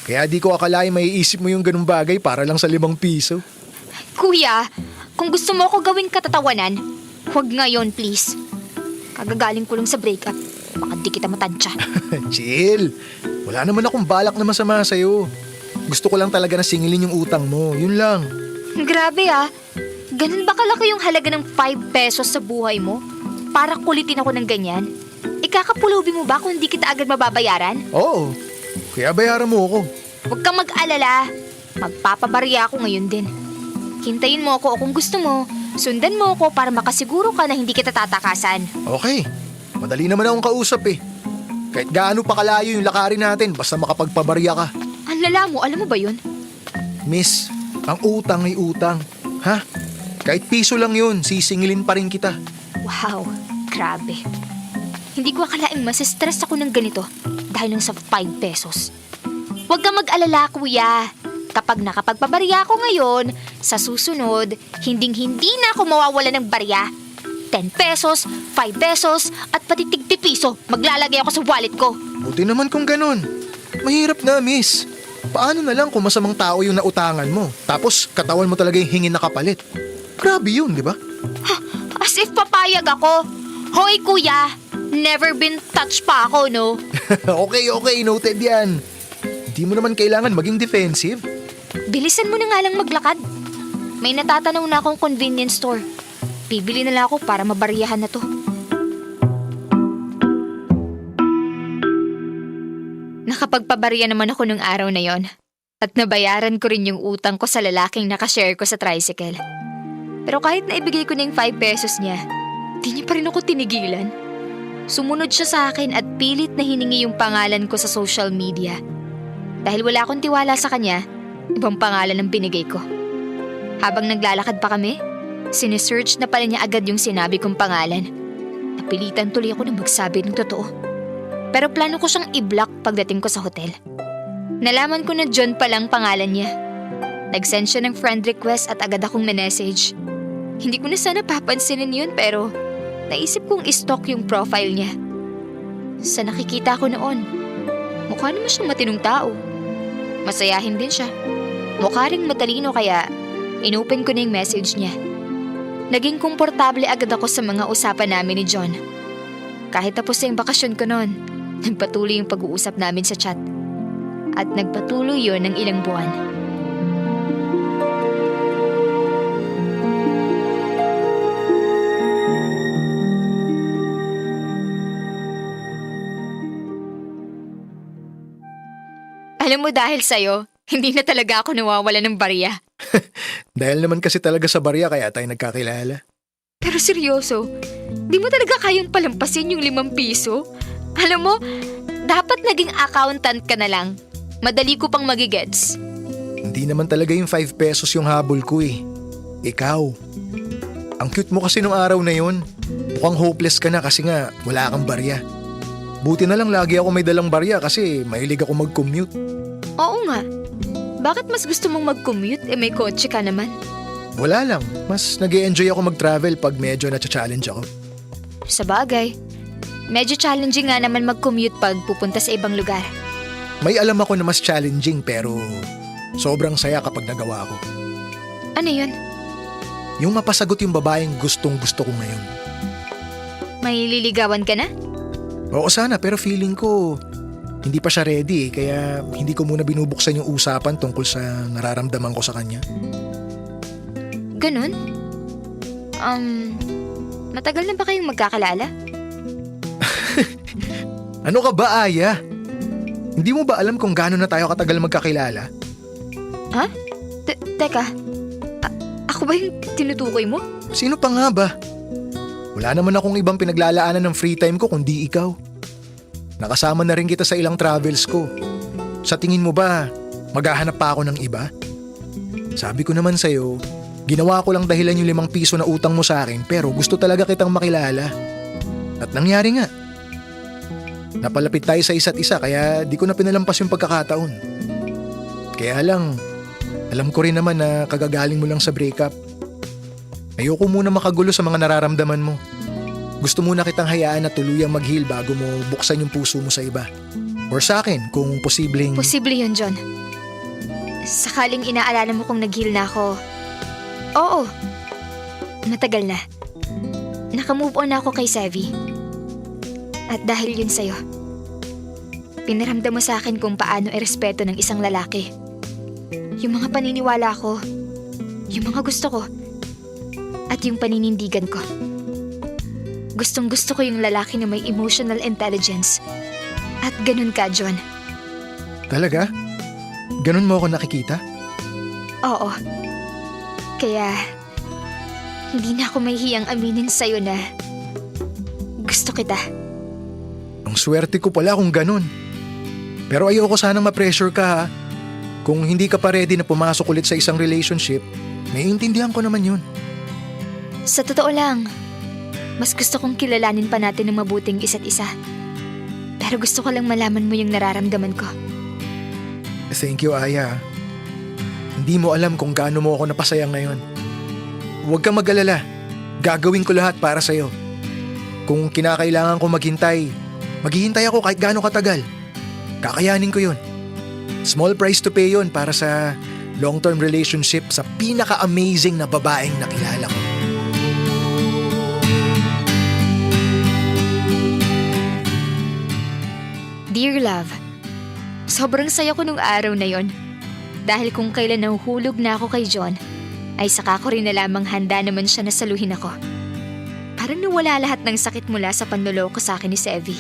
Kaya di ko akalain maiisip mo yung ganung bagay para lang sa 5 piso. Kuya, kung gusto mo ako gawing katatawanan, huwag ngayon please. Kagagaling ko lang sa breakup. Baka di kita matansya. Chill. Wala naman akong balak na masama sa'yo. Gusto ko lang talaga na singilin yung utang mo. Yun lang. Grabe ah. Ganun ba kalaki yung halaga ng 5 pesos sa buhay mo? Para kulitin ako ng ganyan? Ikakapulubi mo ba kung hindi kita agad mababayaran? Oo. Kaya bayaran mo ako. Huwag kang mag-alala. Magpapabarya ako ngayon din. Hintayin mo ako o kung gusto mo, sundan mo ako para makasiguro ka na hindi kita tatakasan. Okay. Madali naman akong kausap eh. Kahit gaano pa kalayo yung lakarin natin, basta makapagpabarya ka. Ang lala mo, alam mo ba yun? Miss, ang utang ay utang. Ha? Kahit piso lang yun, sisingilin pa rin kita. Wow, grabe. Hindi ko akalaing masistress ako ng ganito dahil lang sa 5 pesos. Huwag kang mag-alala, kuya. Kapag nakapagpabarya ako ngayon, sa susunod, hinding-hindi na ako mawawala ng barya. 10 pesos, 5 pesos, at pati tig piso, maglalagay ako sa wallet ko. Buti naman kung ganun. Mahirap na, miss. Paano na lang kung masamang tao yung nautangan mo, tapos katawan mo talaga yung hingin na kapalit? Grabe yun, di ba? As if papayag ako. Hoy, kuya, never been touched pa ako, no? Okay, noted yan. Hindi mo naman kailangan maging defensive. Bilisan mo na nga lang maglakad. May natatanaw na akong convenience store. Bibili na lang ako para mabaryahan na to. Nakapagpabarya naman ako nung araw na yon. At nabayaran ko rin yung utang ko sa lalaking nakashare ko sa tricycle. Pero kahit na ibigay ko na yung 5 pesos niya, di niya pa rin ako tinigilan. Sumunod siya sa akin at pilit na hiningi yung pangalan ko sa social media. Dahil wala akong tiwala sa kanya, ibang pangalan ang binigay ko. Habang naglalakad pa kami, sinesearch na pala niya agad yung sinabi kong pangalan. Napilitan tuloy ako na magsabi ng totoo. Pero plano ko siyang i-block pagdating ko sa hotel. Nalaman ko na John palang pangalan niya. Nag-send siya ng friend request at agad akong message. Hindi ko na sana papansinin yun pero naisip kong i-stalk yung profile niya. Sa nakikita ko noon, mukha naman siyang matinong tao. Masayahin din siya. Mukha ring matalino kaya inopen ko na yung message niya. Naging komportable agad ako sa mga usapan namin ni John. Kahit tapos na yung bakasyon ko noon, nagpatuloy yung pag-uusap namin sa chat. At nagpatuloy yun ng ilang buwan. Alam mo dahil sa'yo, hindi na talaga ako nawawala ng barya. Dahil naman kasi talaga sa barya kaya tayo nagkakilala. Pero seryoso, di mo talaga kayang palampasin yung 5 piso? Alam mo, dapat naging accountant ka na lang. Madali ko pang magigets. Hindi naman talaga yung 5 pesos yung habol ko eh. Ikaw. Ang cute mo kasi nung araw na yun. Mukhang hopeless ka na kasi nga wala kang barya. Buti na lang lagi ako may dalang barya kasi mahilig ako mag-commute. Oo nga. Bakit mas gusto mong mag-commute may kotse ka naman? Wala lang. Mas nag-e-enjoy ako mag-travel pag medyo na-challenge ako. Sa bagay. Medyo challenging nga naman mag-commute pag pupunta sa ibang lugar. May alam ako na mas challenging pero sobrang saya kapag nagawa ko. Ano yun? Yung mapasagot yung babaeng gustong gusto ko ngayon. May liligawan ka na? Oo sana pero feeling ko hindi pa siya ready kaya hindi ko muna binubuksan yung usapan tungkol sa nararamdaman ko sa kanya. Ganun? Matagal na ba kayong magkakalala? Ano ka ba, Aya? Hindi mo ba alam kung gaano na tayo katagal magkakilala? Ha? Teka, ako ba yung tinutukoy mo? Sino pa nga ba? Wala naman akong ibang pinaglalaanan ng free time ko kundi ikaw. Nakasama na rin kita sa ilang travels ko. Sa tingin mo ba, maghahanap pa ako ng iba? Sabi ko naman sa'yo, ginawa ko lang dahilan yung 5 piso na utang mo sa akin pero gusto talaga kitang makilala. At nangyari nga. Napalapit tayo sa isa't isa kaya di ko na pinalampas yung pagkakataon. Kaya lang, alam ko rin naman na kagagaling mo lang sa breakup. Ayoko muna makagulo sa mga nararamdaman mo. Gusto muna kitang hayaan na tuluyang mag-heal bago mo buksan yung puso mo sa iba. Or sa akin, kung posibleng... Posible yun, John. Sakaling inaalala mo kung nag-heal na ako. Oo. Matagal na. Nakamove on na ako kay Sevi. At dahil yun sa'yo, pinaramdam mo sa akin kung paano irespeto ng isang lalaki. Yung mga paniniwala ko, yung mga gusto ko, at yung paninindigan ko. Gustong gusto ko yung lalaki na may emotional intelligence. At ganun ka, John. Talaga? Ganun mo ako nakikita? Oo. Kaya, hindi na ako mahihiyang aminin sa'yo na gusto kita. Ang swerte ko pala kung ganun. Pero ayoko sanang ma-pressure ka ha. Kung hindi ka pa ready na pumasok ulit sa isang relationship, maiintindihan ko naman yun. Sa totoo lang, mas gusto kong kilalanin pa natin ng mabuting isa't isa. Pero gusto ko lang malaman mo yung nararamdaman ko. Thank you, Aya. Hindi mo alam kung gaano mo ako napasaya ngayon. Huwag kang mag-alala. Gagawin ko lahat para sa'yo. Kung kinakailangan ko maghihintay ako kahit gaano katagal. Kakayanin ko yun. Small price to pay yun para sa long-term relationship sa pinaka-amazing na babaeng nakilala ko. Dear love, sobrang saya ko nung araw na yon. Dahil kung kailan nahuhulog na ako kay John, ay saka ko rin na lamang handa naman siya na saluhin ako. Parang nawala lahat ng sakit mula sa panloloko sa akin ni Sevi.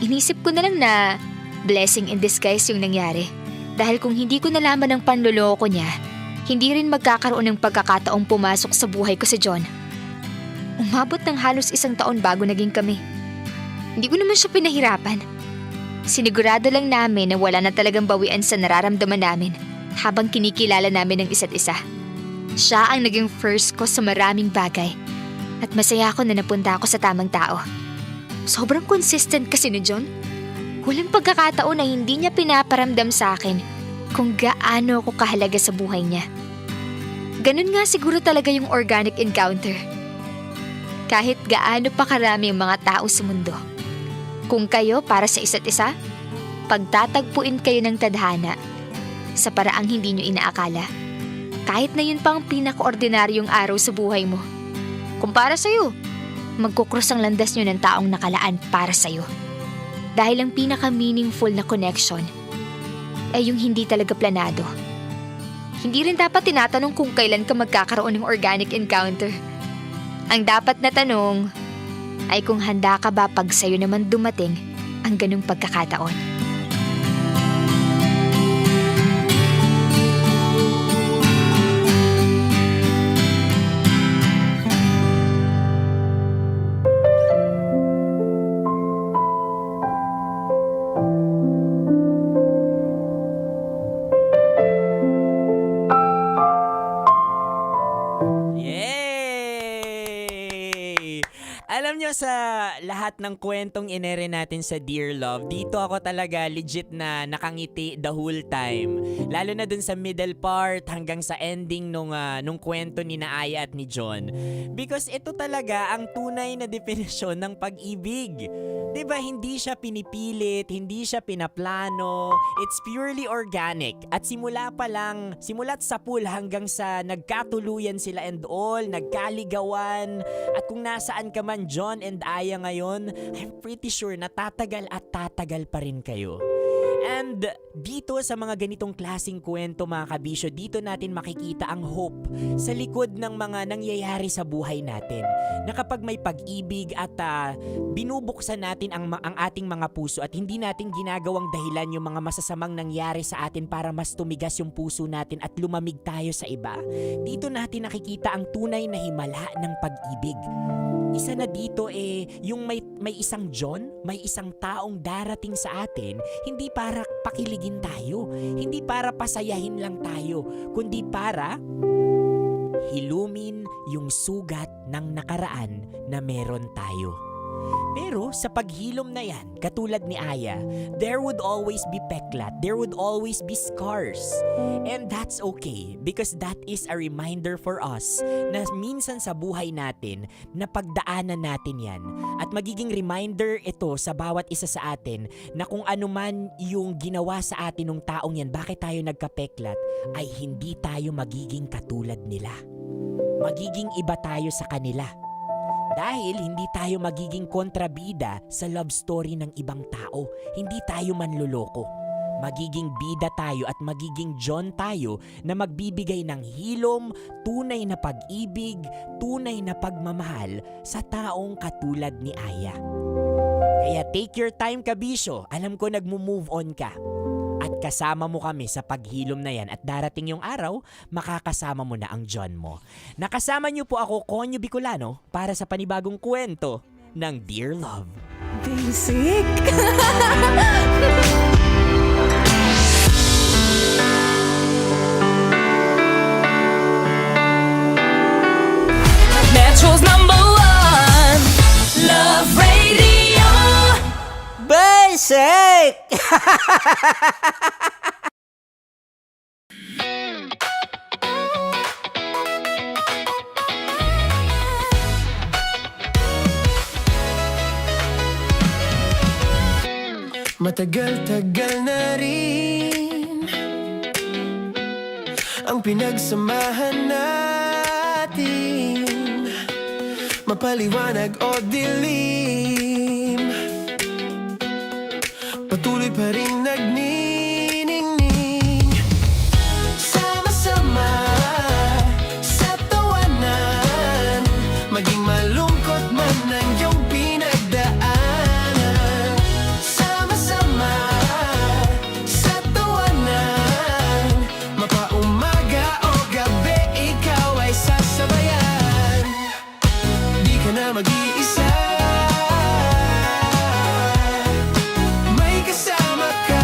Inisip ko na lang na blessing in disguise yung nangyari. Dahil kung hindi ko nalaman ang panloloko niya, hindi rin magkakaroon ng pagkakataong pumasok sa buhay ko si John. Umabot ng halos 1 taon bago naging kami. Hindi ko naman siya pinahirapan. Sinigurado lang namin na wala na talagang bawian sa nararamdaman namin habang kinikilala namin ang isa't isa. Siya ang naging first ko sa maraming bagay at masaya ako na napunta ako sa tamang tao. Sobrang consistent kasi ni John. Walang pagkakataon na hindi niya pinaparamdam sa akin kung gaano ako kahalaga sa buhay niya. Ganun nga siguro talaga yung organic encounter. Kahit gaano pa karami ang mga tao sa mundo. Kung kayo para sa isa't isa, pagtatagpuin kayo ng tadhana sa paraang hindi nyo inaakala. Kahit na yun pang pinaka-ordinaryong araw sa buhay mo. Kung para sa'yo, magkukrus ang landas nyo ng taong nakalaan para sa'yo. Dahil ang pinaka-meaningful na connection ay yung hindi talaga planado. Hindi rin dapat tinatanong kung kailan ka magkakaroon ng organic encounter. Ang dapat na tanong ay kung handa ka ba pag sa'yo naman dumating ang ganung pagkakataon. Alam nyo, sa lahat ng kwentong inere natin sa Dear Love, dito ako talaga legit na nakangiti the whole time. Lalo na dun sa middle part hanggang sa ending nung kwento ni Aya at ni John. Because ito talaga ang tunay na definisyon ng pag-ibig. Diba, hindi siya pinipilit, hindi siya pinaplano, it's purely organic. At simula't sa pool hanggang sa nagkatuluyan sila and all, nagkaligawan. At kung nasaan ka man, John and Aya ngayon, I'm pretty sure na tatagal at tatagal pa rin kayo. And dito sa mga ganitong klaseng kwento mga kabisyo, dito natin makikita ang hope sa likod ng mga nangyayari sa buhay natin. Na kapag may pag-ibig at binubuksan natin ang ating mga puso at hindi natin ginagawang dahilan yung mga masasamang nangyari sa atin para mas tumigas yung puso natin at lumamig tayo sa iba, dito natin nakikita ang tunay na himala ng pag-ibig. Isa na dito yung may isang John, may isang taong darating sa atin, hindi para pakiligin tayo, hindi para pasayahin lang tayo, kundi para hilumin yung sugat ng nakaraan na meron tayo. Pero sa paghilom na yan, katulad ni Aya, there would always be peklat, there would always be scars. And that's okay because that is a reminder for us na minsan sa buhay natin na pagdaanan natin yan. At magiging reminder ito sa bawat isa sa atin na kung ano man yung ginawa sa atin ng taong yan, bakit tayo nagkapeklat, ay hindi tayo magiging katulad nila. Magiging iba tayo sa kanila. Dahil hindi tayo magiging kontrabida sa love story ng ibang tao. Hindi tayo manloloko. Magiging bida tayo at magiging John tayo na magbibigay ng hilom, tunay na pag-ibig, tunay na pagmamahal sa taong katulad ni Aya. Kaya take your time, Kabisyo. Alam ko nagmo-move on ka. At kasama mo kami sa paghilom na yan at darating yung araw, makakasama mo na ang John mo. Nakasama niyo po ako, Konyo Bicolano, para sa panibagong kwento ng Dear Love. Basic! Metro's #1 Love Radio. Basic! Matagal-tagal na rin ang pinagsamahan natin, mapaliwanag o dilim, patuloy pa rin nagniningning. Sama-sama sa tawanan, maging malungkot man ang iyong pinagdaanan. Sama-sama sa tawanan, mapaumaga o gabi, ikaw ay sasabayan. Di ka na mag-iisa, may kasama ka.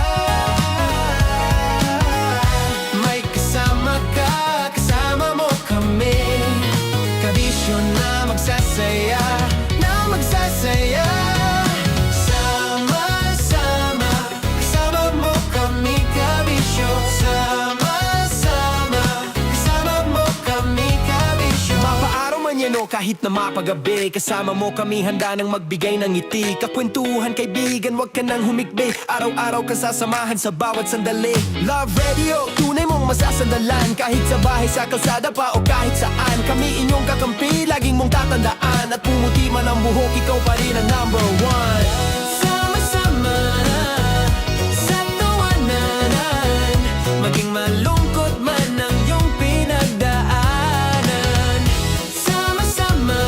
May kasama ka, kasama mo kami. Kabisyo na magsasaya, na magsasaya. Sama-sama, kasama mo kami, kabisyo. Sama-sama, kasama mo kami, kabisyo. Mapaaraw man yan o kahit na mapagabi, kasama mo kami, handa nang magbigay ng ngiti. Kakwentuhan, kaibigan, wag ka nang humikbi. Araw-araw ka sasamahan sa bawat sandali. Love Radio, tunay mong masasandalan. Kahit sa bahay, sa kalsada pa o kahit saan, kami inyong kakampi, laging mong tatandaan. At pumuti man ang buhok, ikaw pa rin ang #1. Sama-sama sa tawanan, maging malungkot man ang iyong pinagdaanan. Sama-sama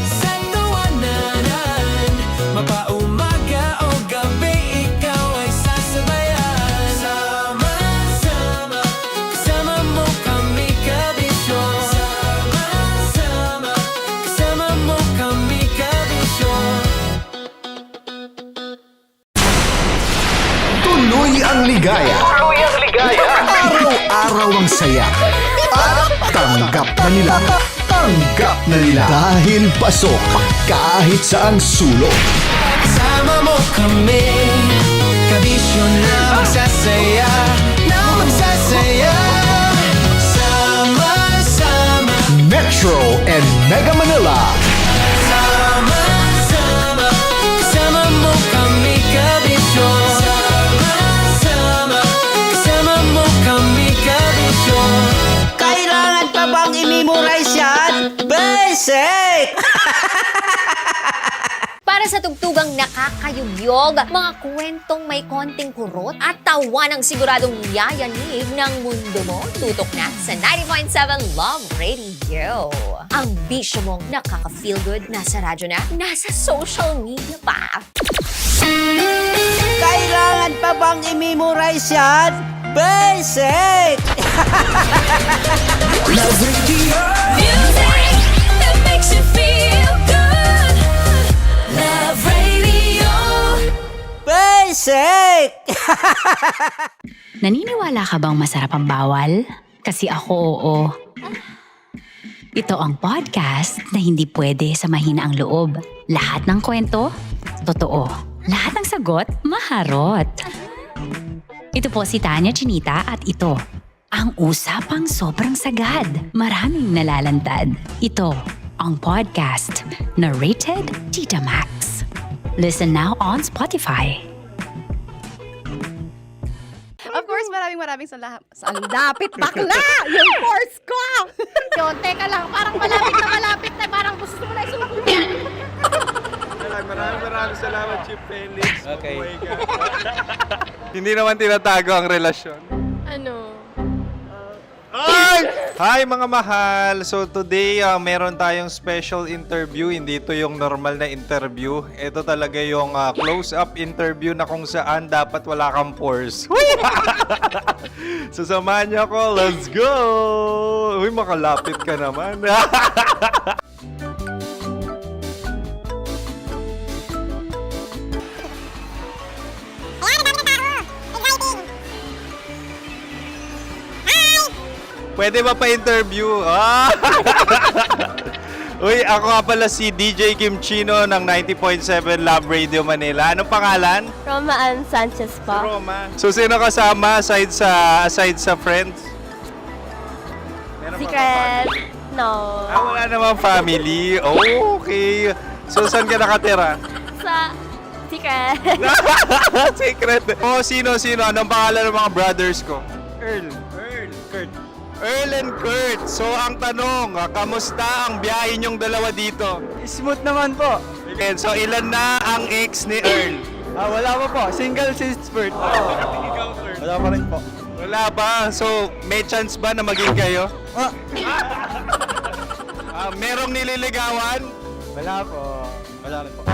sa tawanan, mapaumaga o gabi, ikaw ay sasabayan. Sama-sama, kasama mo kami, kabisyo. Sama-sama, kasama mo kami, kabisyo. Tuloy ang ligaya. Araw-araw ang saya. At tanggap na nila. Tanggap na nila. Dahil pasok kahit saang sulok. Kasama mo kami, kabisyo na magsasaya, na magsasaya. Sama-sama, Metro and Mega Manila. sama-sama, kasama mo kami, kabisyo. Sama-sama, kasama mo kami, kabisyo. Kailangan pa bang i-memorize yan? Basic! Para sa tugtugang nakakayugyog, mga kwentong may konting kurot at tawa ng siguradong yayanig ng mundo mo, tutok na sa 90.7 Love Radio. Ang bisyo mong nakaka-feel good, nasa radyo na, nasa social media pa. Kailangan pa bang i-memorize yan? Basic! Love Radio. Music that makes you feel good. Love Radio. Basic! Naniniwala ka bang masarap ang bawal? Kasi ako oo. Ito ang podcast na hindi pwede sa mahina ang loob. Lahat ng kwento, totoo. Lahat ng sagot, maharot. Ito po si Tanya Chinita at ito, ang usapang sobrang sagad. Maraming nalalantad. Ito, ang podcast na Rated Tita Max. Listen now on Spotify. Of course, maraming salamat. Sandapit bakla! Yung course ko! Yun, teka lang, parang malapit na, parang gusto mo na isulat. Maraming salamat, Chief Felix. Okay. Oh my God. Hindi naman tinatago ang relasyon. Ano? Hi mga mahal! So today, meron tayong special interview. Hindi ito yung normal na interview. Ito talaga yung close-up interview na kung saan dapat wala kang pores. So samahan niyo ako. Let's go! Uy, makalapit ka naman. Pwede ba pa-interview? Uy, ako nga pala si DJ Kim Chino ng 90.7 Love Radio Manila. Anong pangalan? Roma Ann Sanchez po. Roma. So, sino kasama aside sa friends? Meron ba Secret. No. wala namang family. Oh, okay. So, saan ka nakatira? Sa Secret. Secret. Oh, sino? Anong pangalan ng mga brothers ko? Kurt. Earl and Kurt. So, ang tanong, kamusta ang biyahe niyong dalawa dito? Smooth naman po. Okay, so ilan na ang ex ni Earl? Wala pa po. Single since birth. Wala pa rin po. Wala ba? So, may chance ba na maging kayo? Merong nililigawan? Wala po. Wala rin po.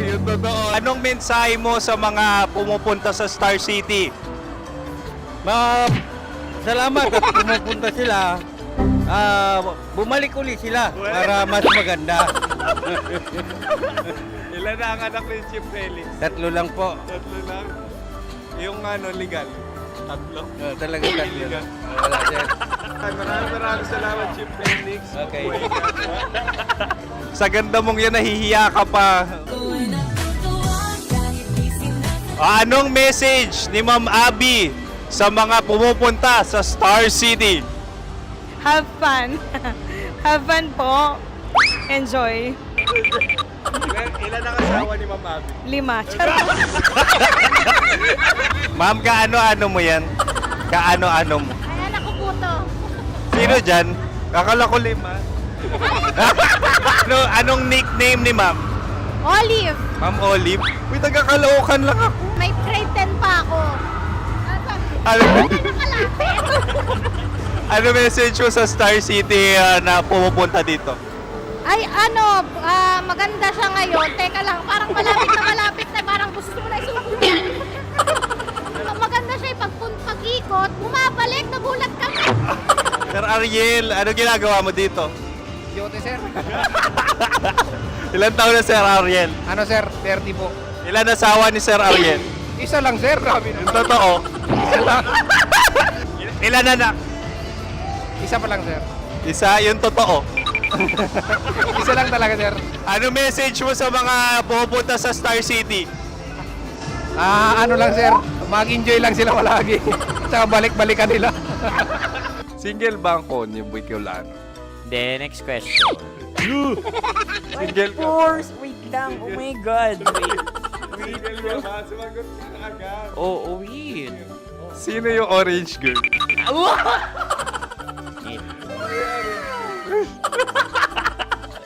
Yung totoo. Anong mensahe mo sa mga pumupunta sa Star City? Salamat at pumupunta sila. Bumalik ulit sila para mas maganda. Ilan na ang anak ni Chief Felix? 3 lang po. 3 lang? Yung legal? 3? Talaga 3 lang. Wala din. Maraming salamat, Chief Felix. Okay. Sa ganda mong yan, nahihiya ka pa. Anong message ni Ma'am Abby sa mga pumupunta sa Star City? Have fun. Have fun po. Enjoy. Ilan ang asawa ni Ma'am Abby? 5. Charot. Ma'am, kaano-ano mo yan? Kaano-ano mo? Ay, anak ko po to. Sino dyan? Kakala ko 5. Anong nickname ni Ma'am? Olive, Ma'am Olive? Uy, taga-Caloocan lang ako. may grade 10 pa ako. Ano message mo sa Star City na pumupunta dito? Ay, maganda siya ngayon. Teka lang, parang malapit na, parang gusto mo na isulat. Maganda siya pag-ikot, bumabalik, nagulat kami. Sir Ariel, ano ginagawa mo dito? Yote, sir. Ilan taon na Sir Ariel? Ano, sir? 30 po. Ilan asawa ni Sir Ariel? Isa lang, sir. Grabe Yung totoo. Isa lang. Ilan anak? Isa pa lang, sir. Isa, yung totoo. Isa lang talaga, sir. Ano message mo sa mga pumupunta sa Star City? Ano lang, sir. Mag-enjoy lang sila palagi. Tsaka balik-balikan nila. Single ba ang konyo, Boy Kiolano? Then, next question. Single ka? Wait lang. Oh my God. Single ka ba? Sumagot ka agad. Oh, wait. Sino yung orange girl?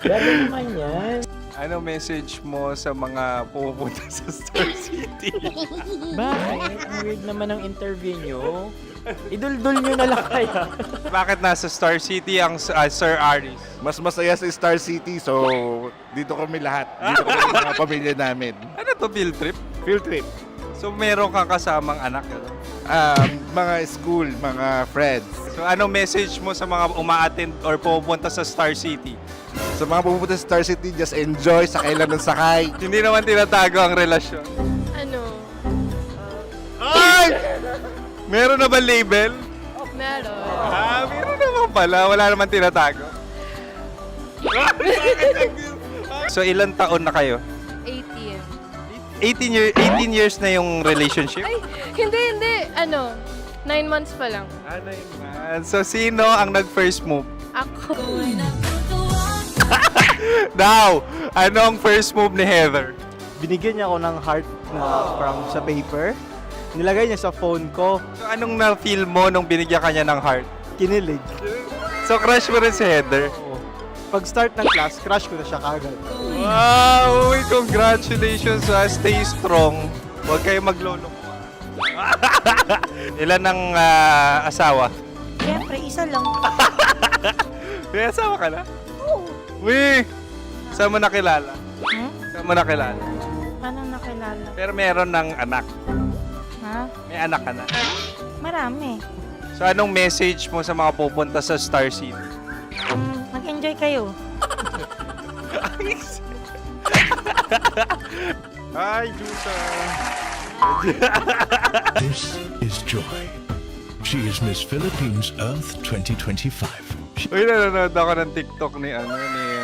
Gano'n naman yan. Ano message mo sa mga pumupunta sa Star City? Bakit? Ang weird naman ang interview nyo. Idul-dul nyo na lang kaya. Bakit nasa Star City ang Sir Aris? Mas masaya sa Star City, so dito kami lahat. Dito kami mga pamilya namin. Ano to, field trip? Field trip. So meron kang kasamang anak? Mga school, mga friends. So anong message mo sa mga uma-attend or pumupunta sa Star City? Sa mga pupunta sa Star City, just enjoy, sakay lang ng sakay. Hindi naman tinatago ang relasyon. Ano? Ay! Meron na ba label? Meron. Meron naman pala. Wala naman tinatago. So, ilang taon na kayo? 18. 18 years na yung relationship? Ay, hindi. 9 months pa lang. 9 months. So, sino ang nag-first move? Ako. Now, ano ang first move ni Heather? Binigyan niya ako ng heart na from sa paper. Nilagay niya sa phone ko. So, anong na-feel mo nung binigyan ka niya ng heart? Kinilig. So, crush mo rin si Heather? Pag start ng class, crush ko na siya kagad. Wow! Uy, congratulations! Stay strong. Huwag kayo maglolo. Ilan ang asawa? Siyempre, isa lang. May asawa ka na? Oo. Uy! Saan mo nakilala? Saan mo nakilala? Paano nakilala? Pero meron ng anak. Ha? May anak ka na. Marami. So, anong message mo sa mga pupunta sa Star City? Mag-enjoy kayo. Hi, Jusa! This is Joy. She is Miss Philippines Earth 2025. Uy, nanonood ako ng TikTok ni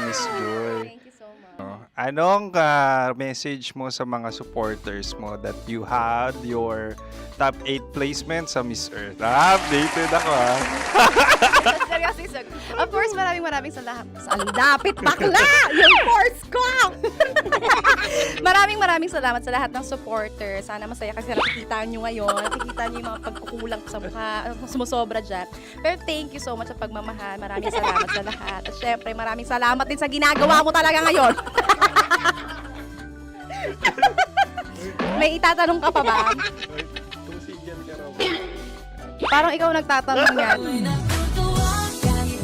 Miss Joy. Thank you so much. Anong message mo sa mga supporters mo that you had your top 8 placement sa Miss Earth? Updated ako Seryoso. Of course, maraming salamat. Ang lapit bakla! Yung force ko! maraming salamat sa lahat ng supporters. Sana masaya kasi nakikita nyo ngayon. Nakikita nyo yung mga pagkukulang sa mukha. Sumusobra dyan. Pero thank you so much sa pagmamahal. Maraming salamat sa lahat. At syempre, maraming salamat din sa ginagawa mo talaga ngayon. May itatanong ka pa ba? Parang ikaw nagtatanong yan.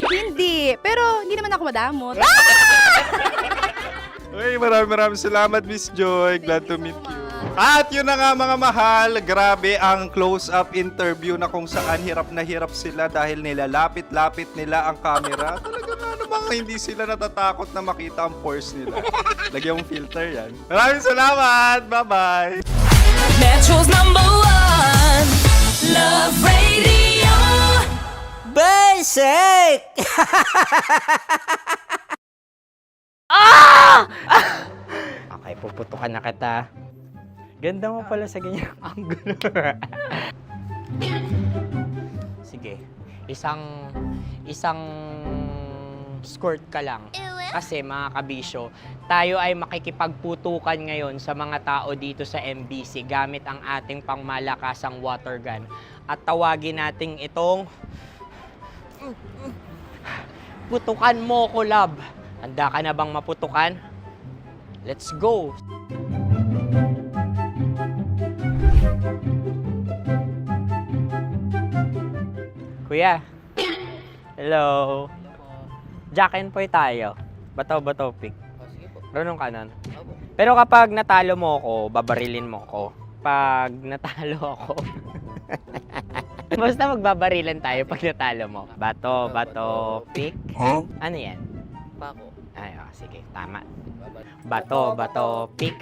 Hindi. Pero hindi naman ako madamot. Uy, maraming salamat, Miss Joy. Glad to meet you. At yun na nga mga mahal, grabe ang close-up interview na kung saan hirap na hirap sila dahil nilalapit-lapit nila ang camera. Talaga na namang hindi sila natatakot na makita ang pores nila. Lagyan mong filter yan. Maraming salamat! Bye-bye! Metro's #1 Love Radio. Basic! Okay, puputukan na kita. Ganda mo pala sa ganyang angulo. Sige, isang skirt ka lang. Kasi mga kabisyo, tayo ay makikipagputukan ngayon sa mga tao dito sa MBC gamit ang ating pangmalakasang water gun. At tawagin natin itong putukan mo ko, love. Handa ka na bang maputukan? Let's go! Kuya. Hello. Jack and Poy tayo. Bato-bato pick. Runong ka nun. Pero kapag natalo mo ako, babarilin mo ako. Pag natalo ako, basta magbabarilan tayo pag natalo mo. Bato, pick. Huh? Ano yan? Bako. Ay, sige, tama. Bato, pick.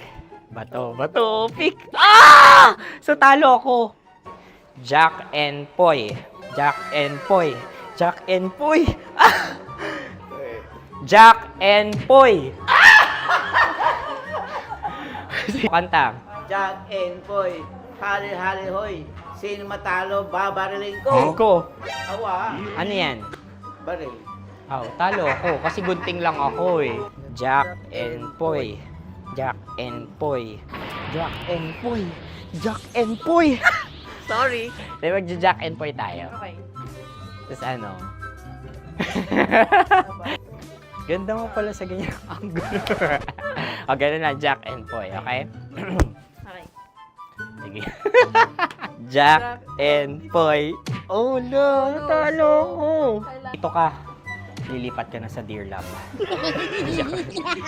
Bato, pick. Ah! So, talo ako. Jack and Poy. Jack and Poy. Jack and Poy. Ah! Jack and Poy. Kanta. Jack and Poy, hali-hali hoy. Sino matalo, babariling ko. Ko. Awa. Ano yan? Baril. Oh, talo ako kasi gunting lang ako eh. Jack and Poy. Jack and Poy. Jack and Poy. Jack and Poy. Sorry. Di ba Jack and Poy tayo? Okay. Tapos ano? Ganda mo pala sa ganyang angulo. O, ganun na, Jack and Poy, okay? Okay. Sige. Jack and Poy. Oh no, talo ko. Ito ka. Lilipat ka na sa Dear Love.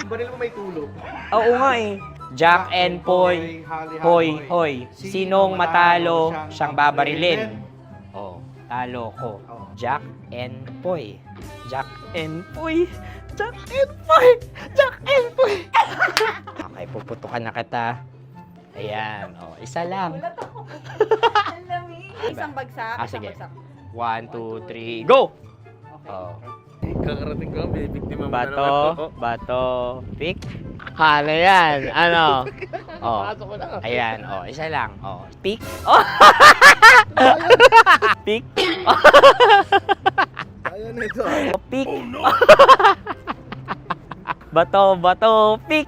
Baril mo may tulog. Oo nga eh. Jack and Poy. Hoy, hoy. Sinong matalo, siyang babarilin. Oh, talo ko. Jack and Poy. Jack and Poy. Jack and Poy. Jack and Poy. Okay, puputukan na kita. Ayan. Oh, isa lang. Isang bagsak. Sige. 1, 2, 3, go! Oh. Kakarating ko, binibiktima mo na naman Bato, ako. bato, pick. Ano yan? Ano? Oh. Pasok ko na. Ayan, oh, isa lang. Oh, pick. Oh. Pick. Ayaw na ito. Oh, pick. Bato, bato, pick.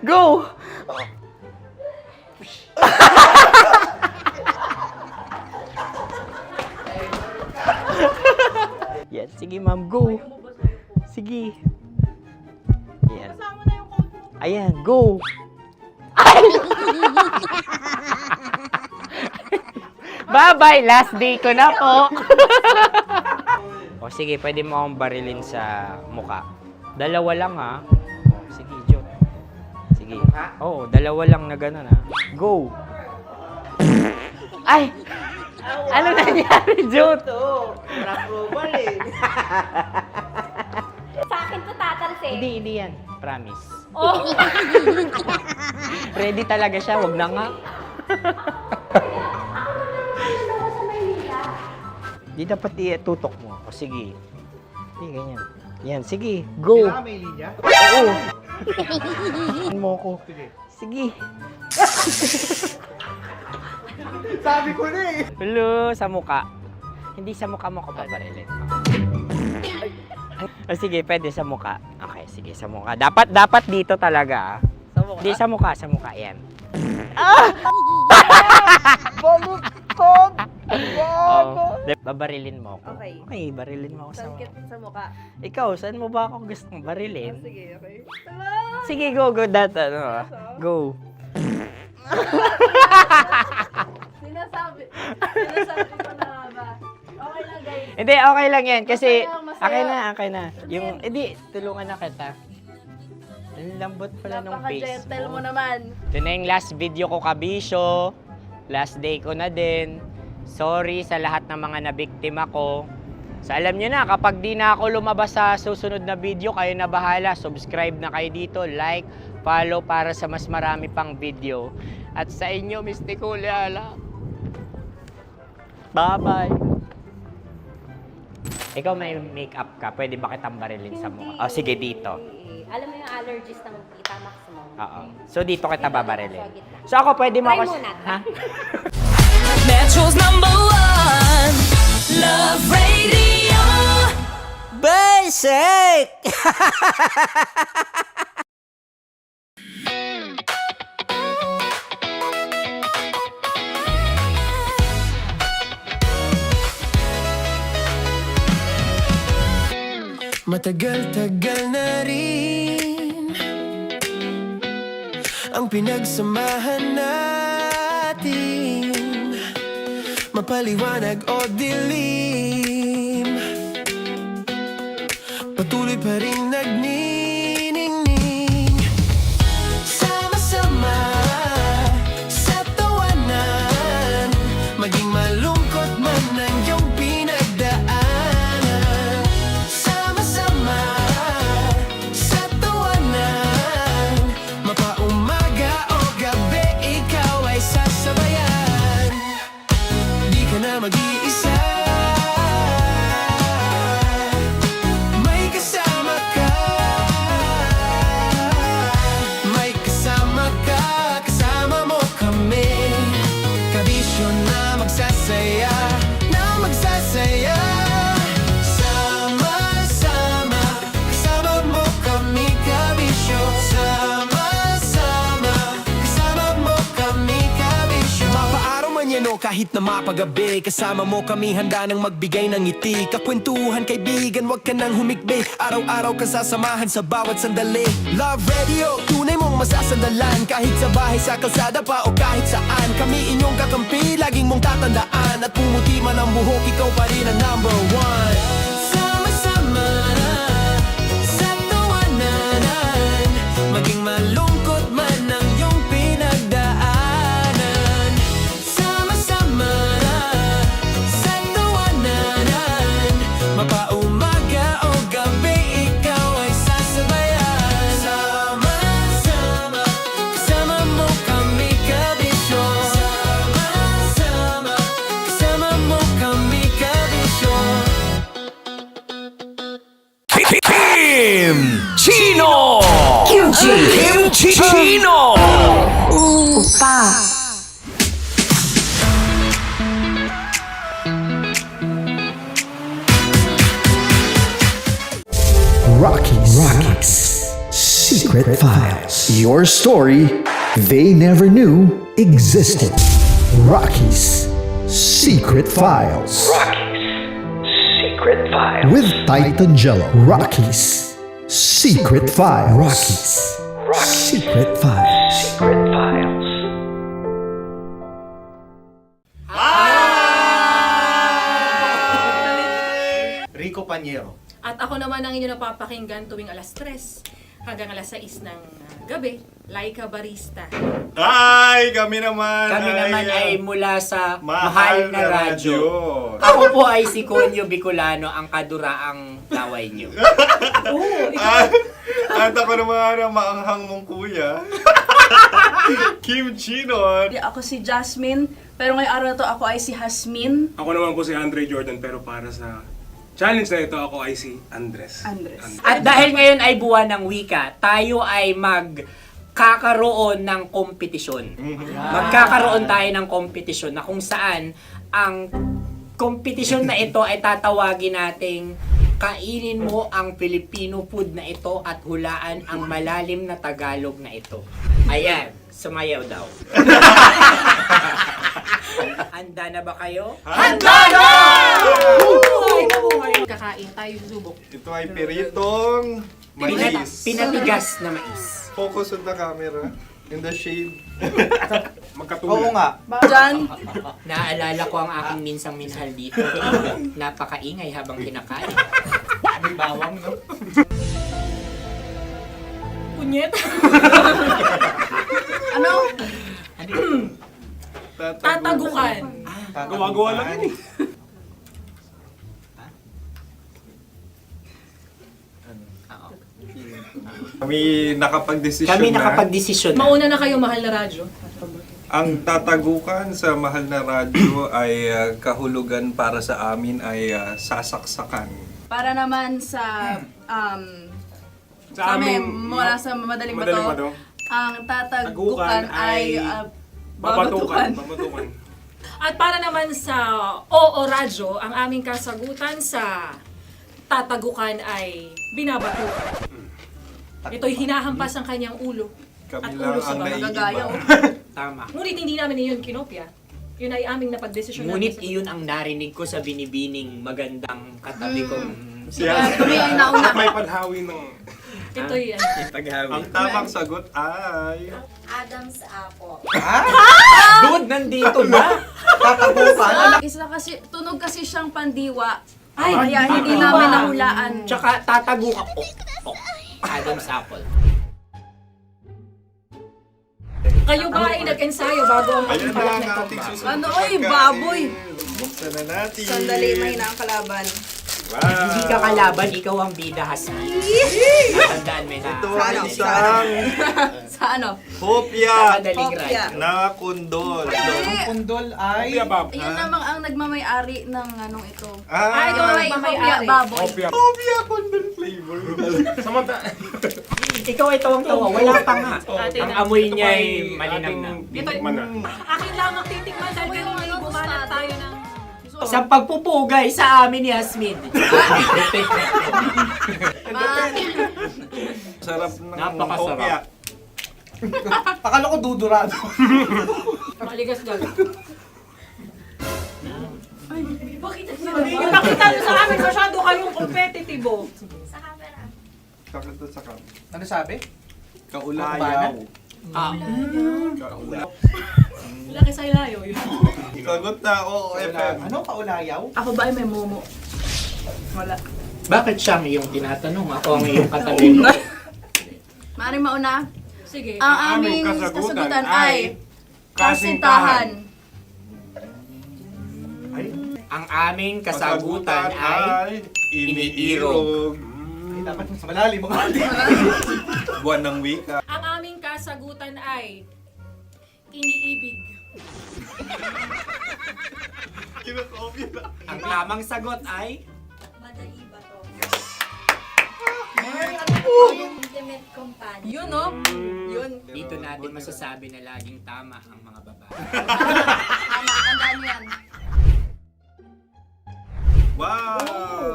Go! Yan, sige ma'am, go. Sige. Yan. Ayan, go. Bye-bye, last day ko na po. O sige, pwede mo akong barilin sa muka. Dalawa lang ha. O, sige, Jot. Sige. Oo, dalawa lang na gano'n ha. Go. Ay! Ano nangyari, Jot? Approval eh. Sa akin to tatalsik. Hindi yan. Promise. Oh. Ready talaga siya, wag na nga. Di dapat tutok mo. O sige. Sige, ganyan. Yan, sige. Go. Kailangan may linya? Oo. Mo ko. Sige. Sabi ko na eh. Hello, sa muka. Hindi sa muka mo ko paparilin. O sige, pwede sa muka. Okay, sige, sa muka. Dapat dito talaga. Sa mukha? Hindi, sa muka, yan. Baluktot! Oh, babarilin mo ako. Okay. Okay, barilin mo ako sa muka. Sa mukha. Ikaw, saan mo ba ako gustong barilin? Sige, okay. Sige, go, Go. Sinasabi ko na ba? Okay lang, guys. Hindi, okay lang yan. Kasi, Masaya. okay na. Yung, hindi, tulungan na kita. Ang lambot pala nung face Napaka-gentle mo mo. naman. Ito na yung last video ko, kabisyo. Last day ko na din. Sorry sa lahat ng mga nabiktima ko. So alam nyo na, kapag di na ako lumabas sa susunod na video, kayo na bahala. Subscribe na kayo dito, like, follow para sa mas marami pang video. At sa inyo, Mistiko Leala. Bye-bye. Ikaw may makeup ka, pwede ba kitang barilin sa mukha? O sige, dito. Alam mo yung allergies ng Tita Max mo? Oo. So dito kita babarilin. So ako pwede mo Try ako... muna. Ha? Metro's #1 Love Radio. Basic! Matagal-tagal na rin ang pinagsamahan natin, mapaliwanag o dilim, patuloy pa rin nagniningning. Sama-sama sa tawanan, maging malungkot man ang iyong pinagdaanan. Sama-sama sa tawanan, mapaumaga o gabi, ikaw ay sasabayan. Di ka na mag-iisa, may kasama ka. May kasama ka, kasama mo kami. Kabisyo na magsasaya, na magsasaya. Sama-sama, kasama mo kami, kabisyo. Sama-sama, kasama mo kami, kabisyo. Mapaaraw man yan o kahit na mapagabi, kasama mo kami, handa nang magbigay ng ngiti. Kakwentuhan, kaibigan, wag ka nang humikbi. Araw-araw ka sasamahan sa bawat sandali. Love Radio, tunay mong masasandalan. Kahit sa bahay, sa kalsada pa o kahit saan, kami inyong kakampi, laging mong tatandaan. At pumuti man ang buhok, ikaw pa rin ang #1. Sama-sama sa tawanan, maging malungkot man ang iyong pinagdaanan. Sama-sama sa tawanan, mapaumaga o gabi, ikaw ay sasabayan. Sama-sama, kasama mo kami, kabisyo. Sama-sama Opa. Rocky's Secret Files. Your story they never knew existed. Rocky's Secret Files. Secret Files. With Titan Jello. Rocky's Secret Files. Rocky's Secret Files. Secret Files. Rico Panyero. At ako naman ang inyo napapakinggan tuwing alas 3 hanggang alas 6 ng gabi, Laika Barista. Ay, kami naman. Kami naman ay mula sa Mahal Mahal na na Radyo. Radyo. Ako po ay si Conyo Bicolano, ang kaduraang laway niyo. At ako naman ang maanghang mong kuya. Kim Chinon. Ako si Jasmine, pero ngayong araw na to ako ay si Hasmin. Ako naman po si Andre Jordan, pero para sa challenge na ito, ako ay si Andres. At dahil ngayon ay buwan ng wika, tayo ay magkakaroon ng kompetisyon. Magkakaroon tayo ng kompetisyon na kung saan ang kompetisyon na ito ay tatawagin nating kainin mo ang Filipino food na ito at hulaan ang malalim na Tagalog na ito. Ayan, sumayaw daw. Handa na ba kayo? Handa na! Buhay na buhay! Kakain tayo subok. Ito ay piritong mais. Pinatigas na mais. Focus on the camera. In the shade. Magkatulad. Oo nga. Diyan. Naalala ko ang aking minsang minhal dito. Napakaingay habang kinakain. May bawang, no? Punyet! Ano? Tatagukan. Gawa-gawa lang yun eh. Kami nakapag-desisyon Kami na. nakapag-desisyon na. Mauna na kayo, Mahal na Radyo. Ang tatagukan sa Mahal na Radyo ay kahulugan para sa amin ay sasaksakan. Para naman sa Sa amin, mula sa madaling Madaling bato, Bato. ang tatagukan ay babatukan. babatukan. At para naman sa Oo Radyo, ang aming kasagutan sa tatagukan ay binabatukan. Ito'y hinahampas ang kanyang ulo. Kami At lang ulo sa ang mga naiiba. gagaya. Tama. Ngunit hindi namin iyon kinopya. Yun ay aming napagdesisyon Ngunit namin. iyon ang narinig ko sa binibining magandang katabi kong Siya. Kami ang nauna. May padhawi ng... Ito'y Ang tamang sagot ay... Adam's apple. Dude, nandito ba? Isa kasi, tunog kasi siyang pandiwa. Ay, Kaya hindi pandiwa. namin nahulaan. Tsaka tatagukan. Adam's apple. Kayo ba ay nag-ensayo bago ang Ayan ating palak na na ang ito? ating susunod Ano, na oy, pagkain. baboy. Buksan na natin. Sandali, mahina ang kalaban. Wow. Hindi ka kalaban, ikaw ang bida, Hasmi. Natandaan mo na. Ito ang isang Sa ano? hopya Madaling Hopya. right. na kundol. Ang pundol ay... Yun namang ang nagmamay-ari ng anong ito. Ah, ito ay nagmamay-ari. baboy. hopya kundol flavor. Ikaw ay tawang-tawa, wala pa nga. Atin Ang na. amoy niya ay malinam na. Ito'y Man na. akin lamang titikman dahil kayo ay bumanat tayo ng... Sa pagpupugay sa amin ni Hasmin. Sarap ng Napakasarap. hopya. Akala ko dudurado. Maligas gal. Ay, bakit? Ipakita nyo sa amin masyado kayong competitive. Sakit na sakit. Ano sabi? Kaulayaw. Ah. Laki sa ilayo yun. Sagot na, oo, FM. Ano? Kaulayaw? Ako ba ay may momo? Wala. Bakit siya ang iyong tinatanong? Ako ang iyong katabi. Maaaring mauna. Sige. Ang aming kasagutan ay kasintahan. Ang aming kasagutan ay iniirog. Dapat mas malalim mga Buwan ng wika. Ang aming kasagutan ay iniibig. Kinakopya na. Ang tamang sagot ay Madali ba to? ultimate companion. Yun, no? Yun. Dito natin masasabi na laging tama ang mga babae. Tama, tandaan mo yan. Wow!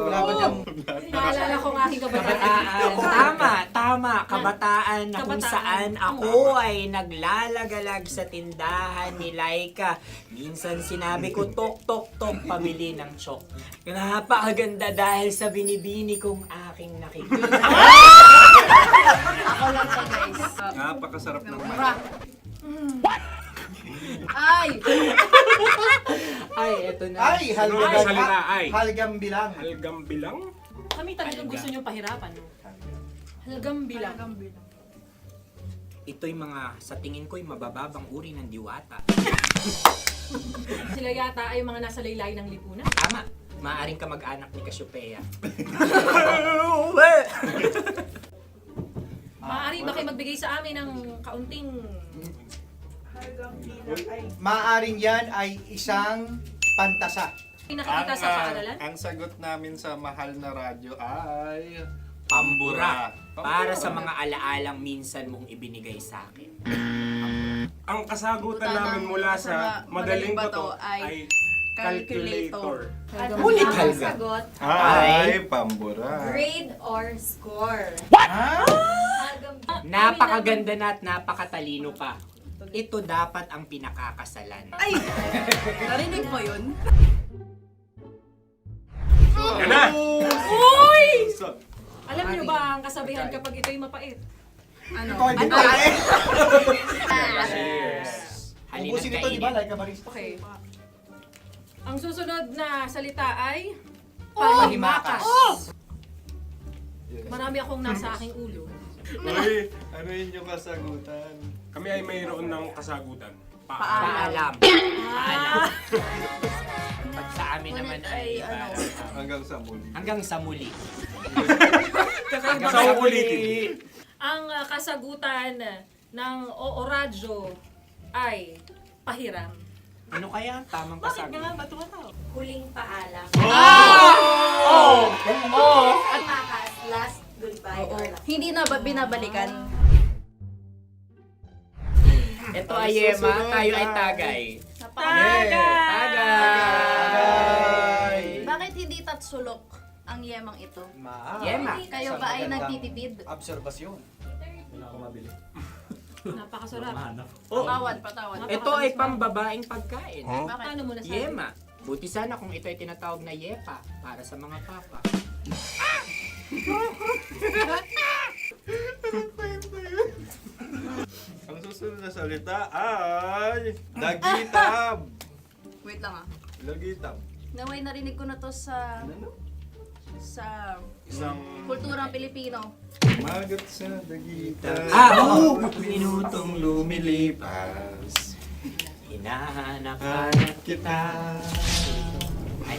Wala ba dyan? Naalala ko ang aking kabataan. Tama. Kabataan na kung Kabataan. saan ako ay naglalagalag sa tindahan ni Laika. Minsan sinabi ko, tok, pamili ng chok. Napakaganda dahil sa binibini kong aking nakikita. Ako lang to, guys. Napakasarap ng Mura. Ay! Ay, eto na. Ay, halgam. salita, ay. Halgam bilang. Halgam bilang? Kami talagang gusto niyong pahirapan. No? Halagang bilang. Ito'y mga, sa tingin ko'y mabababang uri ng diwata. Sila yata ay mga nasa laylay ng lipunan. Tama. Maaring ka mag-anak ni Cassiopeia. Maaari ba kayo magbigay sa amin ng kaunting... Maaring yan ay isang pantasa. Nakikita sa paaralan? Ang sagot namin sa mahal na radyo ay... Pambura. Para sa mga alaalang minsan mong ibinigay sa akin. Ang kasagutan namin mula sa madaling bato ay calculator. Ulit Ang halga. sagot, Ay, pambura. grade or score. Napakaganda na at napakatalino pa. Ito dapat ang pinakakasalan. Ay! Narinig mo yun? Yan na! Uy! Alam niyo ba ang kasabihan kapag ito'y mapait? Ano? Ano? Ay! Cheers! Halina't Ubusin ito, di ba? kainin. Like a barista. Okay. Ang susunod na salita ay... Panimakas. Marami akong nasa aking ulo. Uy, ano yun yung kasagutan? Kami ay mayroon ng kasagutan. Paalam. Ah! Pag sa amin naman ay Hanggang sa muli. hanggang sa muli. Kakaiba Sa kasi. ulitin. Ang kasagutan ng Oo Radyo ay pahiram. Ano kaya ang tamang Bakit kasagutan? nga ba tumatawa? Huling paalam. Oh! At makas, last goodbye or last. Hindi na ba binabalikan? Ito ay Yema, tayo ay Tagay. Tagay! Bakit hindi tatsulok ang yemang ito? Yema. Kayo ba ay nagtitipid? Obserbasyon. Napakasarap. Patawad. Ito ay pambabaing pagkain. Bakit? Ano mo nasabi? Yema. Buti sana kung ito ay tinatawag na Yepa para sa mga papa. Ang susunod na salita ay... Dagitab! Wait lang ah. Dagitab. Naway narinig ko na to sa Isang kulturang Pilipino. magat sa dagitab. Oo! Minutong lumilipas. Hinahanap-hanap kita. Ay.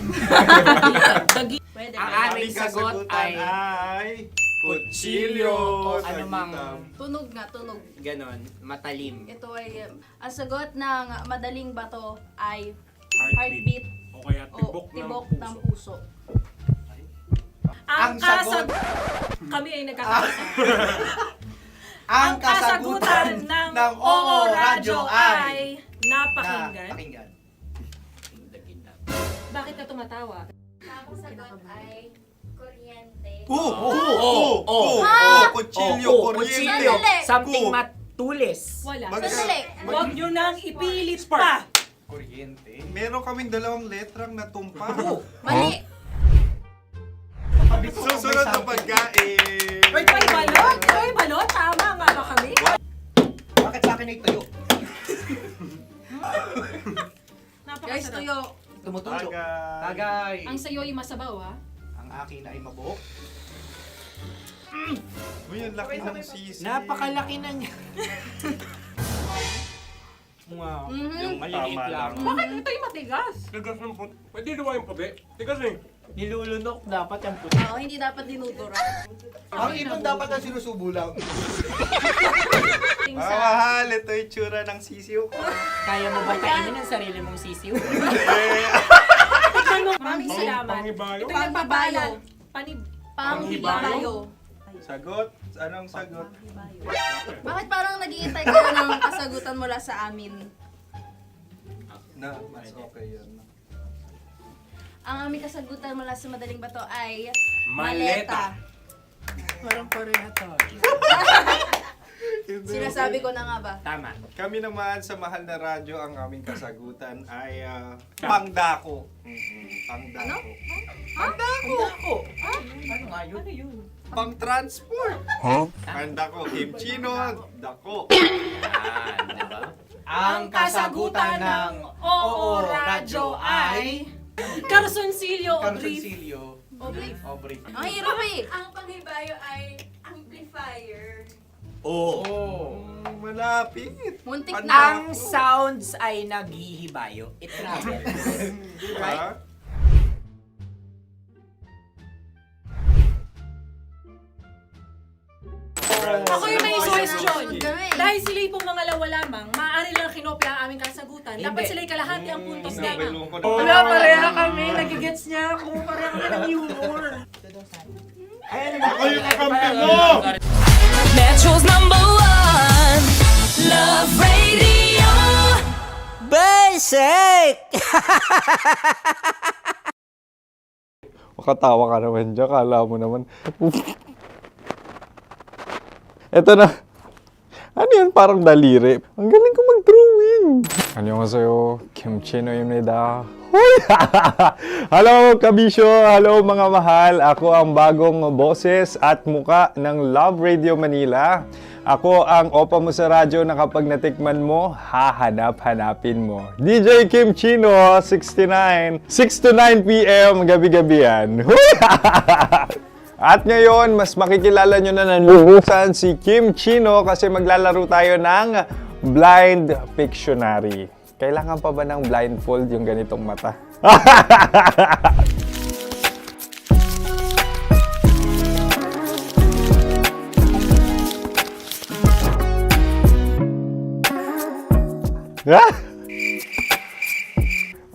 Pwede. Ang ba? aming sagot ay kutsilyo o anumang Tunog nga, tunog. ganon, matalim. Ito ay, ang sagot ng madaling bato ay Heartbeat. heartbeat O kaya o tibok ng puso. puso. Ang sagot- Kami ay nagkakaisa. Ang kasagutan ng Oo Radyo ay... napakinggan. Pakinggan. Bakit ka tumatawa? Ang sagot ay kuryente. Kutsilyo, kuryente. Sandali. Something matulis. Wala. Sandali. Huwag nyo nang ipilit pa. Kuryente. Meron kaming dalawang letrang natumpa. Mali. Susunod na pagkain. May balot? May balot? Tama nga ba kami? Bakit sa akin ay tuyo? Guys, Napakasarap. tuyo. Tumutulo. Tagay. Tagay. Ang sayo ay masabaw, ha? Ang akin ay mabuhok. Uy, ang laki ng sisi. Napakalaki na niya. Wow. Yung maliliit Tama lang. lang. Bakit ito'y matigas? Tigas ng puti. Pwede diba yung puti? Tigas eh. Nilulunok dapat yung puti. Oo, hindi dapat dinudura. Ang ibon dapat ang sinusubo lang. Mahal, ito yung tsura ng sisiw ko. Kaya mo ba kainin ang sarili mong sisiw? Maraming salamat. Panghibayo? Ito yung Panghibayo. papalan. Panghibayo. Sagot? Anong sagot? Bakit parang nag-iintay kayo ng kasagutan mula sa amin? Na, mas okay yun. Ang aming kasagutan mula sa Madaling Bato ay Maleta. Parang pareha to. Sinasabi ko na nga ba? Tama. Kami naman sa Mahal na Radyo, ang aming kasagutan ay pangdako. Pangdako. Pangdako! Ano nga yun? Ano yun? Pang-transport. Pangdako, kimchino, dako. Diba? Ang kasagutan ng Oo Radyo ay Carsoncillo o Brief. O brief. Ang hirap eh. Ang panghibayo ay amplifier. Malapit. Muntik Ang sounds ay naghihibayo. It travels. Diba? Ako yung may suggestion. Dahil sila yung mangalawa lamang, maaari lang kinopya ang aming kasagutan. Dapat sila yung kalahati ang puntos lamang. Wala, pareha kami. Nagigets niya ako. Pareha kami ng humor. Ako yung kakampi mo! Metro's #1 Love Radio. Basic! Makatawa ka naman dyan. Kala mo naman. Eto na. Ano yan? Parang daliri. Ang galing ko mag-drawing. Annyeonghaseyo. Kimchino입니다. Hello, kabisyo. Hello, mga mahal. Ako ang bagong boses at muka ng Love Radio Manila. Ako ang opa mo sa radyo na kapag natikman mo, hahanap-hanapin mo. DJ Kim Chino, 69. 6 to 9 p.m. gabi-gabi yan. At ngayon, mas makikilala nyo na ng lubusan si Kim Chino kasi maglalaro tayo ng Blind Pictionary. Kailangan pa ba ng blindfold yung ganitong mata?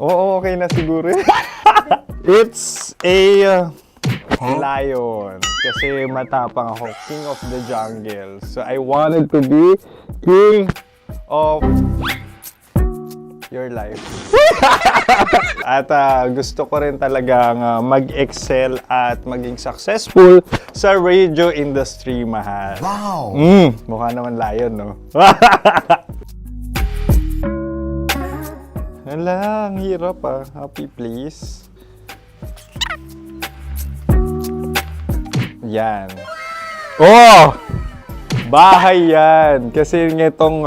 Oo, okay na siguro. It's a lion. Kasi matapang ako. King of the jungle. So I wanted to be king of your life. At gusto ko rin talagang mag-excel at maging successful sa radio industry, mahal. Wow! Mukha naman lion, no? Hala, ang hirap Happy place. Yan. Oh! Bahay yan. Kasi itong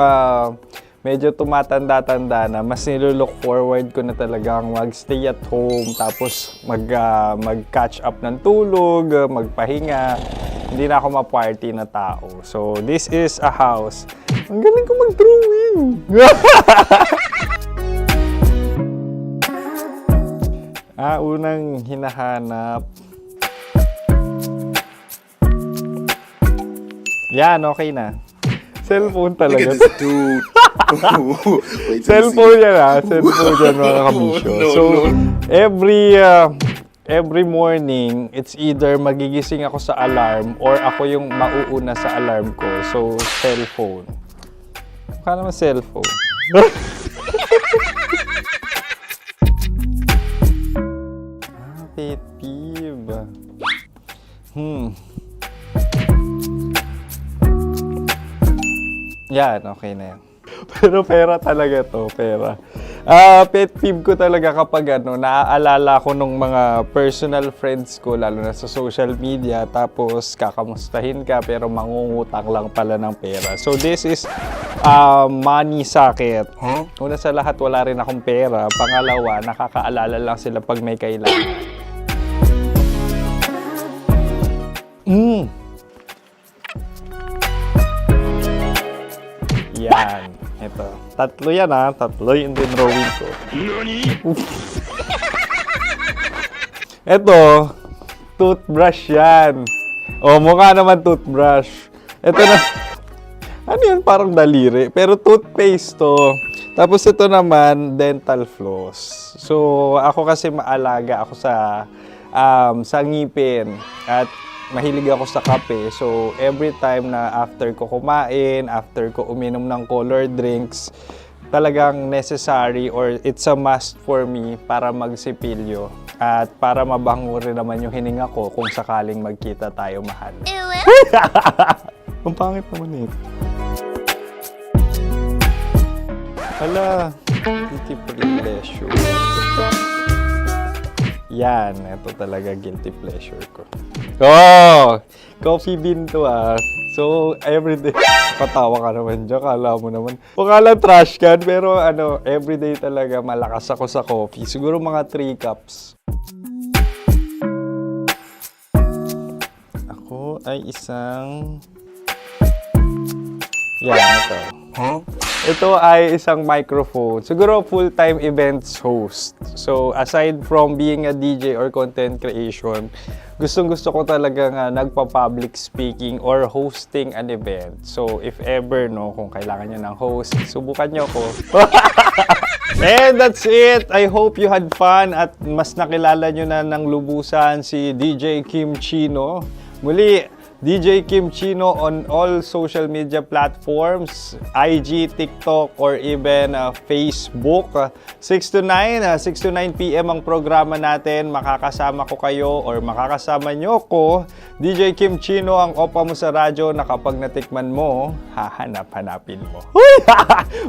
medyo tumatanda-tanda na, mas nilook forward ko na talagang mag-stay at home, tapos mag-catch up ng tulog, magpahinga. Hindi na ako ma-party na tao. So, this is a house. Ang galing ko mag-drawing! Unang hinahanap. Yan, okay na. Cellphone talaga. Look at this dude. Cellphone yan Cellphone yan, mga kabisyo. So, every morning, it's either magigising ako sa alarm or ako yung mauuna sa alarm ko. So, cellphone. Mukha naman cellphone. Pet peeve. Yan, okay na yan. Pero pera talaga to, pera. Pet peeve ko talaga kapag naaalala ko nung mga personal friends ko, lalo na sa social media, tapos kakamustahin ka pero mangungutang lang pala ng pera. So this is money sakit. Una sa lahat, wala rin akong pera. Pangalawa, nakakaalala lang sila pag may kailangan. Yan. Ito. Tatlo yan Tatlo yung dinrawing ko. Ito. Toothbrush yan. Mukha naman toothbrush. Ito na. Ano yan? Parang daliri. Pero toothpaste to. Tapos ito naman, dental floss. So, ako kasi maalaga ako sa ngipin. At mahilig ako sa kape. So, every time na after ko kumain, after ko uminom ng colored drinks, talagang necessary or it's a must for me para magsipilyo at para mabango rin naman yung hininga ko kung sakaling magkita tayo, mahal. Ang pangit naman ito. Hala, guilty pleasure. Yan, ito talaga guilty pleasure ko. Oh! Coffee bean to ah. So, everyday. Katawa ka naman dyan, kala mo naman. Pakala trash can, pero ano, everyday talaga malakas ako sa coffee. Siguro mga 3 cups. Ako ay isang... Yan, ito. Huh? Ito ay isang microphone. Siguro full-time events host. So, aside from being a DJ or content creation, gustong-gusto ko talaga nga nagpa-public speaking or hosting an event. So, if ever, no, kung kailangan nyo ng host, subukan nyo ko. And that's it. I hope you had fun at mas nakilala nyo na ng lubusan si DJ Kim Chino. Muli, DJ Kim Chino on all social media platforms, IG, TikTok, or even Facebook. 6 to 9 p.m. ang programa natin. Makakasama ko kayo or makakasama nyo ko. DJ Kim Chino, ang opa mo sa radyo na kapag natikman mo, hahanap-hanapin mo.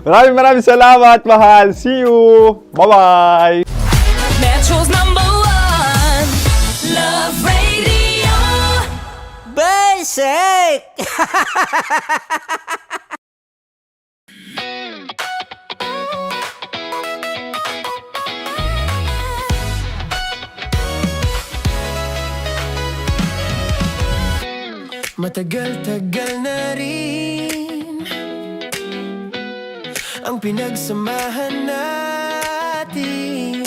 Maraming salamat, mahal. See you! Bye-bye! Metro's #1 Love Radio Basic. Matagal-tagal na rin ang pinagsamahan natin,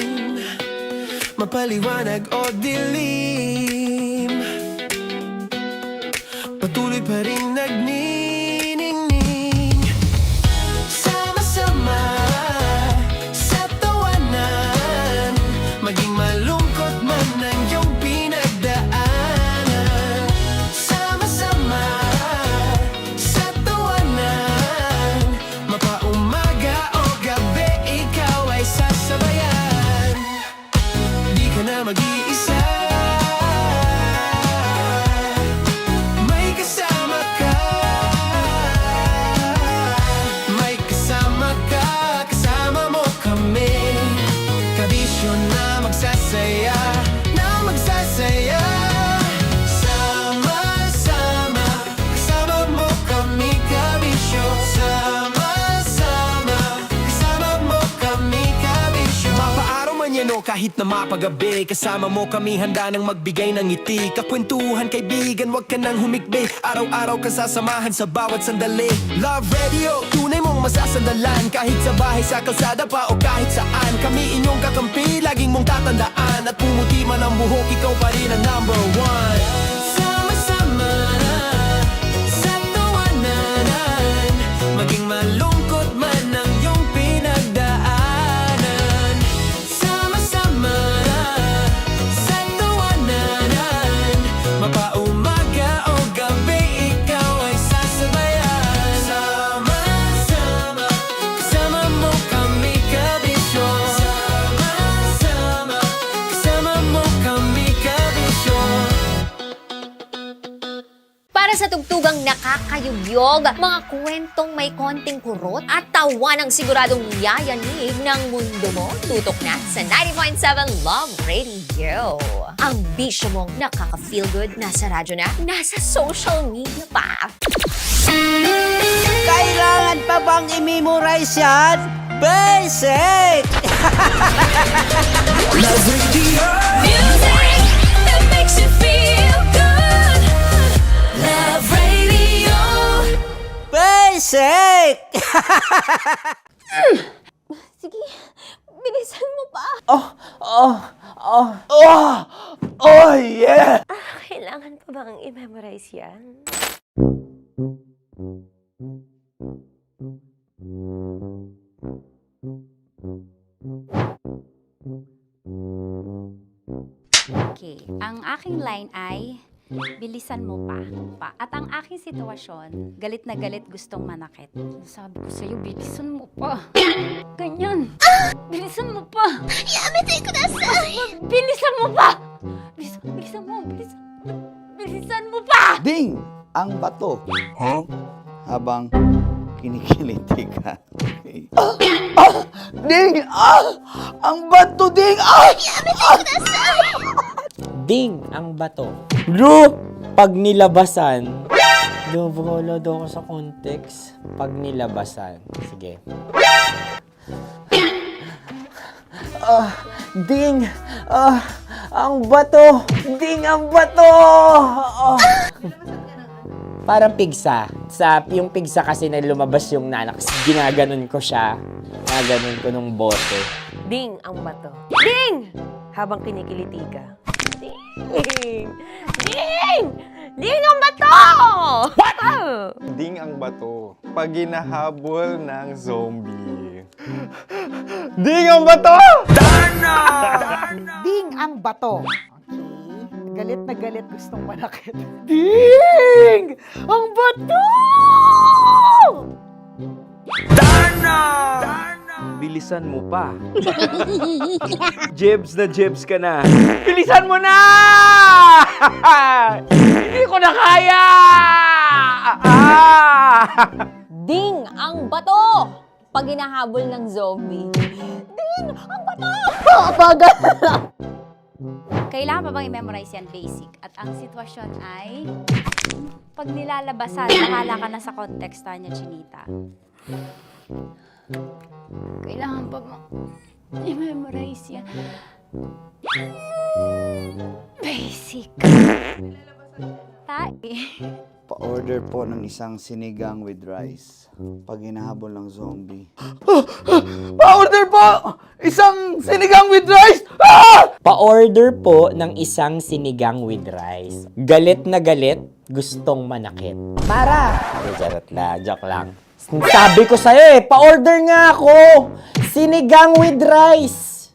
mapaliwanag o dilim, patuloy pa rin nagniningning. Sama-sama sa tawanan, maging malungkot man ang iyong pinagdaanan. Sama-sama sa tawanan, mapaumaga o gabi, ikaw ay sasabayan. Di ka na mag-iisa, may kasama ka. May kasama ka, kasama mo kami. Kabisyo na magsasaya, na magsasaya. Sama-sama, kasama mo kami, kabisyo. Sama-sama, kasama mo kami, kabisyo. Mapaaraw man yan o kahit na mapagabi, kasama mo kami, handa nang magbigay ng ngiti. Kakwentuhan, kaibigan, wag ka nang humikbi. Araw-araw ka sasamahan sa bawat sandali. Love Radio, tunay mong masasandalan. Kahit sa bahay, sa kalsada pa o kahit saan, kami inyong kakampi, laging mong tatandaan. At pumuti man ang buhok, ikaw pa rin ang #1. Sama-sama sa tawanan, maging malungkot man ang iyong pinagdaanan. Sama-sama sa tawanan, mapaumaga o gabi, ikaw ay sasabayan. Sama-sama, kasama mo kami, kabisyo. Sama-sama, kasama mo kami, kabisyo. Para sa tugtugang nakakayugyog, mga kwentong may konting kurot at tawa ng siguradong yayanig ng mundo mo, tutok na sa 90.7 Love Radio. Ang bisyo mong nakaka-feel good, nasa radyo na, nasa social media pa. Kailangan pa bang i-memorize yan? Basic! Love Radio. Music that makes you feel good. Love Radio. Basic! Sige, bilisan mo pa. Oh, yeah! Kailangan pa bang i-memorize yan? Okay, ang aking line ay, Bilisan mo pa. At ang aking sitwasyon, galit na galit gustong manakit. Sabi ko sa'yo, bilisan mo pa. Ganyan. Bilisan mo pa. Yamitay ko na sa... Bilisan mo pa! Bilisan mo. Bilisan mo pa! Ding! Ang bato. Habang kinikiliti ka. Ding! Ang bato, Ding! Yamitay ko na sa... Ding ang bato. Bro, pag nilabasan. Wala daw ako sa context. Pag nilabasan. Sige. Ding! Ang bato! Ding ang bato! Parang pigsa. Yung pigsa kasi na lumabas yung nanak. Ginaganon ko siya. Ginaganon ko nung bote. Ding ang bato. Ding! Habang kinikiliti ka. Ding! Ding! Ding ang bato! What? Ding ang bato. Pag hinahabol ng zombie. Ding ang bato! Ding ang bato. Okay. Galit na galit gustong manakit. Ding! Ang bato! Bilisan mo pa. Jebs ka na. Bilisan mo na! Hindi ko na kaya! Ding ang bato! Pag hinahabol ng zombie. Ding ang bato! Bagal! Kailangan pa bang i-memorize yan basic? At ang sitwasyon ay, pag nilalabasan, nakala ka na sa konteksta niya, Chinita. Kailangan pa bang i-memorize yan? Basic. Pa-order po ng isang sinigang with rice. Pag hinahabol ng zombie. Pa-order po! Isang sinigang with rice! Pa-order po ng isang sinigang with rice. Galit na galit, gustong manakit. Para! Joke lang. Sabi ko sa'yo pa-order nga ako! Sinigang with rice!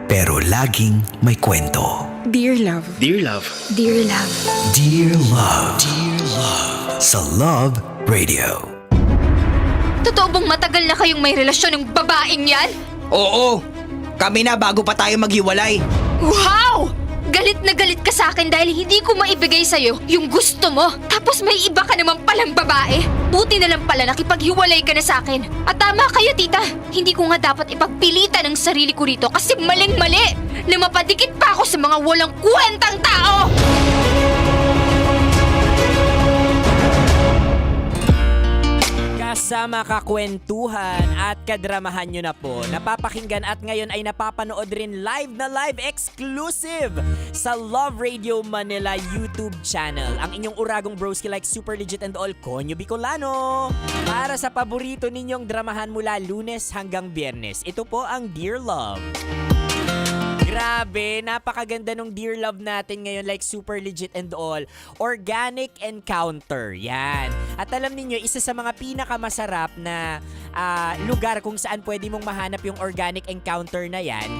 Pero laging may kwento. Dear Love. Dear Love. Dear Love. Dear Love. Dear Love. Sa Love Radio. Totoo bang matagal na kayong may relasyon ng babaeng yan? Oo! Kami na bago pa tayo maghiwalay. Wow! Galit na galit ka sa akin dahil hindi ko maibigay sa'yo yung gusto mo. Tapos may iba ka naman palang babae. Buti na lang pala nakipaghiwalay ka na sa akin. At tama kayo, tita. Hindi ko nga dapat ipagpilitan ang sarili ko rito kasi maling-mali na mapadikit pa ako sa mga walang kwentang tao. Kasama kakwentuhan at kadramahan nyo na po. Napapakinggan at ngayon ay napapanood rin live na live exclusive sa Love Radio Manila YouTube channel. Ang inyong uragong broski like Super Legit and All, Konyo Bicolano. Para sa paborito ninyong dramahan mula Lunes hanggang Biyernes. Ito po ang Dear Love. Grabe, napakaganda nung Dear Love natin ngayon like Super Legit and All. Organic Encounter, yan. At alam niyo isa sa mga pinakamasarap na lugar kung saan pwede mong mahanap yung Organic Encounter na yan,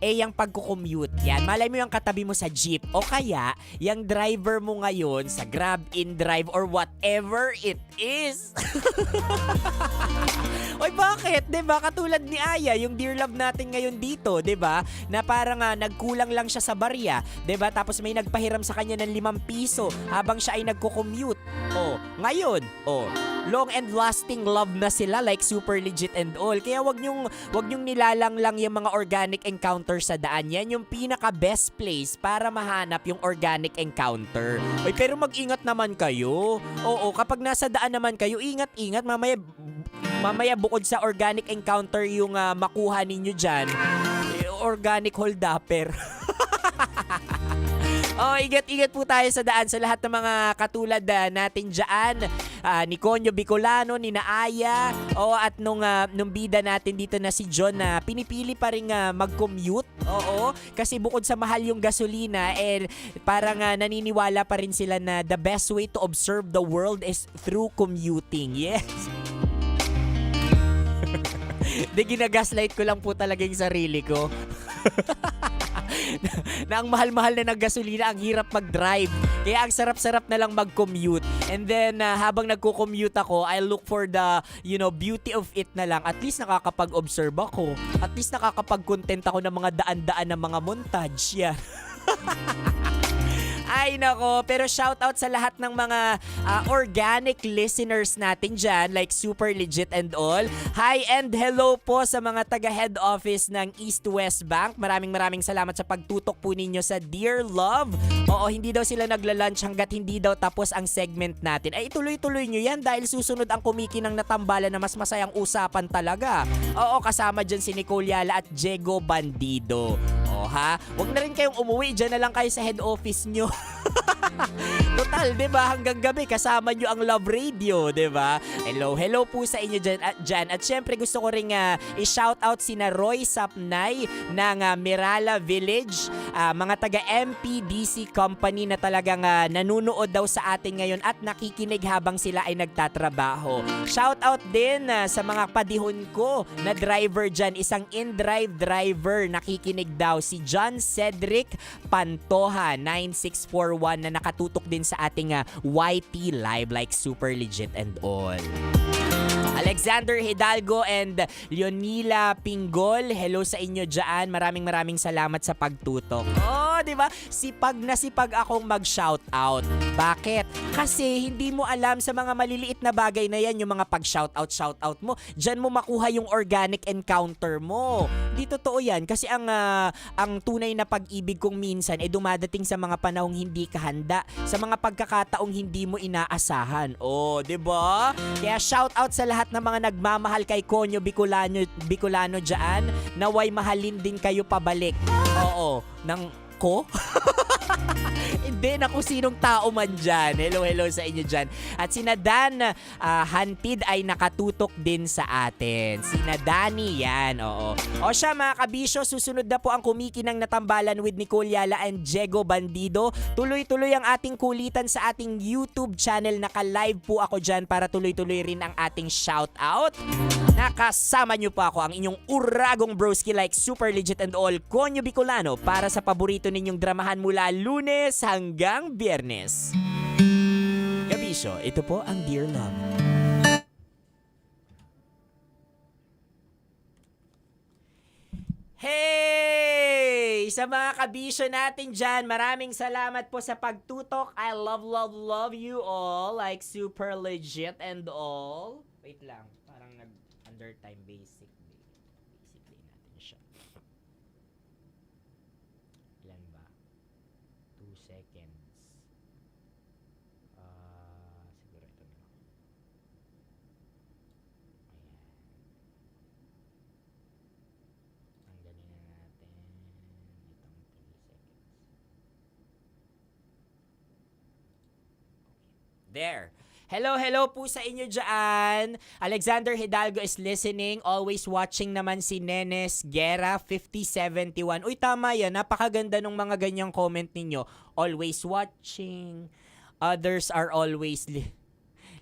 yung pagkukommute. Yan, malay mo yung katabi mo sa jeep o kaya yung driver mo ngayon sa Grab, InDrive or whatever it is. Oy, bakit? 'Di ba? Katulad ni Aya, yung Dear Love natin ngayon dito, 'di ba? Na parang nagkulang lang siya sa barya, 'di ba? Tapos may nagpahiram sa kanya ng 5 piso habang siya ay nagko-commute. Oh, ngayon, long and lasting love na sila like Super Legit and All. Kaya wag nyong nilalang lang yung mga Organic Encounter sa daan. Yan yung pinaka best place para mahanap yung Organic Encounter. Oy, pero mag-ingat naman kayo. Oo, kapag nasa daan naman kayo, ingat-ingat. Mamaya bukod sa Organic Encounter yung makuha ninyo dyan, organic holdupper. Ingat-ingat po tayo sa daan sa lahat ng mga katulad natin dyan. Ni Konyo Bicolano, ni Naaya, at nung bida natin dito na si John na pinipili pa rin mag-commute. Oo, kasi bukod sa mahal yung gasolina, parang naniniwala pa rin sila na the best way to observe the world is through commuting. Yes. Ginagaslight ko lang po talaga yung sarili ko. Na ang mahal-mahal na ng gasolina, ang hirap mag-drive. Kaya ang sarap-sarap na lang mag-commute. And then, habang nagko-commute ako, I look for the, beauty of it na lang. At least nakakapag-observe ako. At least nakakapag-content ako ng mga daan-daan ng mga montage. Yeah. Ay nako, pero shoutout sa lahat ng mga organic listeners natin dyan like Super Legit and All. Hi and hello po sa mga taga-head office ng East West Bank. Maraming salamat sa pagtutok po ninyo sa Dear Love. Oo, hindi daw sila nagla-lunch hanggat hindi daw tapos ang segment natin. Ay ituloy-tuloy nyo yan dahil susunod ang kumikinang natambalan na mas masayang usapan talaga. Oo, kasama dyan si Nicole Yala at Diego Bandido. Huwag na rin kayong umuwi, dyan na lang kayo sa head office nyo. Total, 'di ba? Hanggang gabi kasama nyo ang Love Radio, 'di ba? Hello po sa inyo dyan. At syempre gusto ko ring i-shoutout sina Roy Sapnay ng Mirala Village, mga taga MPDC Company na talagang nanunood daw sa atin ngayon at nakikinig habang sila ay nagtatrabaho. Shoutout din sa mga padihon ko na driver dyan, isang InDrive driver, nakikinig daw si John Cedric Pantoja 9641 na nakatutok din sa ating YT Live like Super Legit and All. Alexander Hidalgo and Leonila Pingol, hello sa inyo dyan. Maraming salamat sa pagtutok. Di ba? Sipag na sipag akong mag-shoutout. Bakit? Kasi hindi mo alam sa mga maliliit na bagay na yan, yung mga pag-shoutout mo, dyan mo makuha yung Organic Encounter mo. Di totoo yan kasi ang tunay na pag-ibig kong minsan dumadating sa mga panahong hindi ka handa, sa mga pagkakataong hindi mo inaasahan. Di ba? Kaya shoutout sa lahat ng mga nagmamahal kay Konyo Bicolano dyan, naway mahalin din kayo pabalik. Ng ko? Hindi. din na kung sinong tao man dyan. Hello sa inyo dyan. At sina Dan Hantid ay nakatutok din sa atin. Sina Dani yan, oo. O siya mga kabisyo, susunod na po ang kumikinang natambalan with Nicole Yala and Diego Bandido. Tuloy-tuloy ang ating kulitan sa ating YouTube channel. Naka-live po ako dyan para tuloy-tuloy rin ang ating shoutout. Nakasama nyo pa ako, ang inyong uragong broski like super legit and all Konyo Bicolano para sa paborito ninyong dramahan mula Lunes hanggang Biyernes. Kabisyo, ito po ang Dear Love. Hey! Sa mga kabisyo natin dyan, maraming salamat po sa pagtutok. I love you all. Like super legit and all. Wait lang, parang nag-undertime basic day. Basic day natin siya. Ilan ba? 2 seconds. Siguro ito na. Tanggalin na natin itong 3 seconds. There. Hello po sa inyo dyan. Alexander Hidalgo is listening. Always watching naman si Nenes Guerra 5071. Uy, tama yan. Napakaganda nung mga ganyang comment ninyo. Always watching. Others are always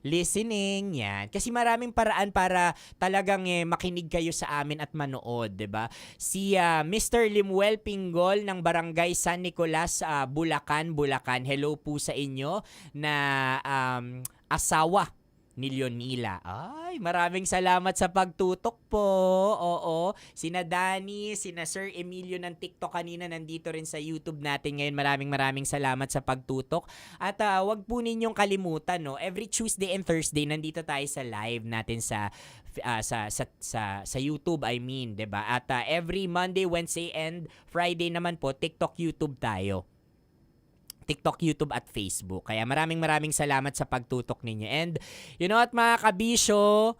listening. Yan. Kasi maraming paraan para talagang makinig kayo sa amin at manood, 'di ba? Si Mr. Limuel Pinggol ng Barangay San Nicolas, Bulacan. Hello po sa inyo na asawa ni Leonila. Ay, maraming salamat sa pagtutok po. Oo. Sina Dani, sina Sir Emilio ng TikTok kanina nandito rin sa YouTube natin ngayon. Maraming salamat sa pagtutok. At wag po ninyong kalimutan, no. Every Tuesday and Thursday nandito tayo sa live natin sa YouTube, I mean, 'di ba? At every Monday, Wednesday and Friday naman po TikTok, YouTube tayo. TikTok, YouTube at Facebook. Kaya maraming salamat sa pagtutok ninyo. And you know what mga kabisyo,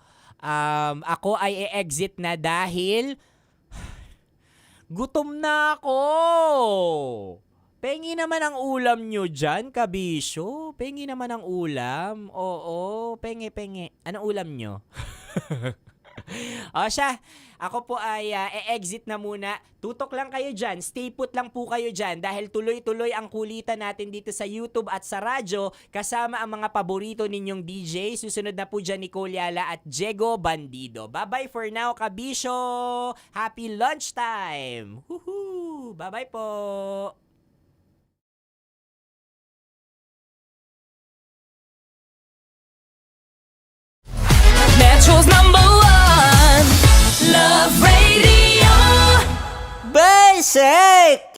ako ay e-exit na dahil gutom na ako. Pengi naman ang ulam nyo dyan, kabisyo. Pengi naman ang ulam. Oo, pengi. Anong ulam nyo? O siya, ako po ay e-exit na muna. Tutok lang kayo dyan, stay put lang po kayo dyan dahil tuloy-tuloy ang kulitan natin dito sa YouTube at sa radyo kasama ang mga paborito ninyong DJ. Susunod na po dyan Nicole Yala at Diego Bandido. Bye-bye for now, kabisyo! Happy lunchtime! Woohoo! Bye-bye po! Metro's #1 Love Radio. Basic!